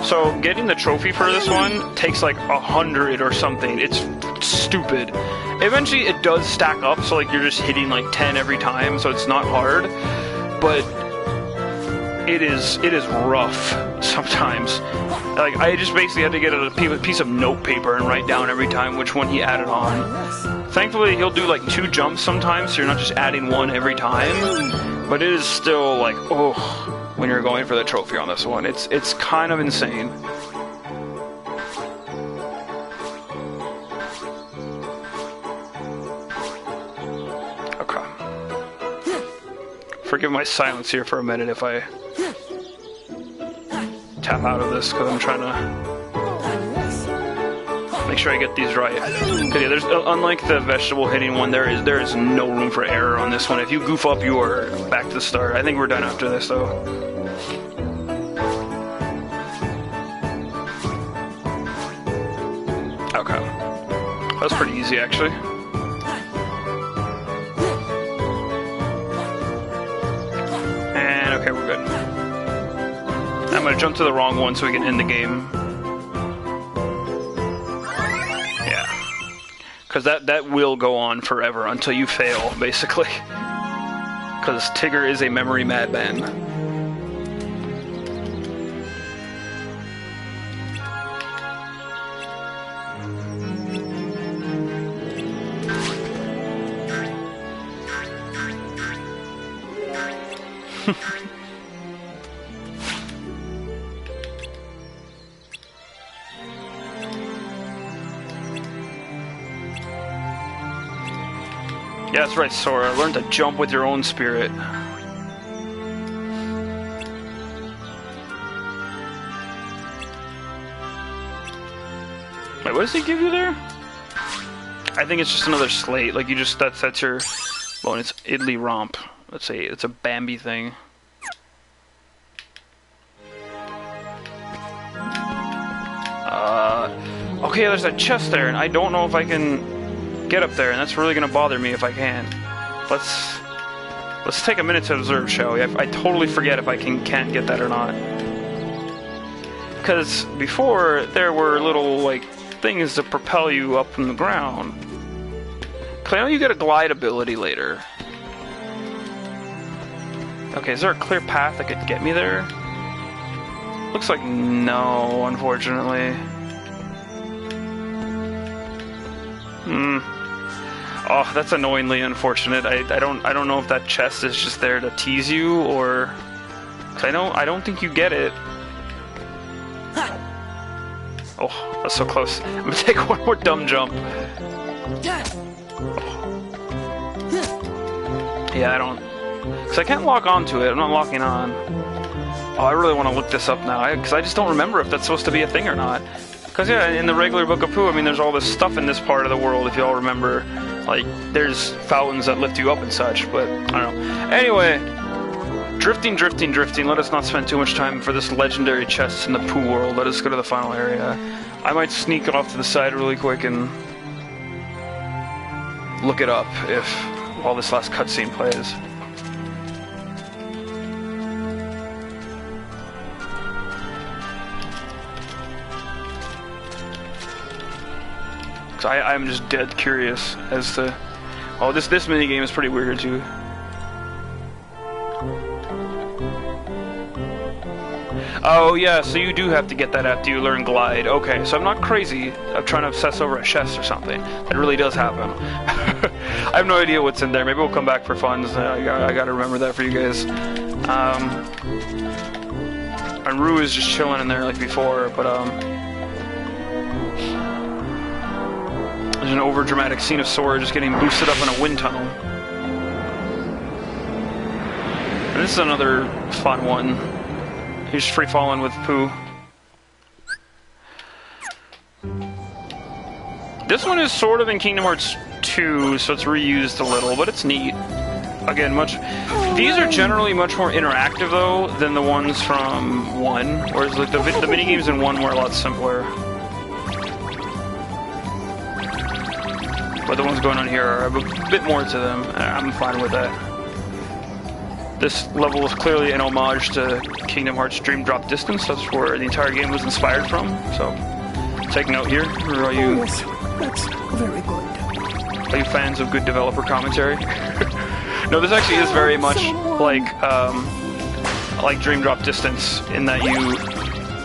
Speaker 1: So getting the trophy for this one takes like 100 or something. It's stupid. Eventually it does stack up, so like you're just hitting like 10 every time, so it's not hard. But it is rough sometimes. Like I just basically had to get a piece of note paper and write down every time which one he added on. Thankfully he'll do like 2 jumps sometimes, so you're not just adding 1 every time. But it is still like, oh, when you're going for the trophy on this one. It's kind of insane. Okay. Forgive my silence here for a minute if I tap out of this, because I'm trying to make sure I get these right. Because yeah, there's unlike the vegetable hitting one, there is no room for error on this one. If you goof up, you are back to the start. I think we're done after this, though. Okay. That was pretty easy, actually. And okay, we're good. I'm gonna jump to the wrong one so we can end the game. Because that will go on forever until you fail, basically. Because Tigger is a memory madman. Yeah, that's right, Sora. Learn to jump with your own spirit. Wait, what does he give you there? I think it's just another slate. Like you just that's your bonus idly romp. Let's say it's a Bambi thing. Okay, there's that chest there, and I don't know if I can get up there, and that's really gonna bother me if I can. Let's take a minute to observe, shall we? I totally forget if I can't get that or not. Because before there were little like things that propel you up from the ground. Cause I know you get a glide ability later. Okay, is there a clear path that could get me there? Looks like no, unfortunately. Oh, that's annoyingly unfortunate. I don't know if that chest is just there to tease you or. Cause I don't think you get it. Oh, that's so close. I'm gonna take one more dumb jump. Yeah, I don't. Because I can't lock onto it. I'm not locking on. Oh, I really want to look this up now. Because I just don't remember if that's supposed to be a thing or not. Because, yeah, in the regular Book of Pooh, I mean, there's all this stuff in this part of the world, if you all remember. Like, there's fountains that lift you up and such, but I don't know. Anyway, drifting. Let us not spend too much time for this legendary chest in the Pooh world. Let us go to the final area. I might sneak off to the side really quick and look it up if while this last cutscene plays. Cause I'm just dead curious as to. Oh, this minigame is pretty weird too. Oh yeah, so you do have to get that after you learn Glide. Okay, so I'm not crazy. I'm trying to obsess over a chest or something. That really does happen. I have no idea what's in there. Maybe we'll come back for fun. I gotta remember that for you guys. And Rue is just chilling in there like before, but there's an overdramatic scene of Sora just getting boosted up in a wind tunnel. And this is another fun one. He's just free falling with Pooh. This one is sort of in Kingdom Hearts 2, so it's reused a little, but it's neat. Again, these are generally much more interactive though than the ones from 1, whereas like the minigames in 1 were a lot simpler. But the ones going on here are a bit more to them. I'm fine with that. This level is clearly an homage to Kingdom Hearts Dream Drop Distance. That's where the entire game was inspired from. So, take note here. Or are you?
Speaker 10: Yes, that's very good.
Speaker 1: Are you fans of good developer commentary? No, this actually is very much like Dream Drop Distance in that you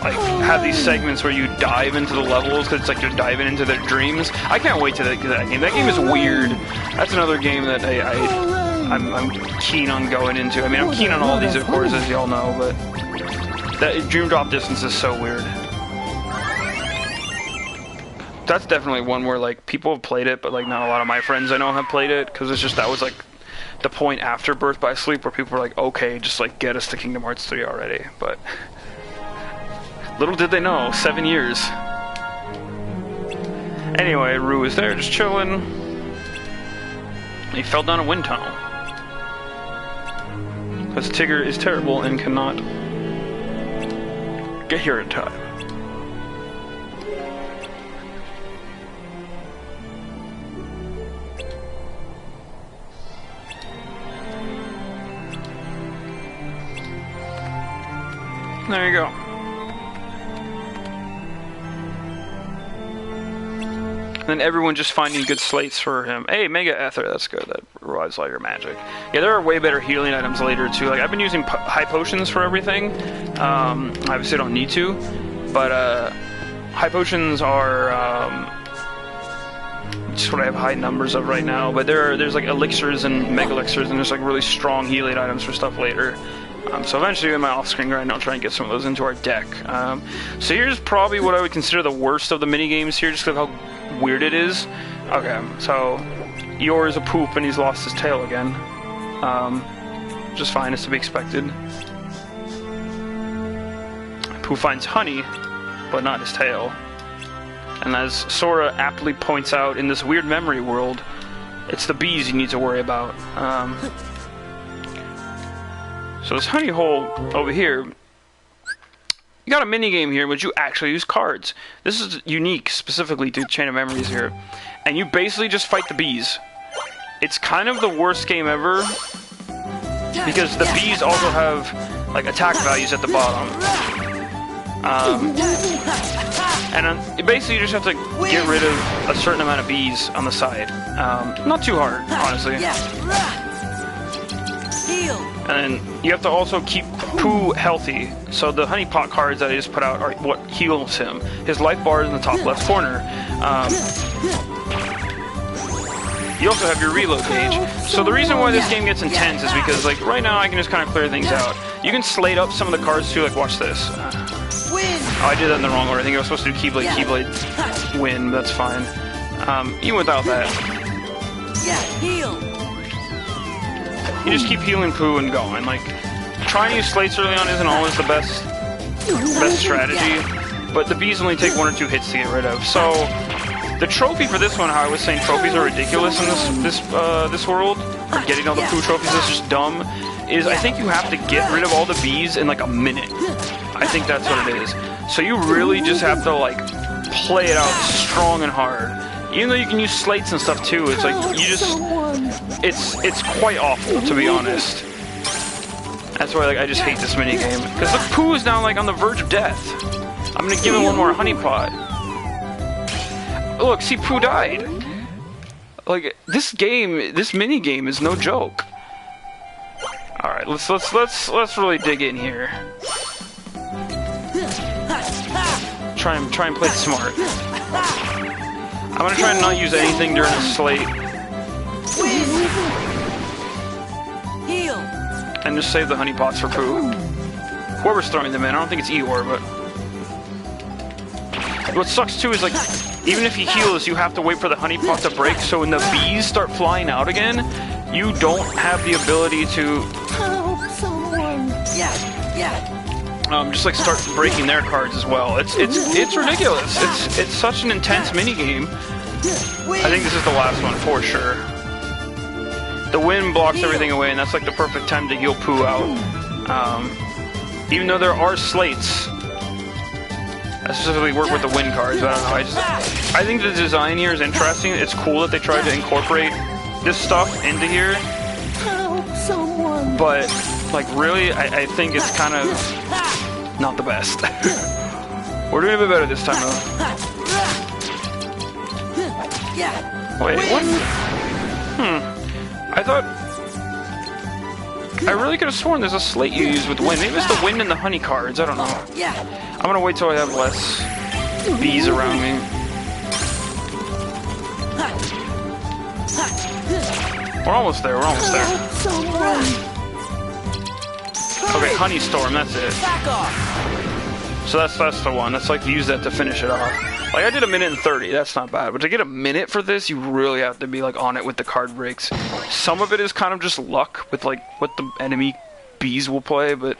Speaker 1: like have these segments where you dive into the levels because it's like you're diving into their dreams. I can't wait to that game. That game is weird. That's another game that I'm keen on going into. I mean, I'm keen on all these, of course, as y'all know, but that Dream Drop Distance is so weird. That's definitely one where like people have played it, but like not a lot of my friends I know have played it because it's just that was like the point after Birth by Sleep where people were like, okay, just like get us to Kingdom Hearts 3 already. But little did they know, 7 years. Anyway, Rue is there just chilling. He fell down a wind tunnel. Because Tigger is terrible and cannot get here in time. There you go. And then everyone just finding good slates for him. Hey, Mega Ether, that's good. That revives all your magic. Yeah, there are way better healing items later, too. Like, I've been using high potions for everything. Obviously, I don't need to. But, high potions are, just what I have high numbers of right now. But there's, like, elixirs and mega elixirs, and there's, like, really strong healing items for stuff later. So eventually in my off-screen grind, I'll try and get some of those into our deck. So here's probably what I would consider the worst of the minigames here, just because of how weird it is. Okay, so Eeyore is a poop and he's lost his tail again. Just fine, it's to be expected. Pooh finds honey, but not his tail. And as Sora aptly points out, in this weird memory world, it's the bees you need to worry about. So this honey hole over here, you got a mini game here in which you actually use cards. This is unique specifically to Chain of Memories here. And you basically just fight the bees. It's kind of the worst game ever because the bees also have like attack values at the bottom. And basically you just have to get rid of a certain amount of bees on the side. Not too hard, honestly. And then you have to also keep Pooh healthy. So the honey pot cards that I just put out are what heals him. His life bar is in the top left corner. You also have your reload page. So the reason why this game gets intense is because, like, right now I can just kind of clear things out. You can slate up some of the cards too, like, watch this. Oh, I did that in the wrong order. I think I was supposed to do Keyblade, win, but that's fine. Even without that. You just keep healing Pooh and going. Like, trying to use slates early on isn't always the best strategy, but the bees only take 1 or 2 hits to get rid of. So the trophy for this one, how I was saying trophies are ridiculous in this world, or getting all the Pooh trophies is just dumb, is I think you have to get rid of all the bees in like a minute. I think that's what it is. So you really just have to like play it out strong and hard. Even though you can use slates and stuff too, it's like you just it's quite awful, to be honest. That's why like I just hate this mini game. Because look, Pooh is now like on the verge of death. I'm gonna give him one more honey pot. Look, see, Pooh died. Like this mini game is no joke. All right, let's really dig in here. Try and play it smart. I'm gonna try and not use anything during the slate. And just save the honey pots for Pooh. Whoever's throwing them in, I don't think it's Eeyore, but what sucks too is like, even if he heals, you have to wait for the honey pot to break, so when the bees start flying out again, you don't have the ability to just like start breaking their cards as well. It's ridiculous. It's such an intense mini game. I think this is the last one for sure. The wind blocks everything away, and that's like the perfect time to heal Pooh out. Even though there are slates, I specifically work with the wind cards. But I don't know. I think the design here is interesting. It's cool that they tried to incorporate this stuff into here. But like really, I think it's kind of not the best. We're doing a bit better this time though. Wait, what? I thought I really could have sworn there's a slate you use with wind. Maybe it's the wind and the honey cards. I don't know. I'm gonna wait till I have less bees around me. We're almost there. We're almost there. Okay, honey storm. That's it. So that's the one. That's like use that to finish it off. Like I did 1:30. That's not bad. But to get a minute for this, you really have to be like on it with the card breaks. Some of it is kind of just luck with like what the enemy bees will play. But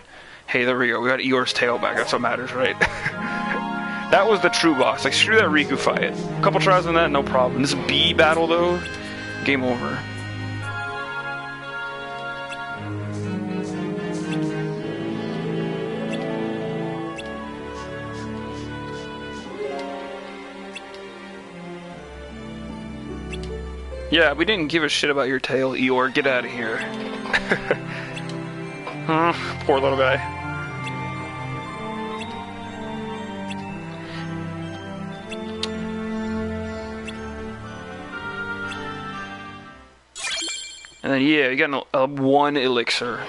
Speaker 1: hey, there we go. We got Eeyore's tail back. That's what matters, right? That was the true boss. Like screw that Riku fight. A couple tries on that, no problem. This bee battle though, game over. Yeah, we didn't give a shit about your tail, Eeyore. Get out of here. Poor little guy. And then, yeah, you got a 1 elixir.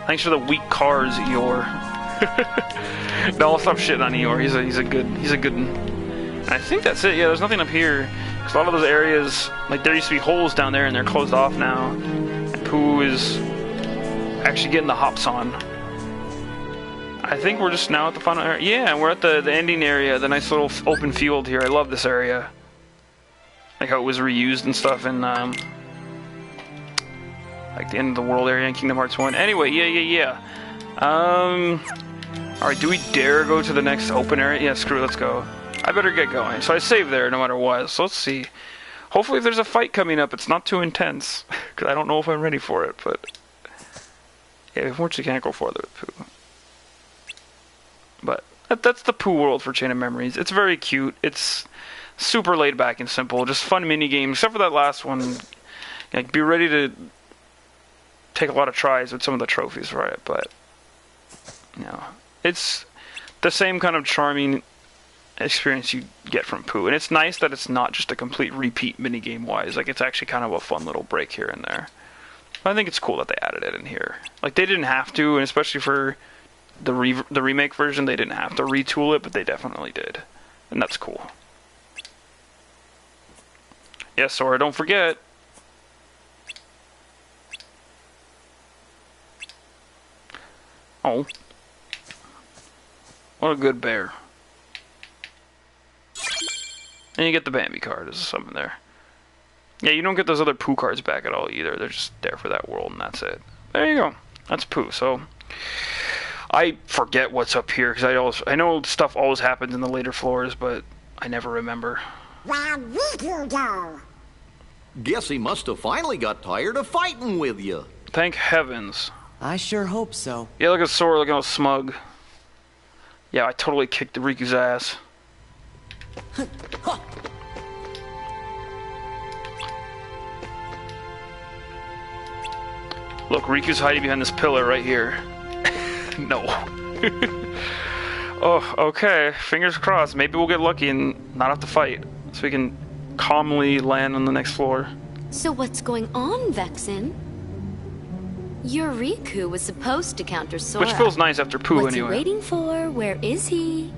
Speaker 1: Thanks for the weak cards, Eeyore. No, I'll stop shitting on Eeyore. He's a good one. And I think that's it. Yeah, there's nothing up here. Because a lot of those areas, like there used to be holes down there and they're closed off now. And Pooh is actually getting the hops on. I think we're just now at the final area. Yeah, we're at the ending area, the nice little open field here. I love this area. Like how it was reused and stuff in like the end of the world area in Kingdom Hearts 1. Anyway, yeah. Alright, do we dare go to the next open area? Yeah, screw it, let's go. I better get going. So I saved there no matter what. So let's see. Hopefully if there's a fight coming up, it's not too intense. Because I don't know if I'm ready for it, but... Yeah, unfortunately can't go further with Pooh. But that's the Pooh world for Chain of Memories. It's very cute. It's super laid back and simple. Just fun mini games, except for that last one. Like, be ready to take a lot of tries with some of the trophies for it, but... You know, it's the same kind of charming experience you get from Pooh. And it's nice that it's not just a complete repeat minigame wise. Like, it's actually kind of a fun little break here and there. But I think it's cool that they added it in here. Like, they didn't have to, and especially for the remake version, they didn't have to retool it, but they definitely did. And that's cool. Yes, Sora, don't forget. Oh. What a good bear. And you get the Bambi card. There's something there. Yeah, you don't get those other Pooh cards back at all either. They're just there for that world, and that's it. There you go. That's Pooh. So, I forget what's up here, because I know stuff always happens in the later floors, but I never remember.
Speaker 2: Where'd Riku go?
Speaker 4: Guess he must have finally got tired of fighting with you.
Speaker 1: Thank heavens.
Speaker 3: I sure hope so.
Speaker 1: Yeah, look at Sora looking all smug. Yeah, I totally kicked Riku's ass. Look, Riku's hiding behind this pillar right here. No. Oh, okay. Fingers crossed. Maybe we'll get lucky and not have to fight. So we can calmly land on the next floor.
Speaker 6: So what's going on, Vexen? Your Riku was supposed to counter Sora.
Speaker 1: Which feels nice after Pooh
Speaker 6: What's
Speaker 1: anyway.
Speaker 6: he waiting for? Where is he?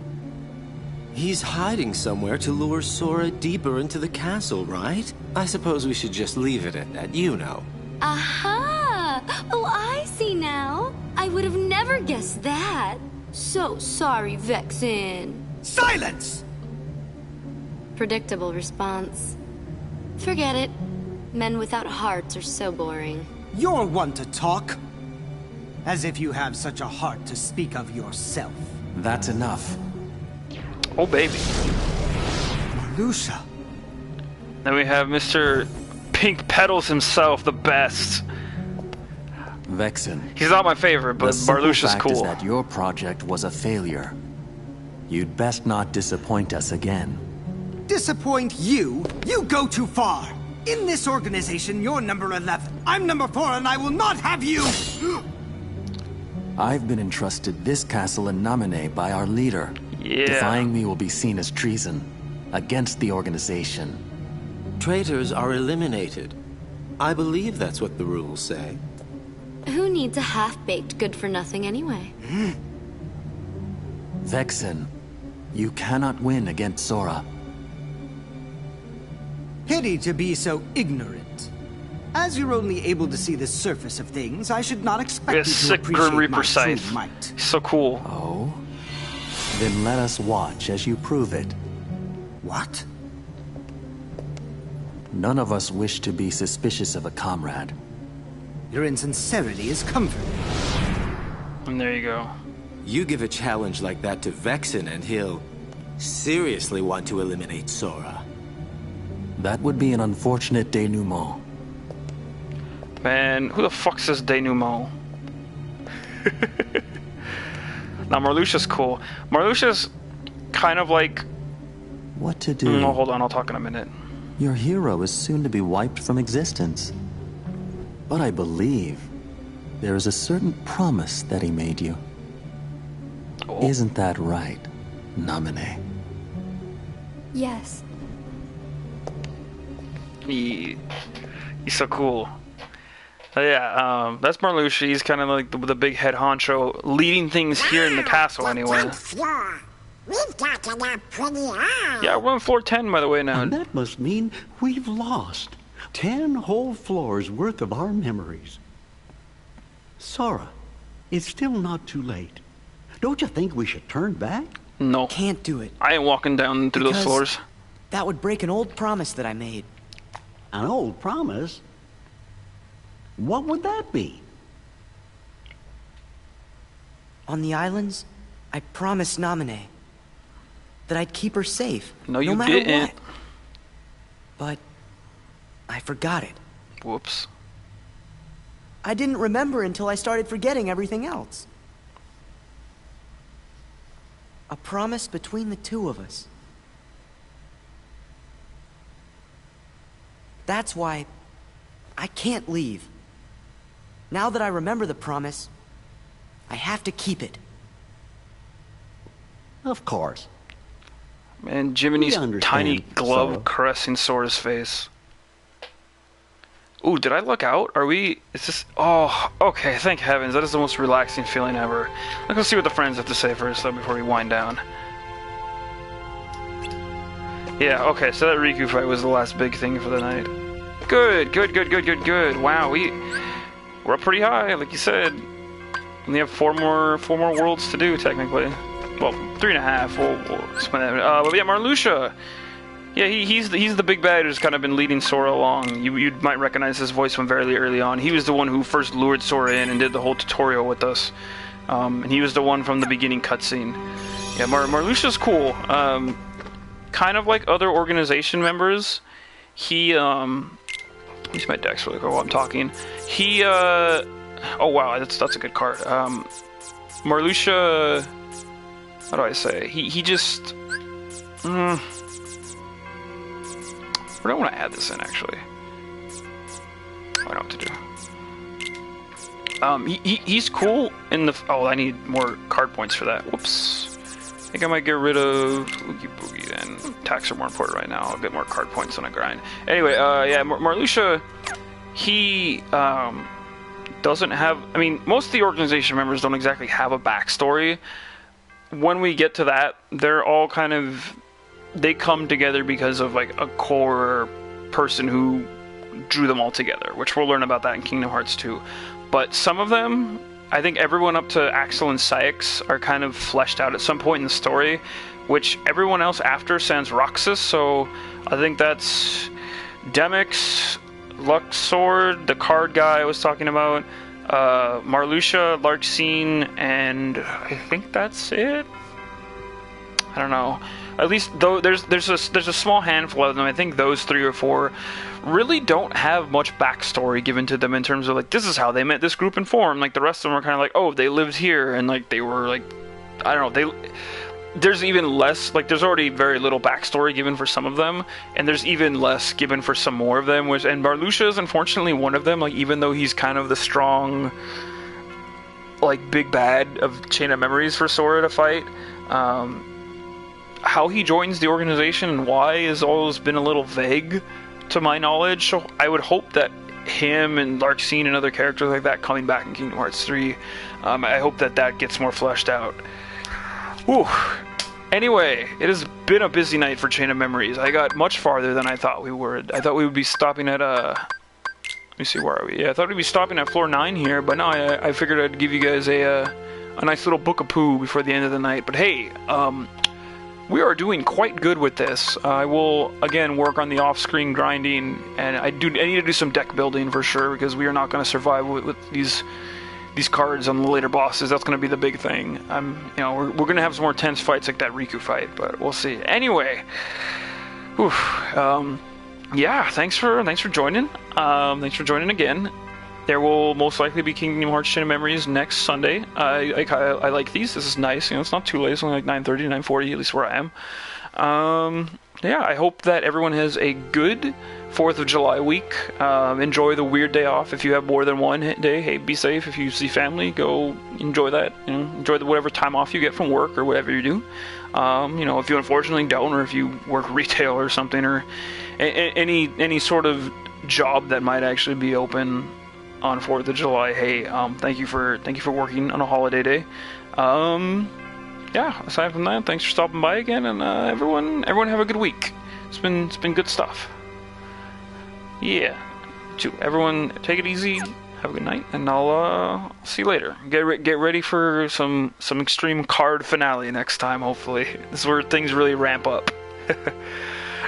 Speaker 7: He's hiding somewhere to lure Sora deeper into the castle, right? I suppose we should just leave it at that, you know.
Speaker 6: Aha! Oh, I see now. I would have never guessed that. So sorry, Vexen.
Speaker 5: Silence!
Speaker 6: Predictable response. Forget it. Men without hearts are so boring.
Speaker 5: You're one to talk. As if you have such a heart to speak of yourself.
Speaker 11: That's enough.
Speaker 1: Oh, baby.
Speaker 5: Marluxia.
Speaker 1: Then we have Mr. Pink Petals himself, the best.
Speaker 11: Vexen.
Speaker 1: He's not my favorite, but Marluxia's
Speaker 11: cool. The
Speaker 1: cool.
Speaker 11: fact is that your project was a failure. You'd best not disappoint us again.
Speaker 5: Disappoint you? You go too far. In this organization, you're number 11. I'm number 4, and I will not have you!
Speaker 11: I've been entrusted this castle in Namine by our leader.
Speaker 1: Yeah.
Speaker 11: Defying me will be seen as treason against the organization.
Speaker 7: Traitors are eliminated. I believe that's what the rules say.
Speaker 6: Who needs a half-baked good-for-nothing anyway?
Speaker 11: Vexen, you cannot win against Sora.
Speaker 5: Pity to be so ignorant. As you're only able to see the surface of things, I should not expect you to
Speaker 1: sick
Speaker 5: appreciate
Speaker 1: Grim Reaper
Speaker 5: my true
Speaker 1: scythe.
Speaker 5: might.
Speaker 1: So cool.
Speaker 11: Oh? Then let us watch as you prove it.
Speaker 5: What?
Speaker 11: None of us wish to be suspicious of a comrade.
Speaker 5: Your insincerity is comforting.
Speaker 1: And there you go.
Speaker 7: You give a challenge like that to Vexen and he'll seriously want to eliminate Sora.
Speaker 11: That would be an unfortunate denouement.
Speaker 1: Man, who the fuck says denouement? Now, Marluxia's cool. Marluxia's kind of like...
Speaker 11: What to do?
Speaker 1: Oh, hold on, I'll talk in a minute.
Speaker 11: Your hero is soon to be wiped from existence. But I believe there is a certain promise that he made you.
Speaker 1: Oh.
Speaker 11: Isn't that right, Namine?
Speaker 6: Yes.
Speaker 1: He's so cool. Yeah, that's Marluxia. He's kind of like the big head honcho, leading things here in the castle anyway.
Speaker 2: Floor. We've got it up pretty high.
Speaker 1: Yeah, we're on floor 10, by the way, now.
Speaker 10: And that must mean we've lost 10 whole floors worth of our memories. Sora, it's still not too late. Don't you think we should turn back?
Speaker 1: No.
Speaker 3: Can't do it.
Speaker 1: I ain't walking down through those
Speaker 3: Because
Speaker 1: floors.
Speaker 3: That would break an old promise that I made.
Speaker 10: An old promise? What would that be?
Speaker 3: On the islands, I promised Namine that I'd keep her safe.
Speaker 1: No, you
Speaker 3: no matter
Speaker 1: didn't.
Speaker 3: What. But I forgot it.
Speaker 1: Whoops.
Speaker 3: I didn't remember until I started forgetting everything else. A promise between the two of us. That's why I can't leave. Now that I remember the promise, I have to keep it.
Speaker 10: Of course.
Speaker 1: And Jiminy's
Speaker 10: We understand,
Speaker 1: tiny glove
Speaker 10: Sora.
Speaker 1: caressing Sora's face. Ooh, did I look out? Are we... Is this... Oh, okay, thank heavens. That is the most relaxing feeling ever. Let's go see what the friends have to say first, though, before we wind down. Yeah, okay, so that Riku fight was the last big thing for the night. Good, good, good, good, good, good. Wow, we're up pretty high, like you said. And we have four more worlds to do, technically. Well, 3.5. We'll spend that. But yeah, Marluxia. Yeah, he's the big bad who's kind of been leading Sora along. You might recognize his voice from very early on. He was the one who first lured Sora in and did the whole tutorial with us. And he was the one from the beginning cutscene. Yeah, Marluxia's cool. Kind of like other organization members. He use my dex really quick while I'm talking. He oh wow, that's a good card. Marluxia, how do I say? He just I don't want to add this in actually. I know what to do. He's cool in the I need more card points for that. Whoops. I think I might get rid of Oogie Boogie then. Attacks are more important right now. I'll get more card points when I grind. Anyway, yeah, Marluxia, he doesn't have... I mean, most of the organization members don't exactly have a backstory. When we get to that, they're all kind of... They come together because of, like, a core person who drew them all together, which we'll learn about that in Kingdom Hearts 2. But some of them... I think everyone up to Axel and Syx are kind of fleshed out at some point in the story, which everyone else after sans Roxas, so I think that's Demyx, Luxord, the card guy I was talking about, Marluxia, Larxene, and I think that's it? I don't know. At least though there's a small handful of them. I think those 3 or 4 really don't have much backstory given to them in terms of like this is how they met this group and formed. Like the rest of them are kind of like, oh, they lived here and like they were like, I don't know, there's even less, like there's already very little backstory given for some of them, and there's even less given for some more of them. And Marluxia is unfortunately one of them. Like even though he's kind of the strong, like big bad of Chain of Memories for Sora to fight. How he joins the organization and why has always been a little vague to my knowledge, so I would hope that him and Larxene and other characters like that coming back in Kingdom Hearts 3, I hope that gets more fleshed out. Whew. Anyway, it has been a busy night for Chain of Memories. I got much farther than I thought we would. I thought we would be stopping at, let me see, where are we? Yeah, I thought we'd be stopping at floor 9 here, but no, I figured I'd give you guys a nice little book of poo before the end of the night. But hey, we are doing quite good with this. I will, again, work on the off-screen grinding, and I need to do some deck building for sure, because we are not going to survive with these cards on the later bosses. That's going to be the big thing. We're going to have some more tense fights like that Riku fight, but we'll see. Anyway, whew, yeah, thanks for joining. Thanks for joining again. There will most likely be Kingdom Hearts Chain of Memories next Sunday. I like these. This is nice. It's not too late. It's only like 9:30, 9:40, at least where I am. Yeah, I hope that everyone has a good 4th of July week. Enjoy the weird day off. If you have more than one day, hey, be safe. If you see family, go enjoy that. Enjoy whatever time off you get from work or whatever you do. If you unfortunately don't, or if you work retail or something, or any sort of job that might actually be open on 4th of July, hey, thank you for working on a holiday day. Yeah, aside from that, thanks for stopping by again, and everyone have a good week. It's been good stuff. Yeah, everyone take it easy, have a good night, and I'll see you later. Get ready for some extreme card finale next time. Hopefully, this is where things really ramp up.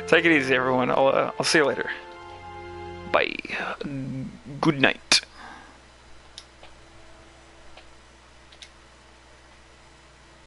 Speaker 1: Take it easy, everyone. I'll see you later. Bye. Good night.